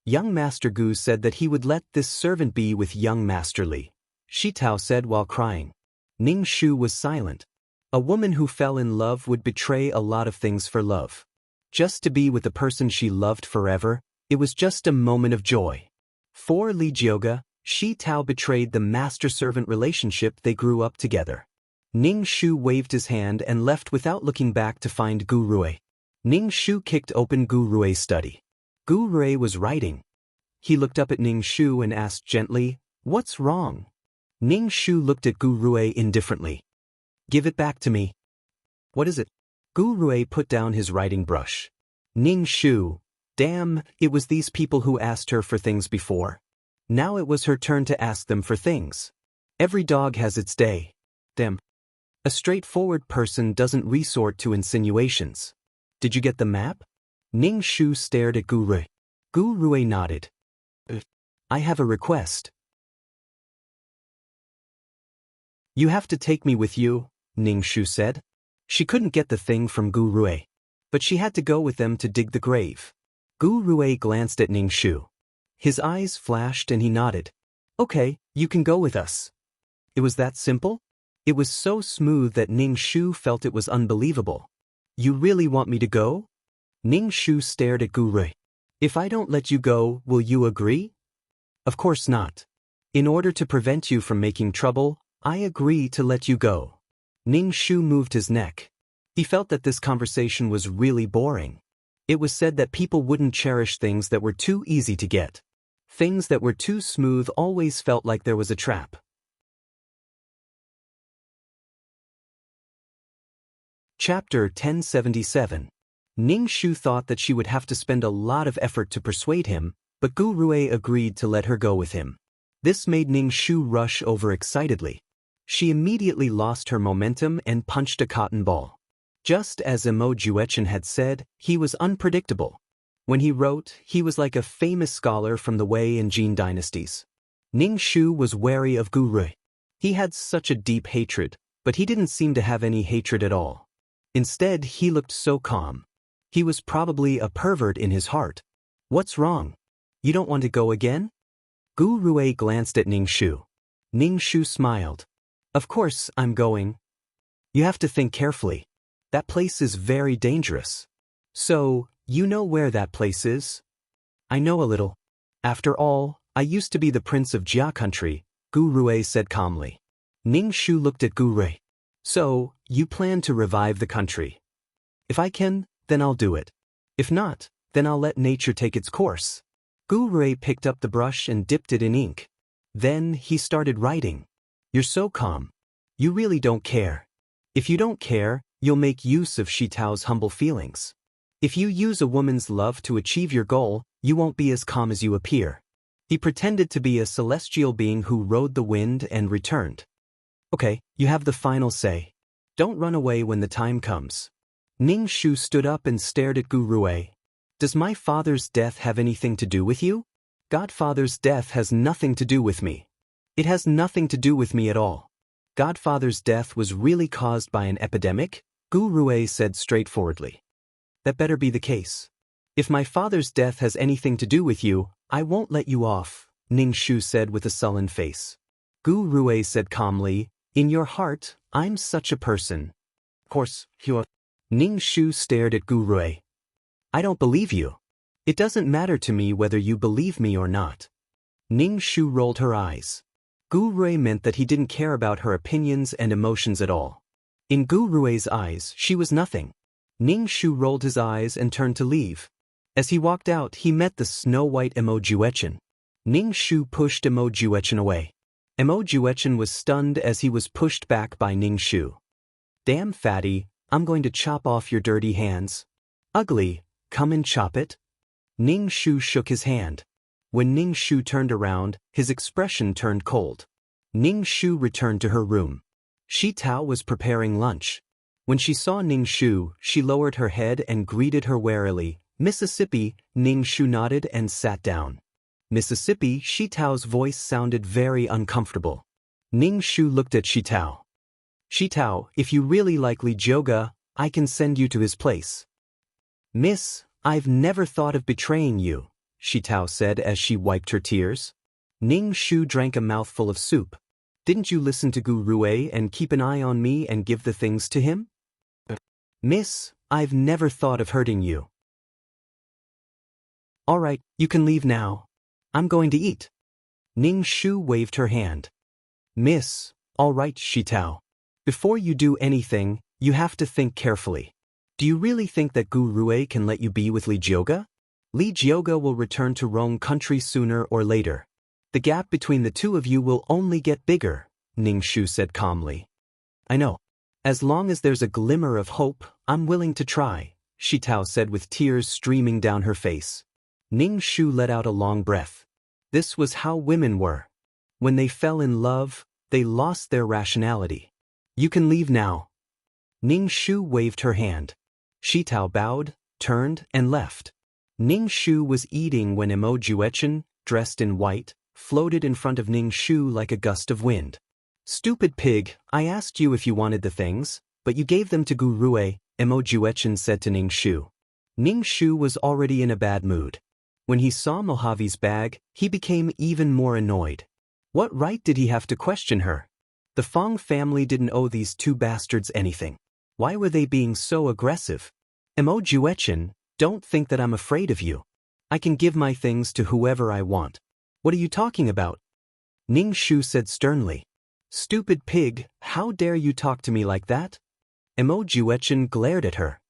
Young Master Gu said that he would let this servant be with young Master Li. Shi Tao said while crying. Ning Shu was silent. A woman who fell in love would betray a lot of things for love. Just to be with the person she loved forever, it was just a moment of joy. For Li Jioga, Shi Tao betrayed the master-servant relationship they grew up together. Ning Shu waved his hand and left without looking back to find Gu Rui. Ning Shu kicked open Gu Rui's study. Gu Rui was writing. He looked up at Ning Shu and asked gently, What's wrong? Ning Shu looked at Gu Rui indifferently. Give it back to me. What is it? Gu Rui put down his writing brush. Ning Shu, damn, it was these people who asked her for things before. Now it was her turn to ask them for things. Every dog has its day. Them. A straightforward person doesn't resort to insinuations. Did you get the map? Ning Shu stared at Gu Rui. Gu Rui nodded. I have a request. You have to take me with you, Ning Shu said. She couldn't get the thing from Gu Rui, but she had to go with them to dig the grave. Gu Rui glanced at Ning Shu. His eyes flashed and he nodded. Okay, you can go with us. It was that simple? It was so smooth that Ning Shu felt it was unbelievable. You really want me to go? Ning Shu stared at Gu Rui. If I don't let you go, will you agree? Of course not. In order to prevent you from making trouble, I agree to let you go. Ning Shu moved his neck. He felt that this conversation was really boring. It was said that people wouldn't cherish things that were too easy to get. Things that were too smooth always felt like there was a trap. Chapter 1077. Ning Shu thought that she would have to spend a lot of effort to persuade him, but Gu Rui agreed to let her go with him. This made Ning Shu rush over excitedly. She immediately lost her momentum and punched a cotton ball. Just as Emo Juechen had said, he was unpredictable. When he wrote, he was like a famous scholar from the Wei and Jin dynasties. Ning Shu was wary of Gu Rui. He had such a deep hatred, but he didn't seem to have any hatred at all. Instead, he looked so calm. He was probably a pervert in his heart. What's wrong? You don't want to go again? Gu Rui glanced at Ning Shu. Ning Shu smiled. Of course, I'm going. You have to think carefully. That place is very dangerous. So, you know where that place is? I know a little. After all, I used to be the prince of Jia country, Gu Rui said calmly. Ning Shu looked at Gu Rui. So, you plan to revive the country. If I can, then I'll do it. If not, then I'll let nature take its course. Gu Rui picked up the brush and dipped it in ink. Then he started writing. You're so calm. You really don't care. If you don't care, you'll make use of Shi Tao's humble feelings. If you use a woman's love to achieve your goal, you won't be as calm as you appear. He pretended to be a celestial being who rode the wind and returned. Okay, you have the final say. Don't run away when the time comes. Ning Shu stood up and stared at Gu Rui. Does my father's death have anything to do with you? Godfather's death has nothing to do with me. It has nothing to do with me at all. Godfather's death was really caused by an epidemic, Gu Rui said straightforwardly. That better be the case. If my father's death has anything to do with you, I won't let you off, Ning Shu said with a sullen face. Gu Rui said calmly, in your heart, I'm such a person. Of course, you are. Ning Shu stared at Gu Rui. I don't believe you. It doesn't matter to me whether you believe me or not. Ning Shu rolled her eyes. Gu Rui meant that he didn't care about her opinions and emotions at all. In Gu Rui's eyes, she was nothing. Ning Shu rolled his eyes and turned to leave. As he walked out, he met the snow-white Emo Juechen. Ning Shu pushed Emo Juechen away. Emo Juechen was stunned as he was pushed back by Ning Shu. Damn fatty, I'm going to chop off your dirty hands. Ugly, come and chop it. Ning Shu shook his hand. When Ning Shu turned around, his expression turned cold. Ning Shu returned to her room. Shi Tao was preparing lunch. When she saw Ning Shu, she lowered her head and greeted her warily. Mississippi, Ning Shu nodded and sat down. Mississippi, Shi Tao's voice sounded very uncomfortable. Ning Shu looked at Shi Tao. Shi Tao, if you really like Li Jioga, I can send you to his place. Miss, I've never thought of betraying you, Shi Tao said as she wiped her tears. Ning Shu drank a mouthful of soup. Didn't you listen to Gu Rui and keep an eye on me and give the things to him? Miss, I've never thought of hurting you. All right, you can leave now. I'm going to eat. Ning Shu waved her hand. Miss, all right, Shi Tao. Before you do anything, you have to think carefully. Do you really think that Gu Rui can let you be with Li Jioga? Li Jioga will return to Rong country sooner or later. The gap between the two of you will only get bigger, Ning Shu said calmly. I know. As long as there's a glimmer of hope, I'm willing to try, Shi Tao said with tears streaming down her face. Ning Shu let out a long breath. This was how women were. When they fell in love, they lost their rationality. You can leave now. Ning Shu waved her hand. Shi Tao bowed, turned, and left. Ning Shu was eating when Emo Juechen, dressed in white, floated in front of Ning Shu like a gust of wind. Stupid pig, I asked you if you wanted the things, but you gave them to Gu Rui, Emo Juechen said to Ning Shu. Ning Shu was already in a bad mood. When he saw Mojave's bag, he became even more annoyed. What right did he have to question her? The Fong family didn't owe these two bastards anything. Why were they being so aggressive? Mo Juechen, don't think that I'm afraid of you. I can give my things to whoever I want. What are you talking about? Ning Shu said sternly. Stupid pig, how dare you talk to me like that? Mo Juechen glared at her.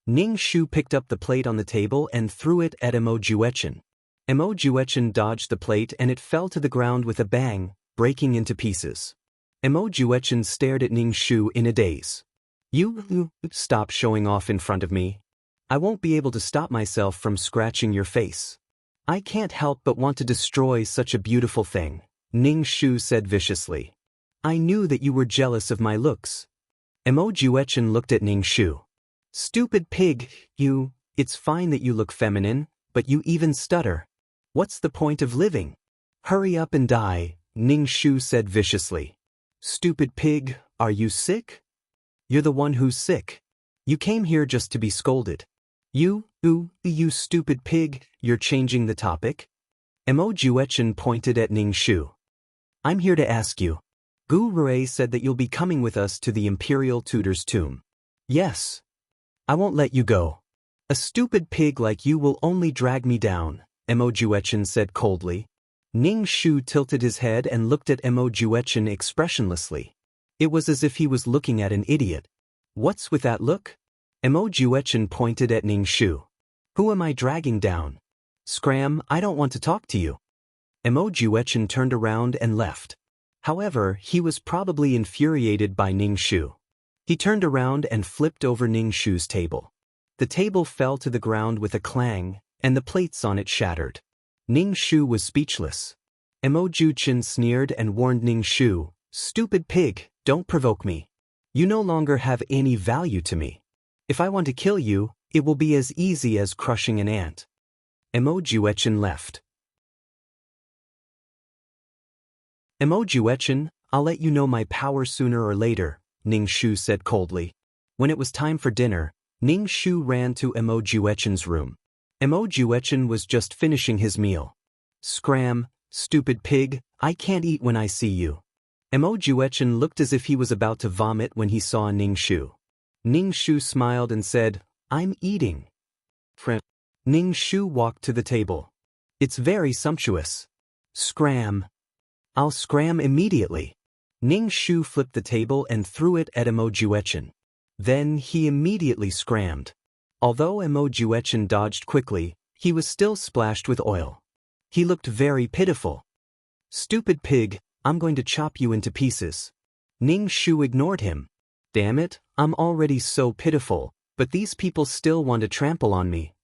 Ning Shu picked up the plate on the table and threw it at Mo Juechen. Mo Juechen dodged the plate and it fell to the ground with a bang, breaking into pieces. Mo Juechen stared at Ning Shu in a daze. You stop showing off in front of me. I won't be able to stop myself from scratching your face. I can't help but want to destroy such a beautiful thing, Ning Shu said viciously. I knew that you were jealous of my looks. Mo Juechen looked at Ning Shu. Stupid pig, it's fine that you look feminine, but you even stutter. What's the point of living? Hurry up and die, Ning Shu said viciously. Stupid pig, are you sick? You're the one who's sick. You came here just to be scolded. You stupid pig, you're changing the topic? Mo Juechen pointed at Ning Shu. I'm here to ask you. Gu Rui said that you'll be coming with us to the Imperial Tutor's tomb. Yes. I won't let you go. A stupid pig like you will only drag me down, Mo Juechen said coldly. Ning Shu tilted his head and looked at Mo Juechen expressionlessly. It was as if he was looking at an idiot. What's with that look? Mo Juechen pointed at Ning Shu. Who am I dragging down? Scram, I don't want to talk to you. Mo Juechen turned around and left. However, he was probably infuriated by Ning Shu. He turned around and flipped over Ning Shu's table. The table fell to the ground with a clang, and the plates on it shattered. Ning Shu was speechless. Mo Juechen sneered and warned Ning Shu, Stupid pig, don't provoke me. You no longer have any value to me. If I want to kill you, it will be as easy as crushing an ant. Mo Juechen left. Mo Juechen, I'll let you know my power sooner or later, Ning Shu said coldly. When it was time for dinner, Ning Shu ran to Mo Juechen's room. Mo Juechen was just finishing his meal. Scram, stupid pig, I can't eat when I see you. Mo Juechen looked as if he was about to vomit when he saw Ning Shu. Ning Shu smiled and said, I'm eating. Ning Shu walked to the table. It's very sumptuous. Scram. I'll scram immediately. Ning Shu flipped the table and threw it at Mo Juechen. Then he immediately scrammed. Although Mo Juechen dodged quickly, he was still splashed with oil. He looked very pitiful. Stupid pig, I'm going to chop you into pieces. Ning Shu ignored him. Damn it, I'm already so pitiful, but these people still want to trample on me.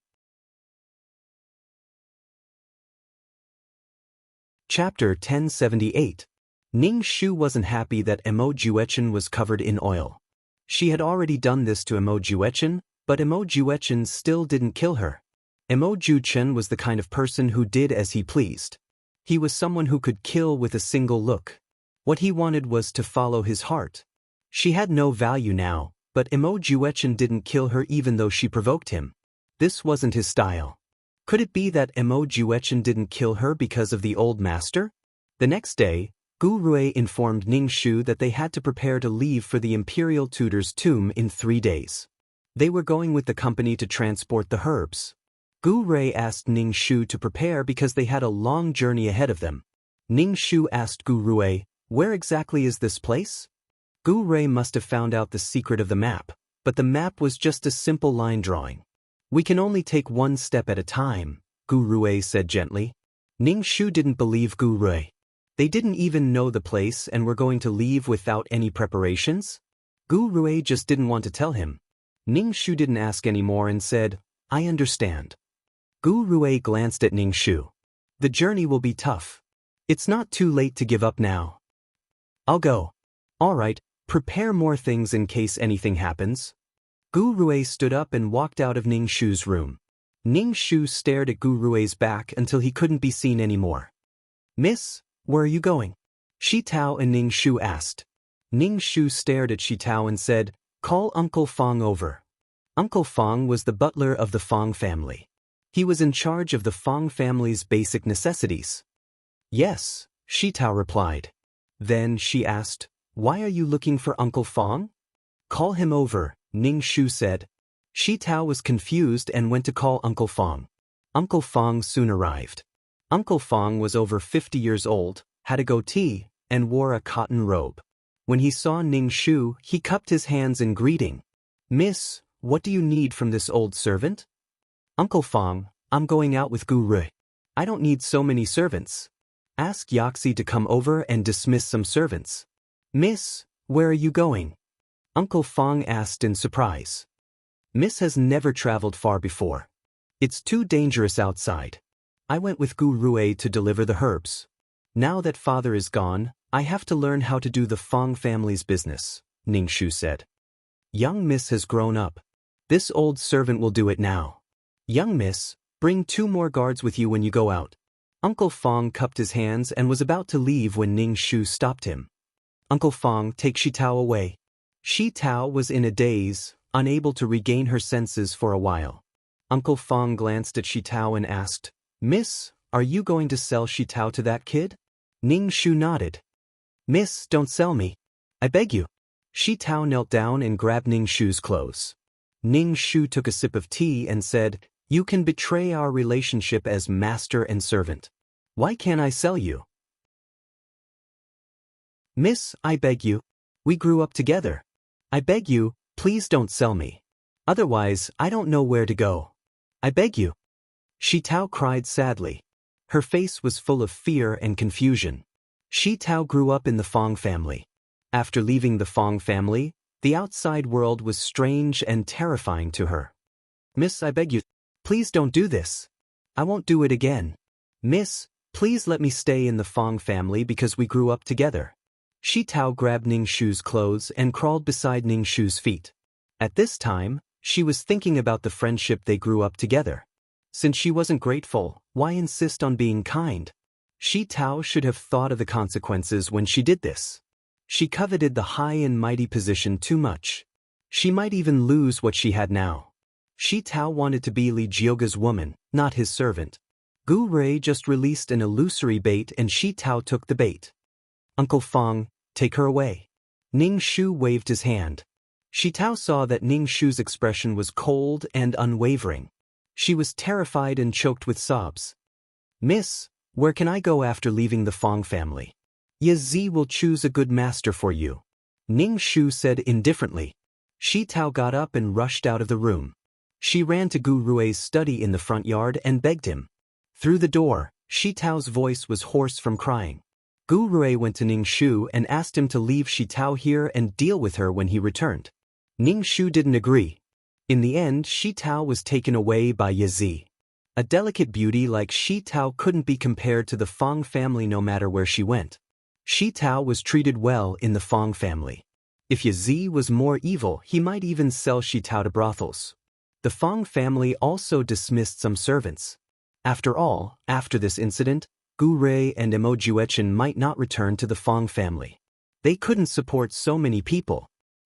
Chapter 1078. Ning Shu wasn't happy that Mo Juechen was covered in oil. She had already done this to Mo Juechen, but Mo Juechen still didn't kill her. Mo Juechen was the kind of person who did as he pleased. He was someone who could kill with a single look. What he wanted was to follow his heart. She had no value now, but Mo Juechen didn't kill her even though she provoked him. This wasn't his style. Could it be that Mo Juechen didn't kill her because of the old master? The next day, Gu Rui informed Ning Shu that they had to prepare to leave for the Imperial Tutor's tomb in 3 days. They were going with the company to transport the herbs. Gu Rui asked Ning Shu to prepare because they had a long journey ahead of them. Ning Shu asked Gu Rui, where exactly is this place? Gu Rui must have found out the secret of the map, but the map was just a simple line drawing. We can only take one step at a time, Gu Rui said gently. Ning Shu didn't believe Gu Rui. They didn't even know the place and were going to leave without any preparations? Gu Rui just didn't want to tell him. Ning Shu didn't ask anymore and said, I understand. Gu Rui glanced at Ning Shu. The journey will be tough. It's not too late to give up now. I'll go. All right, prepare more things in case anything happens. Gu Rui stood up and walked out of Ning Shu's room. Ning Shu stared at Gu Rui's back until he couldn't be seen anymore. Miss, where are you going? Shi Tao and Ning Shu asked. Ning Shu stared at Shi Tao and said, call Uncle Fong over. Uncle Fong was the butler of the Fong family. He was in charge of the Fong family's basic necessities. Yes, Shi Tao replied. Then she asked, Why are you looking for Uncle Fong? Call him over, Ning Shu said. Shi Tao was confused and went to call Uncle Fong. Uncle Fong soon arrived. Uncle Fong was over 50 years old, had a goatee, and wore a cotton robe. When he saw Ning Shu, he cupped his hands in greeting. Miss, what do you need from this old servant? Uncle Fong, I'm going out with Gu Rui. I don't need so many servants. Ask Yaxi to come over and dismiss some servants. Miss, where are you going? Uncle Fong asked in surprise. Miss has never traveled far before. It's too dangerous outside. I went with Gu Rui to deliver the herbs. Now that father is gone, I have to learn how to do the Fong family's business, Ning Shu said. Young Miss has grown up. This old servant will do it now. Young Miss, bring 2 more guards with you when you go out. Uncle Fong cupped his hands and was about to leave when Ning Shu stopped him. Uncle Fong, take Shi Tao away. Shi Tao was in a daze, unable to regain her senses for a while. Uncle Fong glanced at Shi Tao and asked, Miss, are you going to sell Shi Tao to that kid? Ning Shu nodded. Miss, don't sell me. I beg you. Shi Tao knelt down and grabbed Ning Shu's clothes. Ning Shu took a sip of tea and said, You can betray our relationship as master and servant. Why can't I sell you? Miss, I beg you. We grew up together. I beg you, please don't sell me. Otherwise, I don't know where to go. I beg you. Shi Tao cried sadly. Her face was full of fear and confusion. Shi Tao grew up in the Fong family. After leaving the Fong family, the outside world was strange and terrifying to her. Miss, I beg you, please don't do this. I won't do it again. Miss, please let me stay in the Fong family because we grew up together. Shi Tao grabbed Ning Shu's clothes and crawled beside Ning Shu's feet. At this time, she was thinking about the friendship they grew up together. Since she wasn't grateful, why insist on being kind? Shi Tao should have thought of the consequences when she did this. She coveted the high and mighty position too much. She might even lose what she had now. Shi Tao wanted to be Li Jioga's woman, not his servant. Gu Rui just released an illusory bait and Shi Tao took the bait. Uncle Fong, take her away. Ning Shu waved his hand. Shi Tao saw that Ning Shu's expression was cold and unwavering. She was terrified and choked with sobs. Miss, where can I go after leaving the Fong family? Ye Zi will choose a good master for you. Ning Shu said indifferently. Shi Tao got up and rushed out of the room. She ran to Gu Rui's study in the front yard and begged him. Through the door, Shi Tao's voice was hoarse from crying. Gu Rui went to Ning Shu and asked him to leave Shi Tao here and deal with her when he returned. Ning Shu didn't agree. In the end, Shi Tao was taken away by Ye Zi. A delicate beauty like Shi Tao couldn't be compared to the Fong family no matter where she went. Shi Tao was treated well in the Fong family. If Ye Zi was more evil, he might even sell Shi Tao to brothels. The Fong family also dismissed some servants. After all, after this incident, Gu Rui and Mo Juechen might not return to the Fong family. They couldn't support so many people.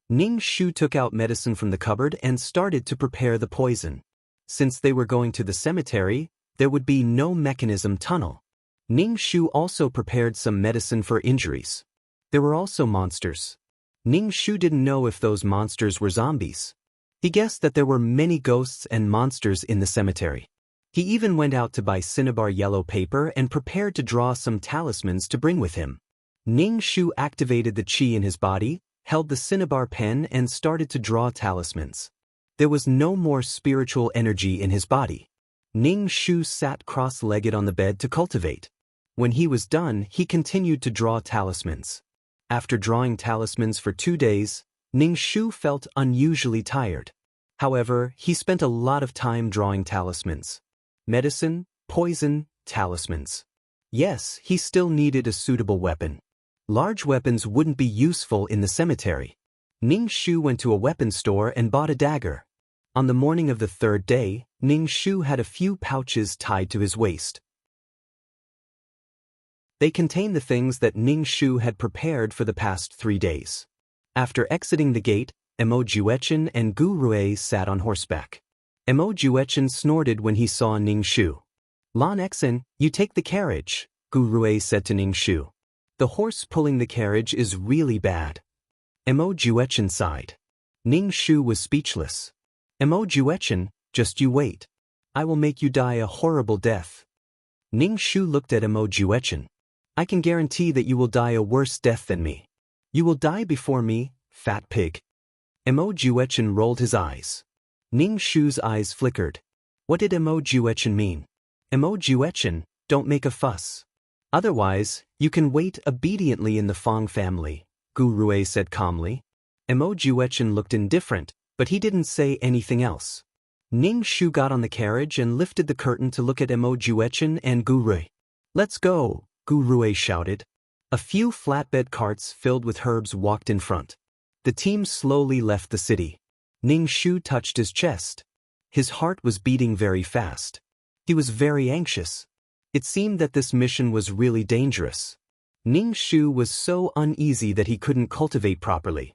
Ning Shu took out medicine from the cupboard and started to prepare the poison. Since they were going to the cemetery, there would be no mechanism tunnel. Ning Shu also prepared some medicine for injuries. There were also monsters. Ning Shu didn't know if those monsters were zombies. He guessed that there were many ghosts and monsters in the cemetery. He even went out to buy cinnabar yellow paper and prepared to draw some talismans to bring with him. Ning Shu activated the qi in his body, held the cinnabar pen and started to draw talismans. There was no more spiritual energy in his body. Ning Shu sat cross-legged on the bed to cultivate. When he was done, he continued to draw talismans. After drawing talismans for 2 days, Ning Shu felt unusually tired. However, he spent a lot of time drawing talismans. Medicine, poison, talismans. Yes, he still needed a suitable weapon. Large weapons wouldn't be useful in the cemetery. Ning Shu went to a weapon store and bought a dagger. On the morning of the 3rd day, Ning Shu had a few pouches tied to his waist. They contained the things that Ning Shu had prepared for the past 3 days. After exiting the gate, Mo Juechen and Gu Rui sat on horseback. Mo Juechen snorted when he saw Ning Shu. Lan Exen, you take the carriage, Gu Rui said to Ning Shu. The horse pulling the carriage is really bad. Mo Juechen sighed. Ning Shu was speechless. Mo Juechen, just you wait. I will make you die a horrible death. Ning Shu looked at Mo Juechen. I can guarantee that you will die a worse death than me. You will die before me, fat pig. Mo Juechen rolled his eyes. Ning Shu's eyes flickered. What did Mo Juechen mean? Mo Juechen, don't make a fuss. Otherwise, you can wait obediently in the Fong family, Gu Rui said calmly. Mo Juechen looked indifferent, but he didn't say anything else. Ning Shu got on the carriage and lifted the curtain to look at Mo Juechen and Gu Rui. Let's go, Gu Rui shouted. A few flatbed carts filled with herbs walked in front. The team slowly left the city. Ning Shu touched his chest. His heart was beating very fast. He was very anxious. It seemed that this mission was really dangerous. Ning Shu was so uneasy that he couldn't cultivate properly.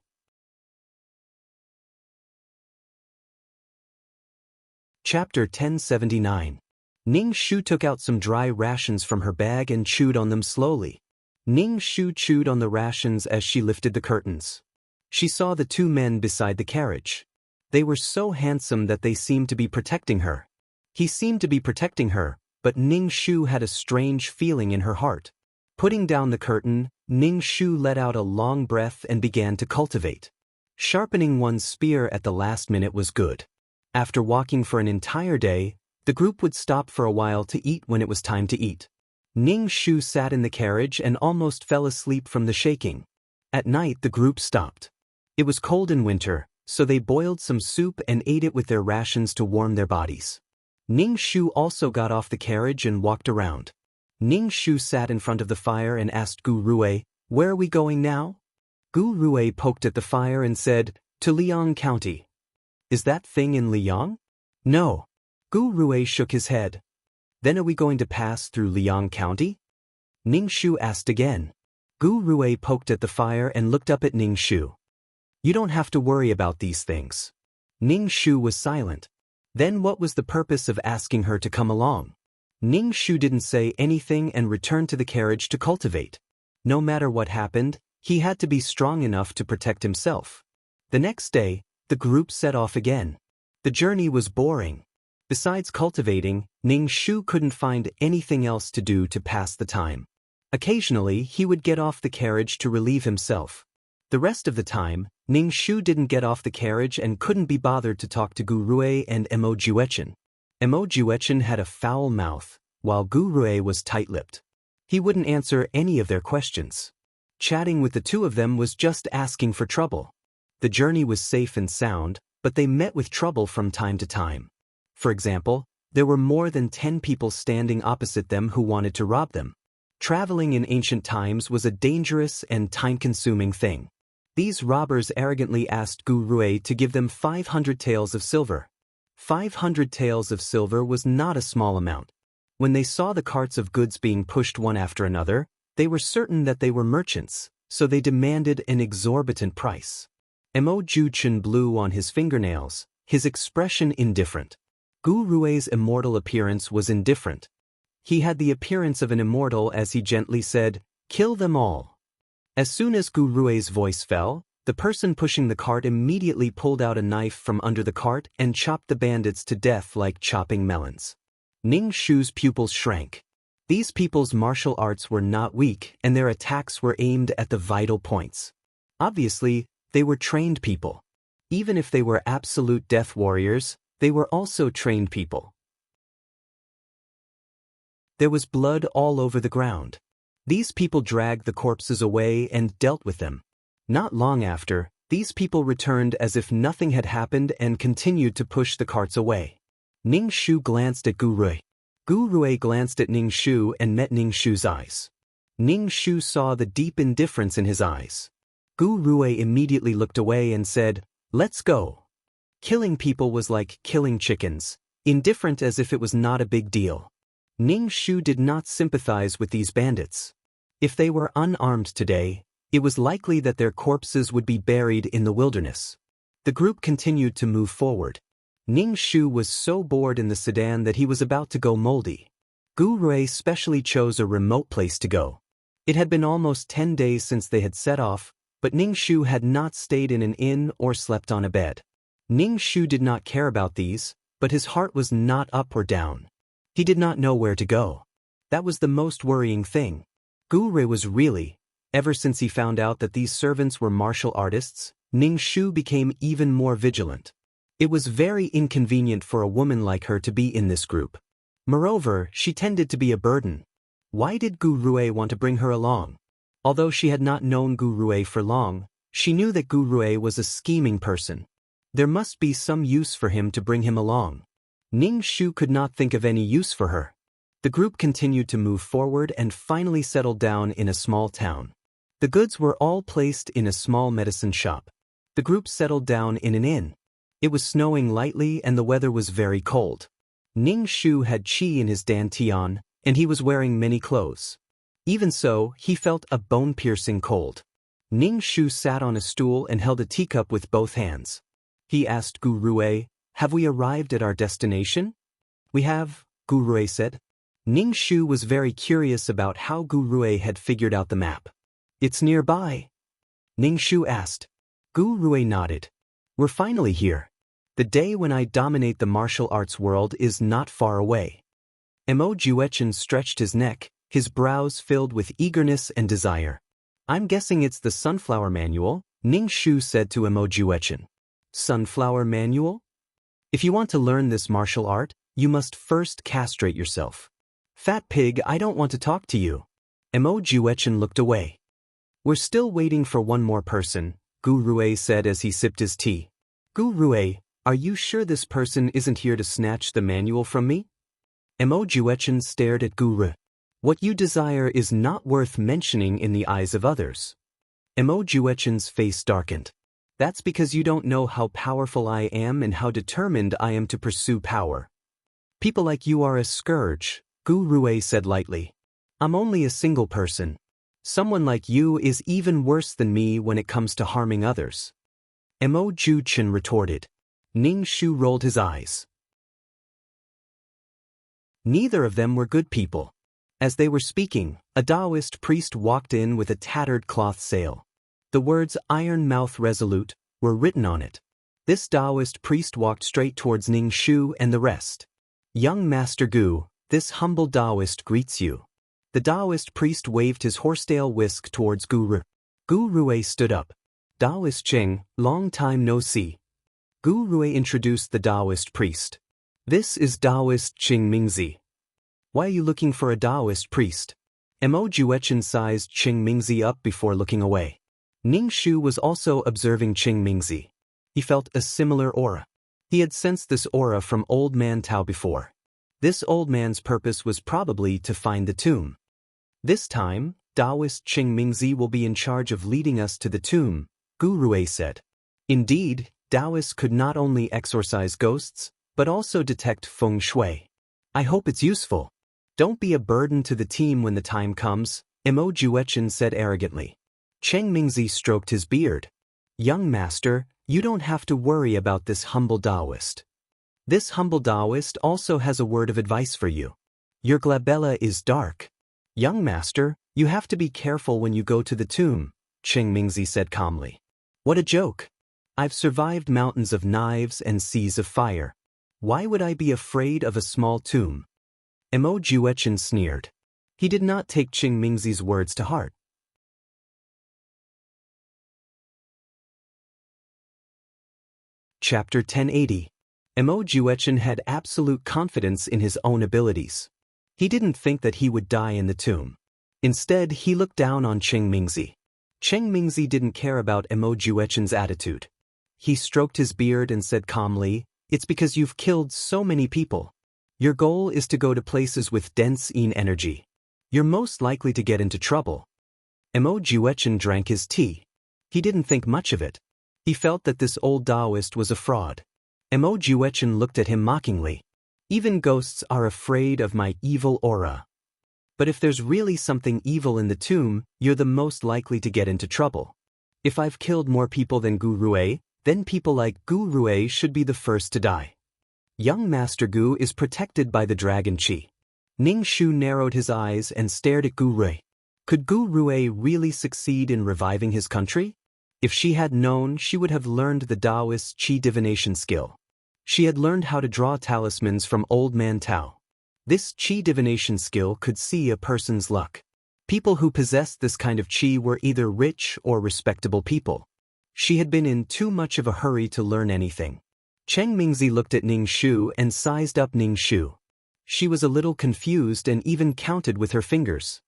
Chapter 1079. Ning Shu took out some dry rations from her bag and chewed on them slowly. Ning Shu chewed on the rations as she lifted the curtains. She saw the two men beside the carriage. They were so handsome that they seemed to be protecting her. He seemed to be protecting her, but Ning Shu had a strange feeling in her heart. Putting down the curtain, Ning Shu let out a long breath and began to cultivate. Sharpening one's spear at the last minute was good. After walking for an entire day, the group would stop for a while to eat when it was time to eat. Ning Shu sat in the carriage and almost fell asleep from the shaking. At night the group stopped. It was cold in winter, so they boiled some soup and ate it with their rations to warm their bodies. Ning Shu also got off the carriage and walked around. Ning Shu sat in front of the fire and asked Gu Rui, "Where are we going now?" Gu Rui poked at the fire and said, "To Liang County." "Is that thing in Liang?" "No." Gu Rui shook his head. "Then are we going to pass through Liang County?" Ning Shu asked again. Gu Rui poked at the fire and looked up at Ning Shu. "You don't have to worry about these things." Ning Shu was silent. Then what was the purpose of asking her to come along? Ning Shu didn't say anything and returned to the carriage to cultivate. No matter what happened, he had to be strong enough to protect himself. The next day, the group set off again. The journey was boring. Besides cultivating, Ning Shu couldn't find anything else to do to pass the time. Occasionally, he would get off the carriage to relieve himself. The rest of the time, Ning Shu didn't get off the carriage and couldn't be bothered to talk to Gu Rui and Mo Juechen. Mo Juechen had a foul mouth, while Gu Rui was tight-lipped. He wouldn't answer any of their questions. Chatting with the two of them was just asking for trouble. The journey was safe and sound, but they met with trouble from time to time. For example, there were more than 10 people standing opposite them who wanted to rob them. Traveling in ancient times was a dangerous and time-consuming thing. These robbers arrogantly asked Gu Rui to give them 500 taels of silver. 500 taels of silver was not a small amount. When they saw the carts of goods being pushed one after another, they were certain that they were merchants, so they demanded an exorbitant price. Mo Juechen blew on his fingernails, his expression indifferent. Gu Rui's immortal appearance was indifferent. He had the appearance of an immortal as he gently said, "Kill them all." As soon as Gu Rui's voice fell, the person pushing the cart immediately pulled out a knife from under the cart and chopped the bandits to death like chopping melons. Ning Shu's pupils shrank. These people's martial arts were not weak and their attacks were aimed at the vital points. Obviously, they were trained people. Even if they were absolute death warriors, they were also trained people. There was blood all over the ground. These people dragged the corpses away and dealt with them. Not long after, these people returned as if nothing had happened and continued to push the carts away. Ning Shu glanced at Gu Rui. Gu Rui glanced at Ning Shu and met Ning Shu's eyes. Ning Shu saw the deep indifference in his eyes. Gu Rui immediately looked away and said, "Let's go." Killing people was like killing chickens, indifferent as if it was not a big deal. Ning Shu did not sympathize with these bandits. If they were unarmed today, it was likely that their corpses would be buried in the wilderness. The group continued to move forward. Ning Shu was so bored in the sedan that he was about to go moldy. Gu Rui specially chose a remote place to go. It had been almost 10 days since they had set off, but Ning Shu had not stayed in an inn or slept on a bed. Ning Shu did not care about these, but his heart was not up or down. He did not know where to go. That was the most worrying thing. Gu Rui was really, ever since he found out that these servants were martial artists, Ning Shu became even more vigilant. It was very inconvenient for a woman like her to be in this group. Moreover, she tended to be a burden. Why did Gu Rui want to bring her along? Although she had not known Gu Rui for long, she knew that Gu Rui was a scheming person. There must be some use for him to bring him along. Ning Shu could not think of any use for her. The group continued to move forward and finally settled down in a small town. The goods were all placed in a small medicine shop. The group settled down in an inn. It was snowing lightly and the weather was very cold. Ning Shu had qi in his dantian, and he was wearing many clothes. Even so, he felt a bone-piercing cold. Ning Shu sat on a stool and held a teacup with both hands. He asked Gu Rui, "Have we arrived at our destination?" "We have," Gu Rui said. Ning Shu was very curious about how Gu Rui had figured out the map. "It's nearby," Ning Shu asked. Gu Rui nodded. "We're finally here. The day when I dominate the martial arts world is not far away." Mo Juechen stretched his neck, his brows filled with eagerness and desire. "I'm guessing it's the Sunflower Manual," Ning Shu said to Mo Juechen. "Sunflower Manual? If you want to learn this martial art, you must first castrate yourself." "Fat pig, I don't want to talk to you." Mo Juechen looked away. "We're still waiting for one more person," Gu Rui said as he sipped his tea. "Gu Rui, are you sure this person isn't here to snatch the manual from me?" Mo Juechen stared at Gu Rui. "What you desire is not worth mentioning in the eyes of others." Mo Juechen's face darkened. "That's because you don't know how powerful I am and how determined I am to pursue power. People like you are a scourge," Gu Rui said lightly. "I'm only a single person. Someone like you is even worse than me when it comes to harming others." Mo Juechen retorted. Ning Shu rolled his eyes. Neither of them were good people. As they were speaking, a Taoist priest walked in with a tattered cloth sail. The words "Iron Mouth Resolute" were written on it. This Taoist priest walked straight towards Ning Shu and the rest. "Young Master Gu, this humble Taoist greets you." The Taoist priest waved his horsetail whisk towards Gu Rui. Gu Rui stood up. "Taoist Cheng, long time no see." Gu Rui introduced the Taoist priest. "This is Taoist Qing Mingzi." "Why are you looking for a Taoist priest?" Mo Juechen sized Qing Mingzi up before looking away. Ning Shu was also observing Qing Mingzi. He felt a similar aura. He had sensed this aura from Old Man Tao before. This old man's purpose was probably to find the tomb. "This time, Taoist Qing Mingzi will be in charge of leading us to the tomb," Gu Rui said. Indeed, Taoists could not only exorcise ghosts, but also detect feng shui. "I hope it's useful. Don't be a burden to the team when the time comes," Mo Juechen said arrogantly. Qing Mingzi stroked his beard. "Young master, you don't have to worry about this humble Taoist. This humble Taoist also has a word of advice for you. Your glabella is dark. Young master, you have to be careful when you go to the tomb," Qing Mingzi said calmly. "What a joke. I've survived mountains of knives and seas of fire. Why would I be afraid of a small tomb?" Mo Juechen sneered. He did not take Qing Mingzi's words to heart. Chapter 1080. Mo Juechen had absolute confidence in his own abilities. He didn't think that he would die in the tomb. Instead, he looked down on Qing Mingzi. Qing Mingzi didn't care about Mo Juechen's attitude. He stroked his beard and said calmly, "It's because you've killed so many people. Your goal is to go to places with dense yin energy. You're most likely to get into trouble." Mo Juechen drank his tea. He didn't think much of it. He felt that this old Taoist was a fraud. Mo Juechen looked at him mockingly. "Even ghosts are afraid of my evil aura. But if there's really something evil in the tomb, you're the most likely to get into trouble. If I've killed more people than Gu Rui, then people like Gu Rui should be the first to die. Young Master Gu is protected by the dragon qi." Ning Shu narrowed his eyes and stared at Gu Rui. Could Gu Rui really succeed in reviving his country? If she had known, she would have learned the Taoist Qi divination skill. She had learned how to draw talismans from Old Man Tao. This Qi divination skill could see a person's luck. People who possessed this kind of Qi were either rich or respectable people. She had been in too much of a hurry to learn anything. Cheng Mingzi looked at Ning Shu and sized up Ning Shu. She was a little confused and even counted with her fingers.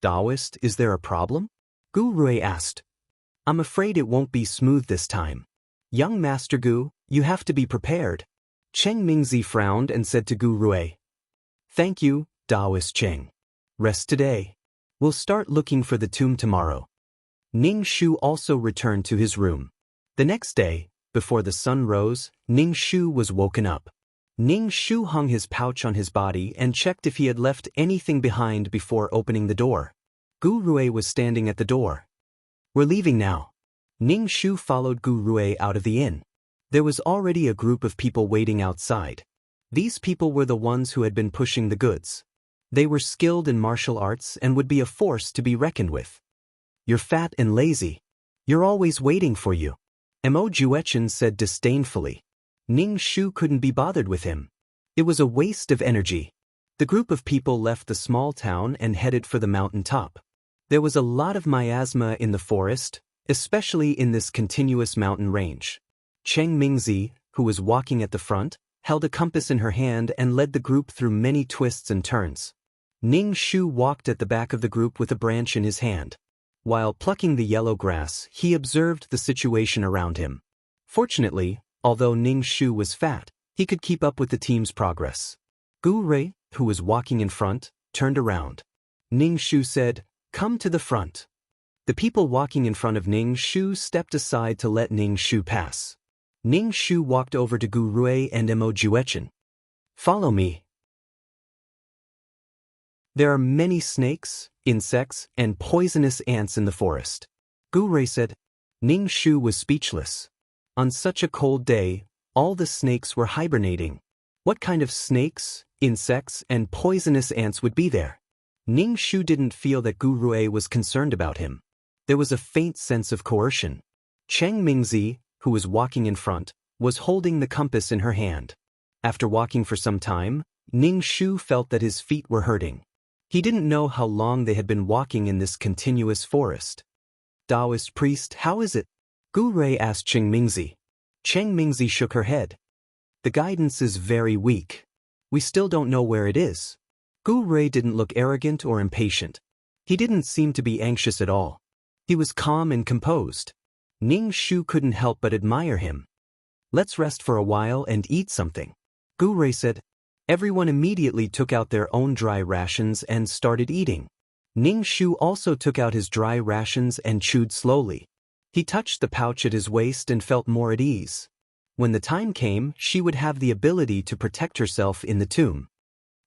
Taoist, is there a problem? Gu Rui asked. I'm afraid it won't be smooth this time. Young Master Gu, you have to be prepared. Cheng Mingzi frowned and said to Gu Rui. Thank you, Taoist Cheng. Rest today. We'll start looking for the tomb tomorrow. Ning Shu also returned to his room. The next day, before the sun rose, Ning Shu was woken up. Ning Shu hung his pouch on his body and checked if he had left anything behind before opening the door. Gu Rui was standing at the door. We're leaving now. Ning Shu followed Gu Rui out of the inn. There was already a group of people waiting outside. These people were the ones who had been pushing the goods. They were skilled in martial arts and would be a force to be reckoned with. You're fat and lazy. You're always waiting for you. Mo Juechen said disdainfully. Ning Shu couldn't be bothered with him. It was a waste of energy. The group of people left the small town and headed for the mountain top. There was a lot of miasma in the forest, especially in this continuous mountain range. Cheng Mingzi, who was walking at the front, held a compass in her hand and led the group through many twists and turns. Ning Shu walked at the back of the group with a branch in his hand. While plucking the yellow grass, he observed the situation around him. Fortunately, although Ning Shu was fat, he could keep up with the team's progress. Gu Rui, who was walking in front, turned around. Ning Shu said, "Come to the front." The people walking in front of Ning Shu stepped aside to let Ning Shu pass. Ning Shu walked over to Gu Rui and Mo Juechen. Follow me. There are many snakes, insects, and poisonous ants in the forest. Gu Rui said. Ning Shu was speechless. On such a cold day, all the snakes were hibernating. What kind of snakes, insects, and poisonous ants would be there? Ning Shu didn't feel that Gu Rui was concerned about him. There was a faint sense of coercion. Cheng Mingzi, who was walking in front, was holding the compass in her hand. After walking for some time, Ning Shu felt that his feet were hurting. He didn't know how long they had been walking in this continuous forest. Taoist priest, how is it? Gu Rui asked Cheng Mingzi. Cheng Mingzi shook her head. The guidance is very weak. We still don't know where it is. Gu Rui didn't look arrogant or impatient. He didn't seem to be anxious at all. He was calm and composed. Ning Shu couldn't help but admire him. Let's rest for a while and eat something. Gu Rui said. Everyone immediately took out their own dry rations and started eating. Ning Shu also took out his dry rations and chewed slowly. He touched the pouch at his waist and felt more at ease. When the time came, she would have the ability to protect herself in the tomb.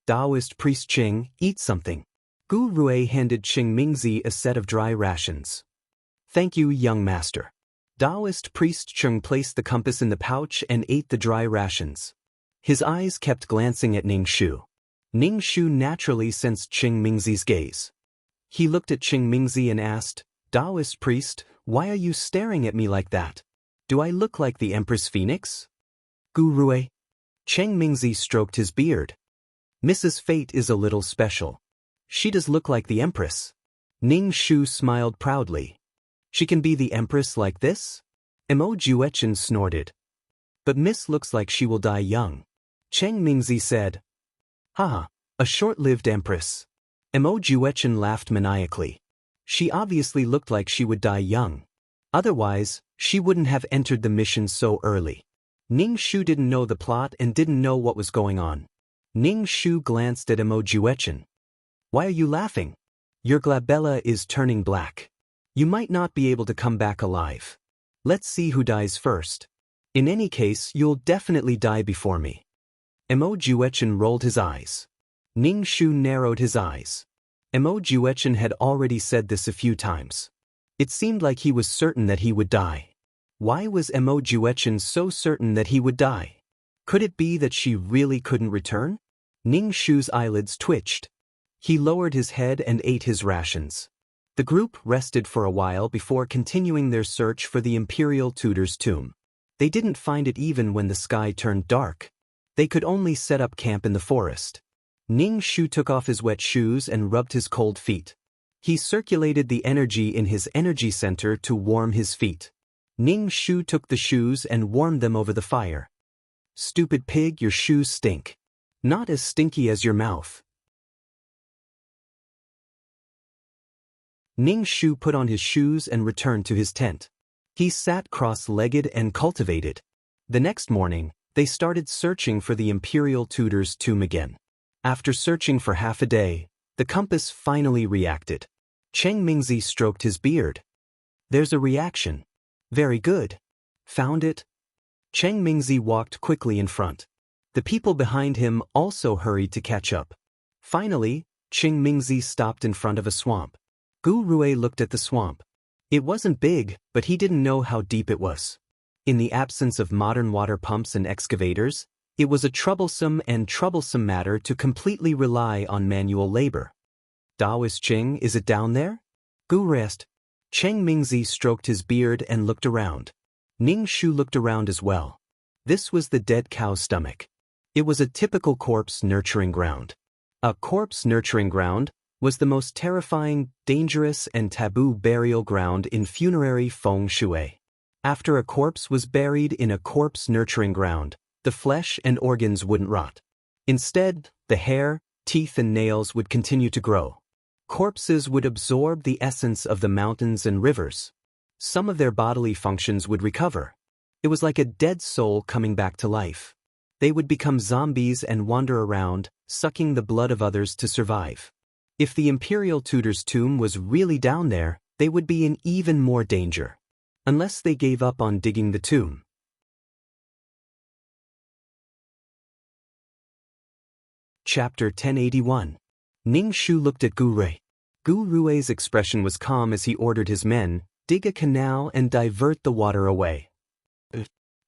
Taoist priest Cheng, eat something. Gu Rui handed Cheng Mingzi a set of dry rations. Thank you, young master. Taoist priest Cheng placed the compass in the pouch and ate the dry rations. His eyes kept glancing at Ning Shu. Ning Shu naturally sensed Cheng Mingzi's gaze. He looked at Cheng Mingzi and asked, Taoist priest, why are you staring at me like that? Do I look like the Empress Phoenix? Gu Rui. Cheng Mingzi stroked his beard. Mrs. Fate is a little special. She does look like the Empress. Ning Shu smiled proudly. She can be the Empress like this? Mo Juechen snorted. But Miss looks like she will die young. Cheng Mingzi said. Haha, a short-lived Empress. Mo Juechen laughed maniacally. She obviously looked like she would die young. Otherwise, she wouldn't have entered the mission so early. Ning Shu didn't know the plot and didn't know what was going on. Ning Shu glanced at Mo Juechen. Why are you laughing? Your glabella is turning black. You might not be able to come back alive. Let's see who dies first. In any case, you'll definitely die before me. Mo Juechen rolled his eyes. Ning Shu narrowed his eyes. Mo Juechen had already said this a few times. It seemed like he was certain that he would die. Why was Mo Juechen so certain that he would die? Could it be that she really couldn't return? Ning Shu's eyelids twitched. He lowered his head and ate his rations. The group rested for a while before continuing their search for the Imperial Tutor's tomb. They didn't find it even when the sky turned dark. They could only set up camp in the forest. Ning Shu took off his wet shoes and rubbed his cold feet. He circulated the energy in his energy center to warm his feet. Ning Shu took the shoes and warmed them over the fire. "Stupid pig, your shoes stink. Not as stinky as your mouth." Ning Shu put on his shoes and returned to his tent. He sat cross-legged and cultivated. The next morning, they started searching for the Imperial Tutor's tomb again. After searching for half a day, the compass finally reacted. Cheng Mingzi stroked his beard. "There's a reaction. Very good. Found it?" Cheng Mingzi walked quickly in front. The people behind him also hurried to catch up. Finally, Cheng Mingzi stopped in front of a swamp. Gu Rui looked at the swamp. It wasn't big, but he didn't know how deep it was. In the absence of modern water pumps and excavators, it was a troublesome matter to completely rely on manual labor. "Daoist Cheng, is it down there?" Gu asked. Cheng Mingzi stroked his beard and looked around. Ning Shu looked around as well. This was the dead cow's stomach. It was a typical corpse nurturing ground. A corpse nurturing ground was the most terrifying, dangerous, and taboo burial ground in funerary feng shui. After a corpse was buried in a corpse nurturing ground, the flesh and organs wouldn't rot. Instead, the hair, teeth, and nails would continue to grow. Corpses would absorb the essence of the mountains and rivers. Some of their bodily functions would recover. It was like a dead soul coming back to life. They would become zombies and wander around, sucking the blood of others to survive. If the Imperial Tutor's tomb was really down there, they would be in even more danger. Unless they gave up on digging the tomb. Chapter 1081. Ning Shu looked at Gu Rui. Gu Rui's expression was calm as he ordered his men, "Dig a canal and divert the water away."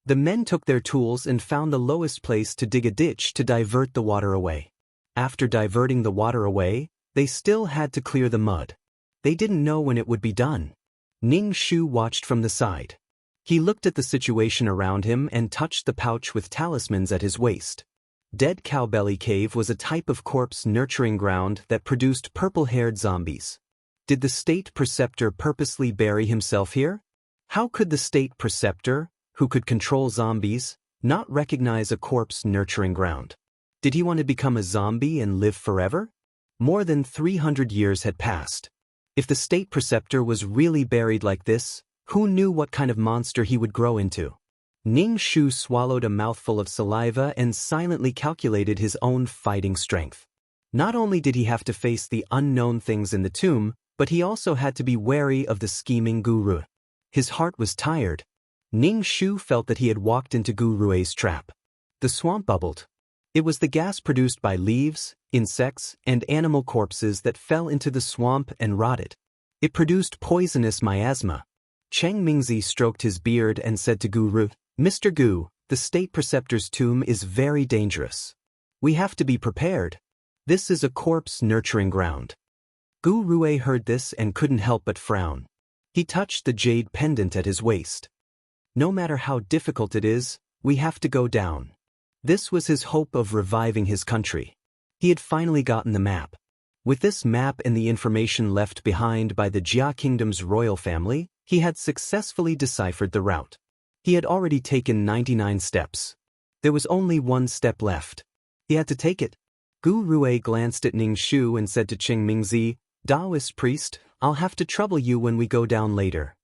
The men took their tools and found the lowest place to dig a ditch to divert the water away. After diverting the water away, they still had to clear the mud. They didn't know when it would be done. Ning Shu watched from the side. He looked at the situation around him and touched the pouch with talismans at his waist. Dead Cowbelly Cave was a type of corpse nurturing ground that produced purple-haired zombies. Did the state preceptor purposely bury himself here? How could the state preceptor, who could control zombies, not recognize a corpse nurturing ground? Did he want to become a zombie and live forever? More than 300 years had passed. If the state preceptor was really buried like this, who knew what kind of monster he would grow into? Ning Shu swallowed a mouthful of saliva and silently calculated his own fighting strength. Not only did he have to face the unknown things in the tomb, but he also had to be wary of the scheming guru. His heart was tired. Ning Shu felt that he had walked into Gu Rui's trap. The swamp bubbled. It was the gas produced by leaves, insects, and animal corpses that fell into the swamp and rotted. It produced poisonous miasma. Cheng Mingzi stroked his beard and said to Gu Ru, "Mr. Gu, the state preceptor's tomb is very dangerous. We have to be prepared. This is a corpse nurturing ground." Gu Rui heard this and couldn't help but frown. He touched the jade pendant at his waist. "No matter how difficult it is, we have to go down." This was his hope of reviving his country. He had finally gotten the map. With this map and the information left behind by the Jia Kingdom's royal family, he had successfully deciphered the route. He had already taken 99 steps. There was only one step left. He had to take it. Gu Rui glanced at Ning Shu and said to Cheng Mingzi, "Taoist priest, I'll have to trouble you when we go down later.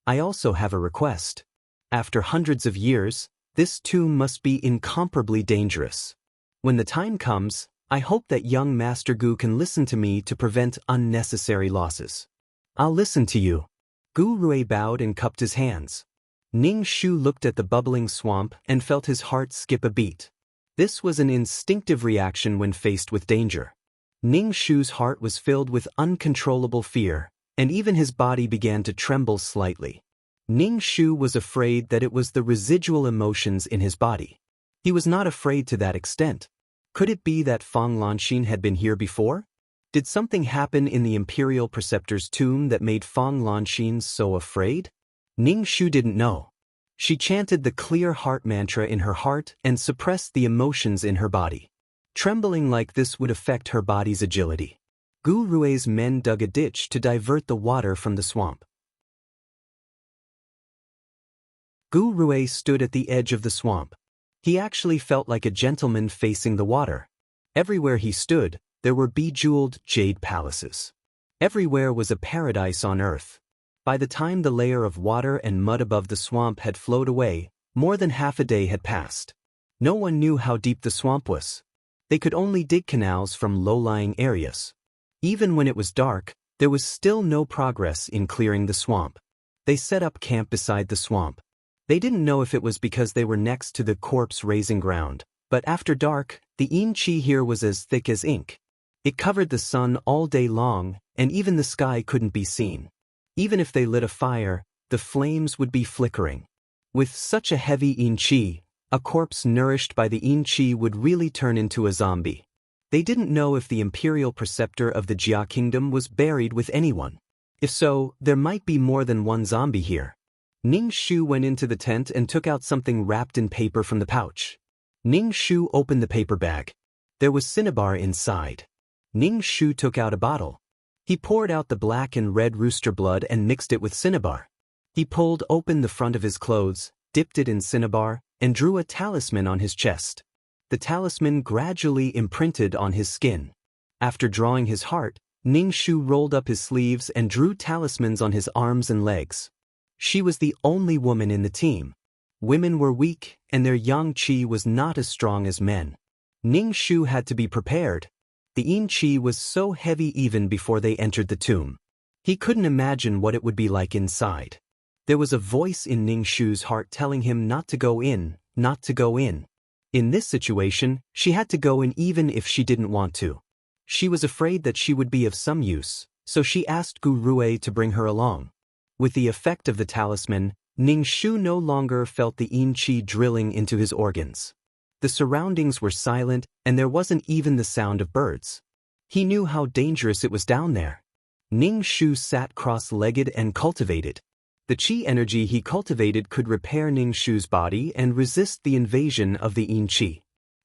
I also have a request. After hundreds of years, this tomb must be incomparably dangerous. When the time comes, I hope that young Master Gu can listen to me to prevent unnecessary losses." "I'll listen to you." Gu Rui bowed and cupped his hands. Ning Shu looked at the bubbling swamp and felt his heart skip a beat. This was an instinctive reaction when faced with danger. Ning Shu's heart was filled with uncontrollable fear, and even his body began to tremble slightly. Ning Shu was afraid that it was the residual emotions in his body. He was not afraid to that extent. Could it be that Fang Lanxin had been here before? Did something happen in the Imperial Preceptor's tomb that made Fong Lanxin so afraid? Ning Shu didn't know. She chanted the clear heart mantra in her heart and suppressed the emotions in her body. Trembling like this would affect her body's agility. Gu Rui's men dug a ditch to divert the water from the swamp. Gu Rui stood at the edge of the swamp. He actually felt like a gentleman facing the water. Everywhere he stood, there were bejeweled jade palaces. Everywhere was a paradise on earth. By the time the layer of water and mud above the swamp had flowed away, more than half a day had passed. No one knew how deep the swamp was. They could only dig canals from low-lying areas. Even when it was dark, there was still no progress in clearing the swamp. They set up camp beside the swamp. They didn't know if it was because they were next to the corpse-raising ground, but after dark, the yin qi here was as thick as ink. It covered the sun all day long, and even the sky couldn't be seen. Even if they lit a fire, the flames would be flickering. With such a heavy yin qi, a corpse nourished by the yin qi would really turn into a zombie. They didn't know if the Imperial Preceptor of the Jia Kingdom was buried with anyone. If so, there might be more than one zombie here. Ning Shu went into the tent and took out something wrapped in paper from the pouch. Ning Shu opened the paper bag. There was cinnabar inside. Ning Shu took out a bottle. He poured out the black and red rooster blood and mixed it with cinnabar. He pulled open the front of his clothes, dipped it in cinnabar, and drew a talisman on his chest. The talisman gradually imprinted on his skin. After drawing his heart, Ning Shu rolled up his sleeves and drew talismans on his arms and legs. She was the only woman in the team. Women were weak, and their yang qi was not as strong as men. Ning Shu had to be prepared. The yin qi was so heavy even before they entered the tomb. He couldn't imagine what it would be like inside. There was a voice in Ning Shu's heart telling him not to go in, not to go in. In this situation, she had to go in even if she didn't want to. She was afraid that she would be of some use, so she asked Gu Rui to bring her along. With the effect of the talisman, Ning Shu no longer felt the yin qi drilling into his organs. The surroundings were silent, and there wasn't even the sound of birds. He knew how dangerous it was down there. Ning Shu sat cross-legged and cultivated. The qi energy he cultivated could repair Ning Shu's body and resist the invasion of the yin qi.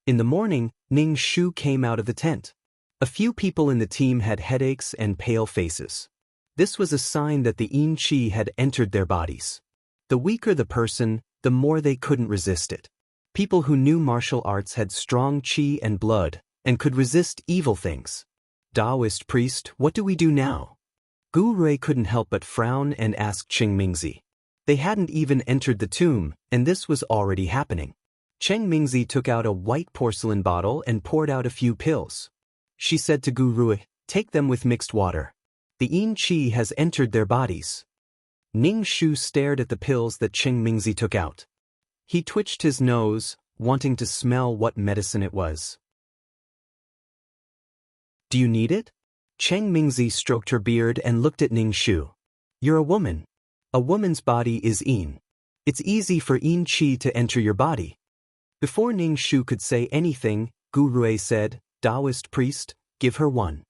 In the morning, Ning Shu came out of the tent. A few people in the team had headaches and pale faces. This was a sign that the yin qi had entered their bodies. The weaker the person, the more they couldn't resist it. People who knew martial arts had strong qi and blood, and could resist evil things. Taoist priest, what do we do now? Gu Rui couldn't help but frown and ask Cheng Mingzi. They hadn't even entered the tomb, and this was already happening. Cheng Mingzi took out a white porcelain bottle and poured out a few pills. She said to Gu Rui, "Take them with mixed water. The yin qi has entered their bodies." Ning Shu stared at the pills that Cheng Mingzi took out. He twitched his nose, wanting to smell what medicine it was. "Do you need it?" Cheng Mingzi stroked her beard and looked at Ning Shu. "You're a woman. A woman's body is yin. It's easy for yin qi to enter your body." Before Ning Shu could say anything, Gu Rui said, "Taoist priest, give her one."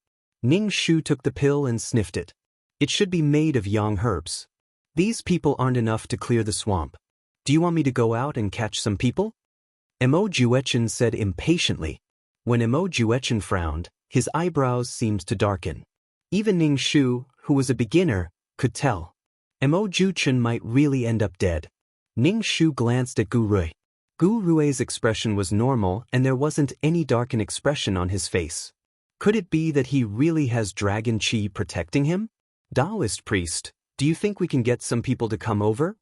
Ning Shu took the pill and sniffed it. It should be made of yang herbs. These people aren't enough to clear the swamp. Do you want me to go out and catch some people? Mo Juechen said impatiently. When Mo Juechen frowned, his eyebrows seemed to darken. Even Ning Shu, who was a beginner, could tell. Mo Juechen might really end up dead. Ning Shu glanced at Gu Rui. Gu Rui's expression was normal and there wasn't any darkened expression on his face. Could it be that he really has dragon qi protecting him? Taoist priest, do you think we can get some people to come over?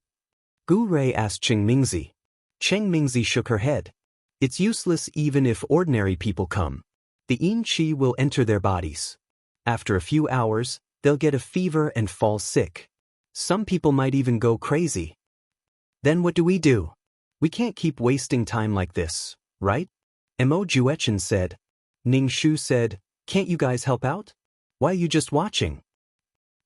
Gu Rui asked Cheng Mingzi. Cheng Mingzi shook her head. It's useless even if ordinary people come. The yin qi will enter their bodies. After a few hours, they'll get a fever and fall sick. Some people might even go crazy. Then what do? We can't keep wasting time like this, right? Mo Juechen said. Ning Shu said, "Can't you guys help out? Why are you just watching?"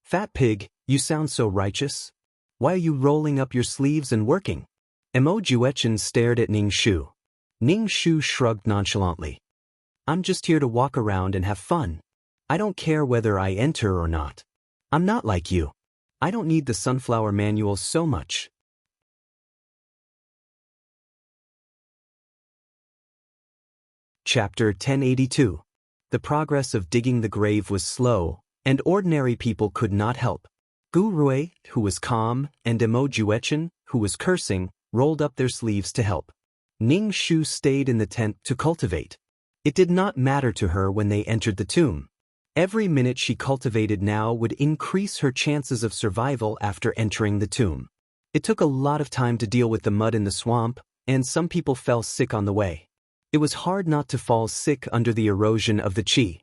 "Fat pig, you sound so righteous. Why are you rolling up your sleeves and working?" Mo Juechen stared at Ning Shu. Ning Shu shrugged nonchalantly. "I'm just here to walk around and have fun. I don't care whether I enter or not. I'm not like you. I don't need the sunflower manual so much. Chapter 1082. The progress of digging the grave was slow, and ordinary people could not help. Gu Rui, who was calm, and Emo Juechen, who was cursing, rolled up their sleeves to help. Ning Shu stayed in the tent to cultivate. It did not matter to her when they entered the tomb. Every minute she cultivated now would increase her chances of survival after entering the tomb. It took a lot of time to deal with the mud in the swamp, and some people fell sick on the way. It was hard not to fall sick under the erosion of the qi.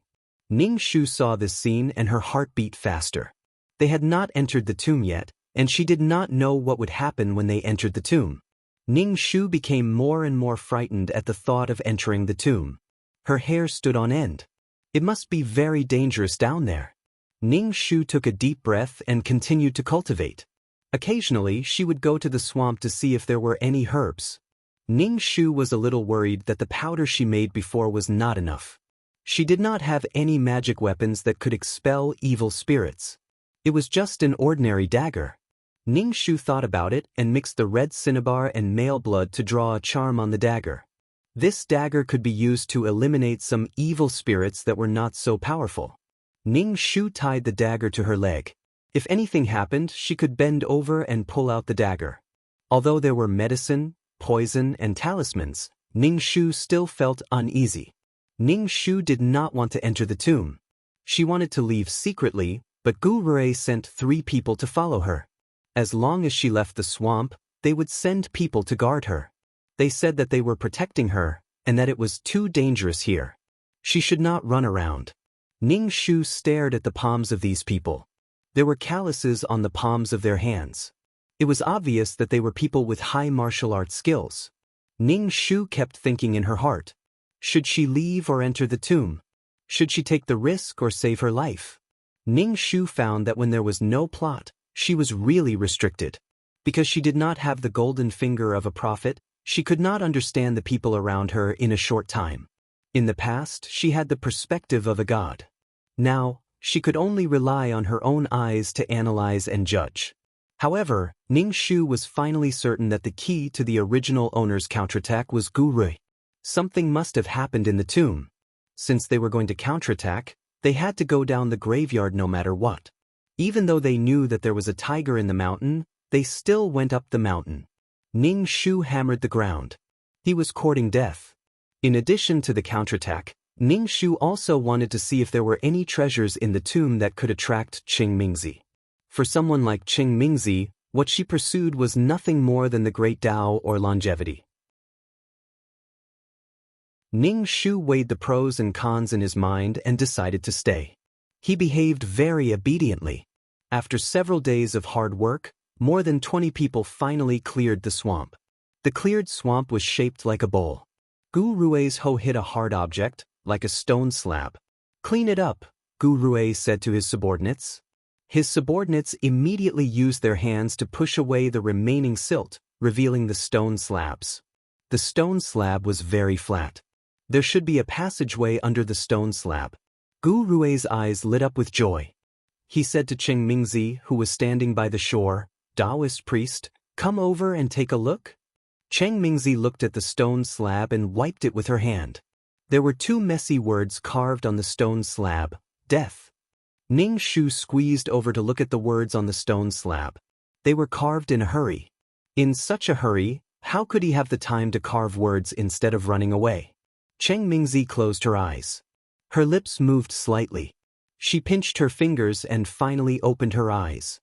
Ning Shu saw this scene and her heart beat faster. They had not entered the tomb yet, and she did not know what would happen when they entered the tomb. Ning Shu became more and more frightened at the thought of entering the tomb. Her hair stood on end. It must be very dangerous down there. Ning Shu took a deep breath and continued to cultivate. Occasionally, she would go to the swamp to see if there were any herbs. Ning Shu was a little worried that the powder she made before was not enough. She did not have any magic weapons that could expel evil spirits. It was just an ordinary dagger. Ning Shu thought about it and mixed the red cinnabar and male blood to draw a charm on the dagger. This dagger could be used to eliminate some evil spirits that were not so powerful. Ning Shu tied the dagger to her leg. If anything happened, she could bend over and pull out the dagger. Although there were medicine, poison, and talismans, Ning Shu still felt uneasy. Ning Shu did not want to enter the tomb. She wanted to leave secretly, but Gu Rui sent 3 people to follow her. As long as she left the swamp, they would send people to guard her. They said that they were protecting her, and that it was too dangerous here. She should not run around. Ning Shu stared at the palms of these people. There were calluses on the palms of their hands. It was obvious that they were people with high martial arts skills. Ning Shu kept thinking in her heart. Should she leave or enter the tomb? Should she take the risk or save her life? Ning Shu found that when there was no plot, she was really restricted. Because she did not have the golden finger of a prophet, she could not understand the people around her in a short time. In the past, she had the perspective of a god. Now, she could only rely on her own eyes to analyze and judge. However, Ning Shu was finally certain that the key to the original owner's counterattack was Gu Rui. Something must have happened in the tomb. Since they were going to counterattack, they had to go down the graveyard no matter what. Even though they knew that there was a tiger in the mountain, they still went up the mountain. Ning Shu hammered the ground. He was courting death. In addition to the counterattack, Ning Shu also wanted to see if there were any treasures in the tomb that could attract Qing Mingzi. For someone like Qing Mingzi, what she pursued was nothing more than the great Tao or longevity. Ning Shu weighed the pros and cons in his mind and decided to stay. He behaved very obediently. After several days of hard work, more than 20 people finally cleared the swamp. The cleared swamp was shaped like a bowl. Gu Rui's hoe hit a hard object, like a stone slab. "Clean it up," Gu Rui said to his subordinates. His subordinates immediately used their hands to push away the remaining silt, revealing the stone slabs. The stone slab was very flat. There should be a passageway under the stone slab. Gu Rui's eyes lit up with joy. He said to Qing Mingzi, who was standing by the shore, "Taoist priest, come over and take a look." Qing Mingzi looked at the stone slab and wiped it with her hand. There were 2 messy words carved on the stone slab: death. Ning Shu squeezed over to look at the words on the stone slab. They were carved in a hurry. In such a hurry, how could he have the time to carve words instead of running away? Qing Mingzi closed her eyes. Her lips moved slightly. She pinched her fingers and finally opened her eyes.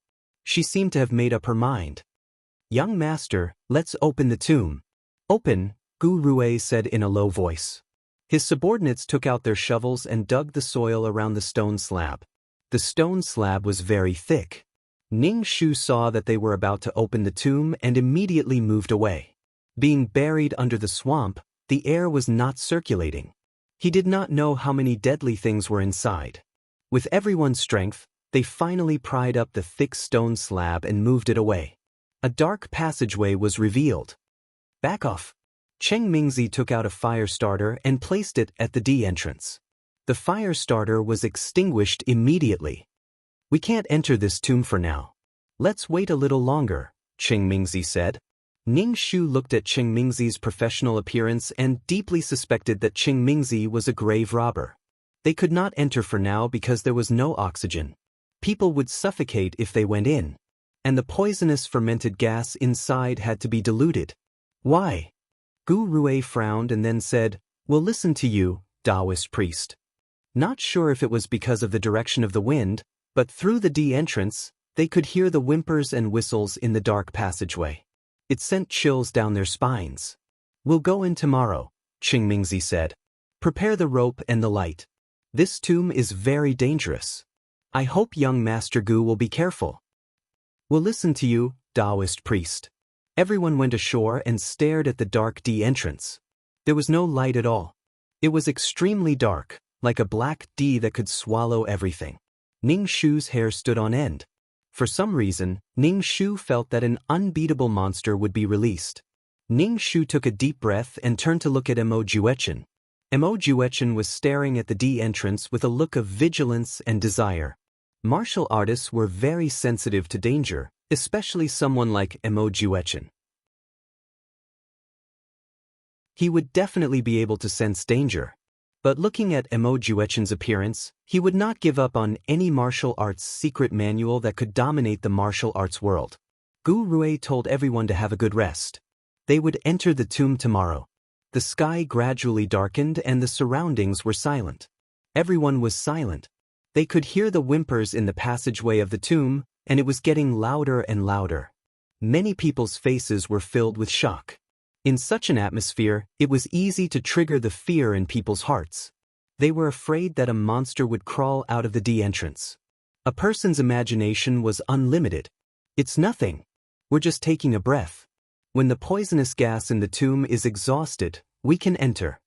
She seemed to have made up her mind. "Young master, let's open the tomb." "Open," Gu Rui said in a low voice. His subordinates took out their shovels and dug the soil around the stone slab. The stone slab was very thick. Ning Shu saw that they were about to open the tomb and immediately moved away. Being buried under the swamp, the air was not circulating. He did not know how many deadly things were inside. With everyone's strength, they finally pried up the thick stone slab and moved it away. A dark passageway was revealed. "Back off." Qing Mingzi took out a fire starter and placed it at the D entrance. The fire starter was extinguished immediately. We can't enter this tomb for now. Let's wait a little longer, Cheng Mingzi said. Ning Shu looked at Cheng Mingzi's professional appearance and deeply suspected that Cheng Mingzi was a grave robber. They could not enter for now because there was no oxygen. People would suffocate if they went in. And the poisonous fermented gas inside had to be diluted. Why? Gu Rui frowned and then said, "We'll listen to you, Taoist priest." Not sure if it was because of the direction of the wind, but through the D entrance, they could hear the whimpers and whistles in the dark passageway. It sent chills down their spines. "We'll go in tomorrow," Cheng Mingzi said. "Prepare the rope and the light. This tomb is very dangerous. I hope young Master Gu will be careful." "We'll listen to you, Taoist priest." Everyone went ashore and stared at the dark D entrance. There was no light at all. It was extremely dark, like a black D that could swallow everything. Ning Shu's hair stood on end. For some reason, Ning Shu felt that an unbeatable monster would be released. Ning Shu took a deep breath and turned to look at Mo Juechen. Mo Juechen was staring at the D entrance with a look of vigilance and desire. Martial artists were very sensitive to danger, especially someone like Mo Juechen. He would definitely be able to sense danger. But looking at Mo Juechen's appearance, he would not give up on any martial arts secret manual that could dominate the martial arts world. Gu Rui told everyone to have a good rest. They would enter the tomb tomorrow. The sky gradually darkened and the surroundings were silent. Everyone was silent. They could hear the whimpers in the passageway of the tomb, and it was getting louder and louder. Many people's faces were filled with shock. In such an atmosphere, it was easy to trigger the fear in people's hearts. They were afraid that a monster would crawl out of the D entrance. A person's imagination was unlimited. "It's nothing. We're just taking a breath. When the poisonous gas in the tomb is exhausted, we can enter,"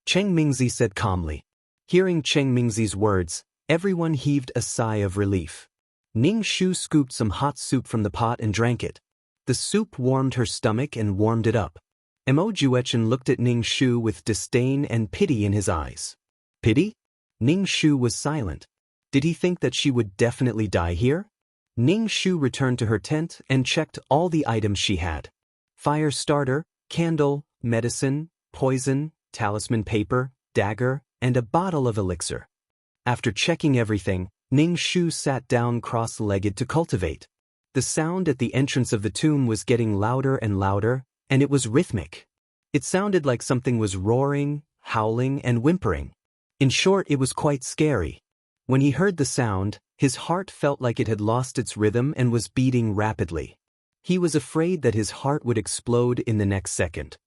Cheng Mingzi said calmly. Hearing Cheng Mingzi's words, everyone heaved a sigh of relief. Ning Shu scooped some hot soup from the pot and drank it. The soup warmed her stomach and warmed it up. Mo Juechen looked at Ning Shu with disdain and pity in his eyes. Pity? Ning Shu was silent. Did he think that she would definitely die here? Ning Shu returned to her tent and checked all the items she had. Fire starter, candle, medicine, poison, talisman paper, dagger, and a bottle of elixir. After checking everything, Ning Shu sat down cross-legged to cultivate. The sound at the entrance of the tomb was getting louder and louder, and it was rhythmic. It sounded like something was roaring, howling, and whimpering. In short, it was quite scary. When he heard the sound, his heart felt like it had lost its rhythm and was beating rapidly. He was afraid that his heart would explode in the next second.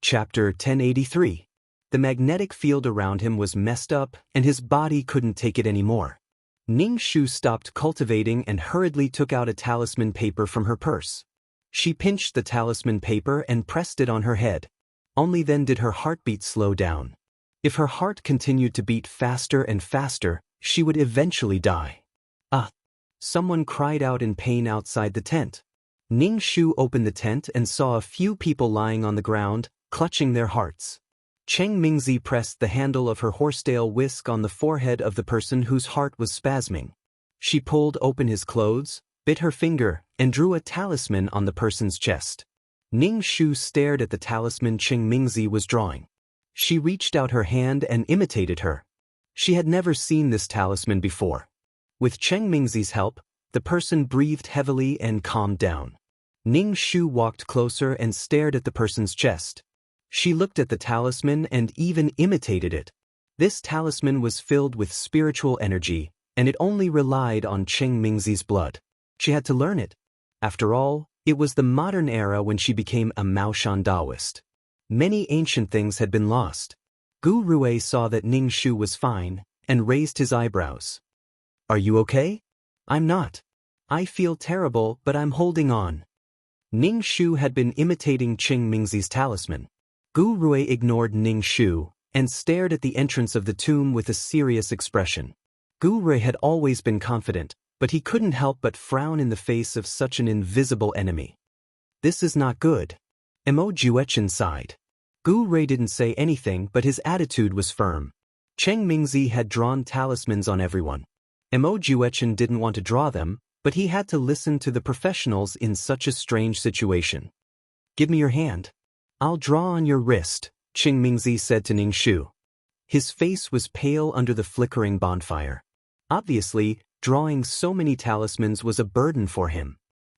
Chapter 1083. The magnetic field around him was messed up, and his body couldn't take it anymore. Ning Shu stopped cultivating and hurriedly took out a talisman paper from her purse. She pinched the talisman paper and pressed it on her head. Only then did her heartbeat slow down. If her heart continued to beat faster and faster, she would eventually die. "Ah!" Someone cried out in pain outside the tent. Ning Shu opened the tent and saw a few people lying on the ground, clutching their hearts. Cheng Mingzi pressed the handle of her horsetail whisk on the forehead of the person whose heart was spasming. She pulled open his clothes, bit her finger, and drew a talisman on the person's chest. Ning Shu stared at the talisman Cheng Mingzi was drawing. She reached out her hand and imitated her. She had never seen this talisman before. With Cheng Mingzi's help, the person breathed heavily and calmed down. Ning Shu walked closer and stared at the person's chest. She looked at the talisman and even imitated it. This talisman was filled with spiritual energy, and it only relied on Cheng Mingzi's blood. She had to learn it. After all, it was the modern era when she became a Maoshan Taoist. Many ancient things had been lost. Gu Rui saw that Ning Shu was fine, and raised his eyebrows. "Are you okay?" "I'm not. I feel terrible, but I'm holding on." Ning Shu had been imitating Cheng Mingzi's talisman. Gu Rui ignored Ning Shu and stared at the entrance of the tomb with a serious expression. Gu Rui had always been confident, but he couldn't help but frown in the face of such an invisible enemy. This is not good. Mo Juechen sighed. Gu Rui didn't say anything, but his attitude was firm. Cheng Mingzi had drawn talismans on everyone. Mo Juechen didn't want to draw them, but he had to listen to the professionals in such a strange situation. Give me your hand. I'll draw on your wrist, Cheng Mingzi said to Ning Shu. His face was pale under the flickering bonfire. Obviously, drawing so many talismans was a burden for him.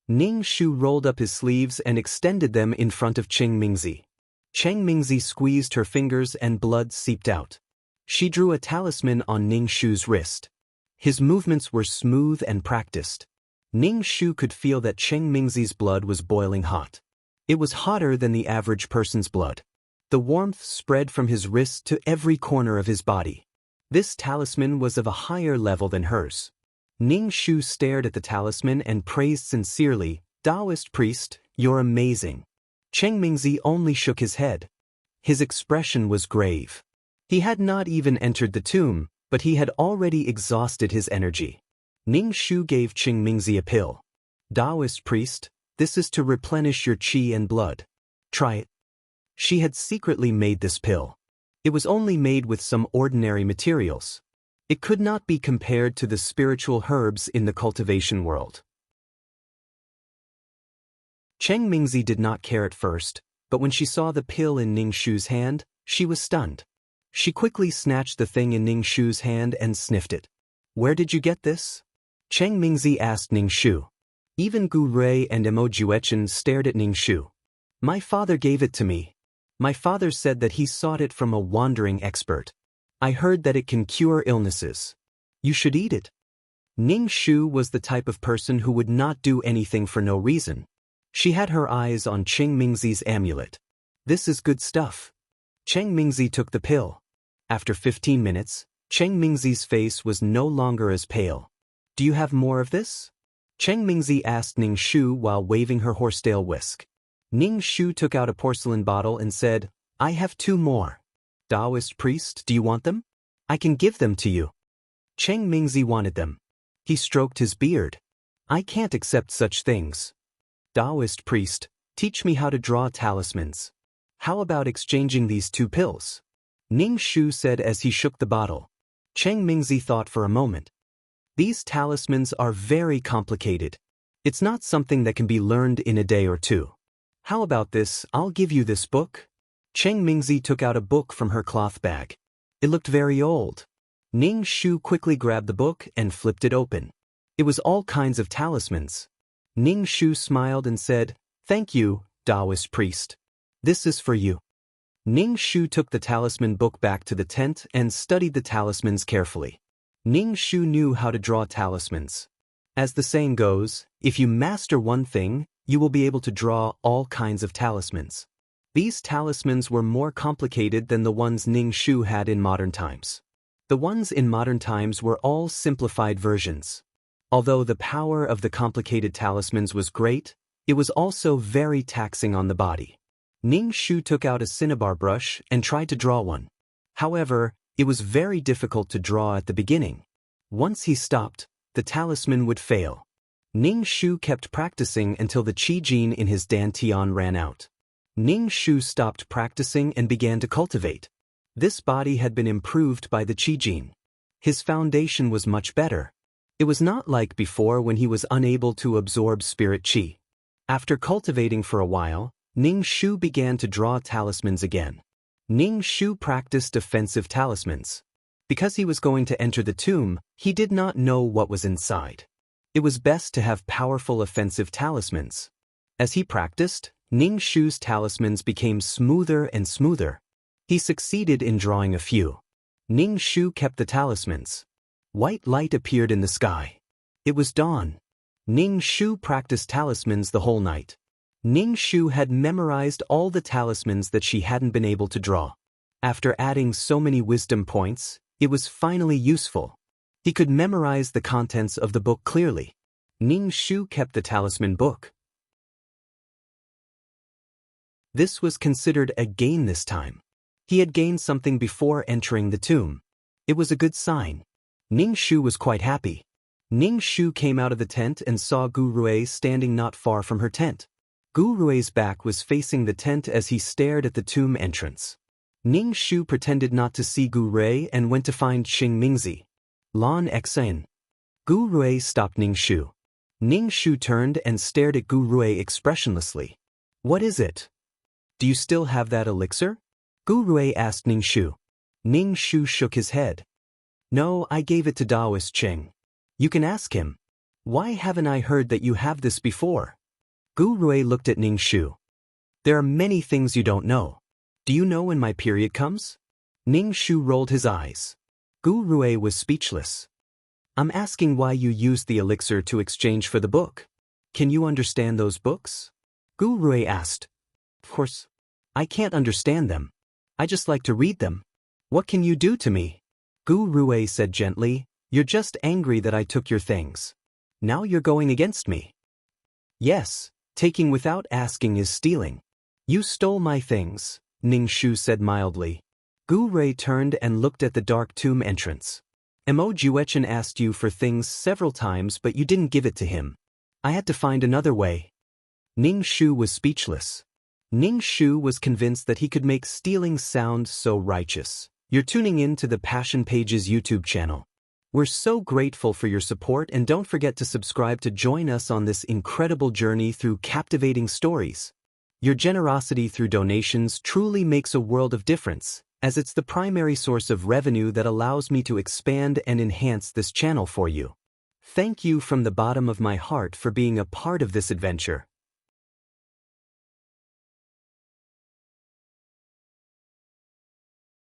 Ning Shu rolled up his sleeves and extended them in front of Cheng Mingzi. Cheng Mingzi squeezed her fingers and blood seeped out. She drew a talisman on Ning Shu's wrist. His movements were smooth and practiced. Ning Shu could feel that Cheng Mingzi's blood was boiling hot. It was hotter than the average person's blood. The warmth spread from his wrist to every corner of his body. This talisman was of a higher level than hers. Ning Shu stared at the talisman and praised sincerely, "Taoist priest, you're amazing." Cheng Mingzi only shook his head. His expression was grave. He had not even entered the tomb, but he had already exhausted his energy. Ning Shu gave Cheng Mingzi a pill. "Taoist priest, this is to replenish your qi and blood. Try it." She had secretly made this pill. It was only made with some ordinary materials. It could not be compared to the spiritual herbs in the cultivation world. Cheng Mingzi did not care at first, but when she saw the pill in Ning Shu's hand, she was stunned. She quickly snatched the thing in Ning Shu's hand and sniffed it. "Where did you get this?" Cheng Mingzi asked Ning Shu. Even Gu Rui and Mo Juechen stared at Ning Shu. "My father gave it to me. My father said that he sought it from a wandering expert. I heard that it can cure illnesses. You should eat it." Ning Shu was the type of person who would not do anything for no reason. She had her eyes on Cheng Mingzi's amulet. "This is good stuff." Cheng Mingzi took the pill. After 15 minutes, Cheng Mingzi's face was no longer as pale. "Do you have more of this?" Cheng Mingzi asked Ning Shu while waving her horsetail whisk. Ning Shu took out a porcelain bottle and said, "I have 2 more. Taoist priest, do you want them? I can give them to you." Cheng Mingzi wanted them. He stroked his beard. "I can't accept such things. Taoist priest, teach me how to draw talismans. How about exchanging these 2 pills?" Ning Shu said as he shook the bottle. Cheng Mingzi thought for a moment. "These talismans are very complicated. It's not something that can be learned in a day or 2. How about this, I'll give you this book." Cheng Mingzi took out a book from her cloth bag. It looked very old. Ning Shu quickly grabbed the book and flipped it open. It was all kinds of talismans. Ning Shu smiled and said, "Thank you, Taoist priest. This is for you." Ning Shu took the talisman book back to the tent and studied the talismans carefully. Ning Shu knew how to draw talismans. As the saying goes, if you master one thing, you will be able to draw all kinds of talismans. These talismans were more complicated than the ones Ning Shu had in modern times. The ones in modern times were all simplified versions. Although the power of the complicated talismans was great, it was also very taxing on the body. Ning Shu took out a cinnabar brush and tried to draw one. However, it was very difficult to draw at the beginning. Once he stopped, the talisman would fail. Ning Shu kept practicing until the qi gene in his dantian ran out. Ning Shu stopped practicing and began to cultivate. This body had been improved by the qi gene. His foundation was much better. It was not like before when he was unable to absorb spirit qi. After cultivating for a while, Ning Shu began to draw talismans again. Ning Shu practiced defensive talismans. Because he was going to enter the tomb, he did not know what was inside. It was best to have powerful offensive talismans. As he practiced, Ning Shu's talismans became smoother and smoother. He succeeded in drawing a few. Ning Shu kept the talismans. White light appeared in the sky. It was dawn. Ning Shu practiced talismans the whole night. Ning Shu had memorized all the talismans that she hadn't been able to draw. After adding so many wisdom points, it was finally useful. He could memorize the contents of the book clearly. Ning Shu kept the talisman book. This was considered a gain this time. He had gained something before entering the tomb. It was a good sign. Ning Shu was quite happy. Ning Shu came out of the tent and saw Gu Rui standing not far from her tent. Gu Rui's back was facing the tent as he stared at the tomb entrance. Ning Shu pretended not to see Gu Rui and went to find Xing Mingzi. Lan Xen. Gu Rui stopped Ning Shu. Ning Shu turned and stared at Gu Rui expressionlessly. What is it? Do you still have that elixir? Gu Rui asked Ning Shu. Ning Shu shook his head. No, I gave it to Daoist Cheng. You can ask him. Why haven't I heard that you have this before? Gu Rui looked at Ning Shu. There are many things you don't know. Do you know when my period comes? Ning Shu rolled his eyes. Gu Rui was speechless. I'm asking why you used the elixir to exchange for the book. Can you understand those books? Gu Rui asked. Of course. I can't understand them. I just like to read them. What can you do to me? Gu Rui said gently, You're just angry that I took your things. Now you're going against me. Yes, taking without asking is stealing. You stole my things, Ning Shu said mildly. Gu Rui turned and looked at the dark tomb entrance. Mo Juechen asked you for things several times but you didn't give it to him. I had to find another way. Ning Shu was speechless. Ning Shu was convinced that he could make stealing sound so righteous. You're tuning in to the Passion Pages YouTube channel. We're so grateful for your support and don't forget to subscribe to join us on this incredible journey through captivating stories. Your generosity through donations truly makes a world of difference, as it's the primary source of revenue that allows me to expand and enhance this channel for you. Thank you from the bottom of my heart for being a part of this adventure.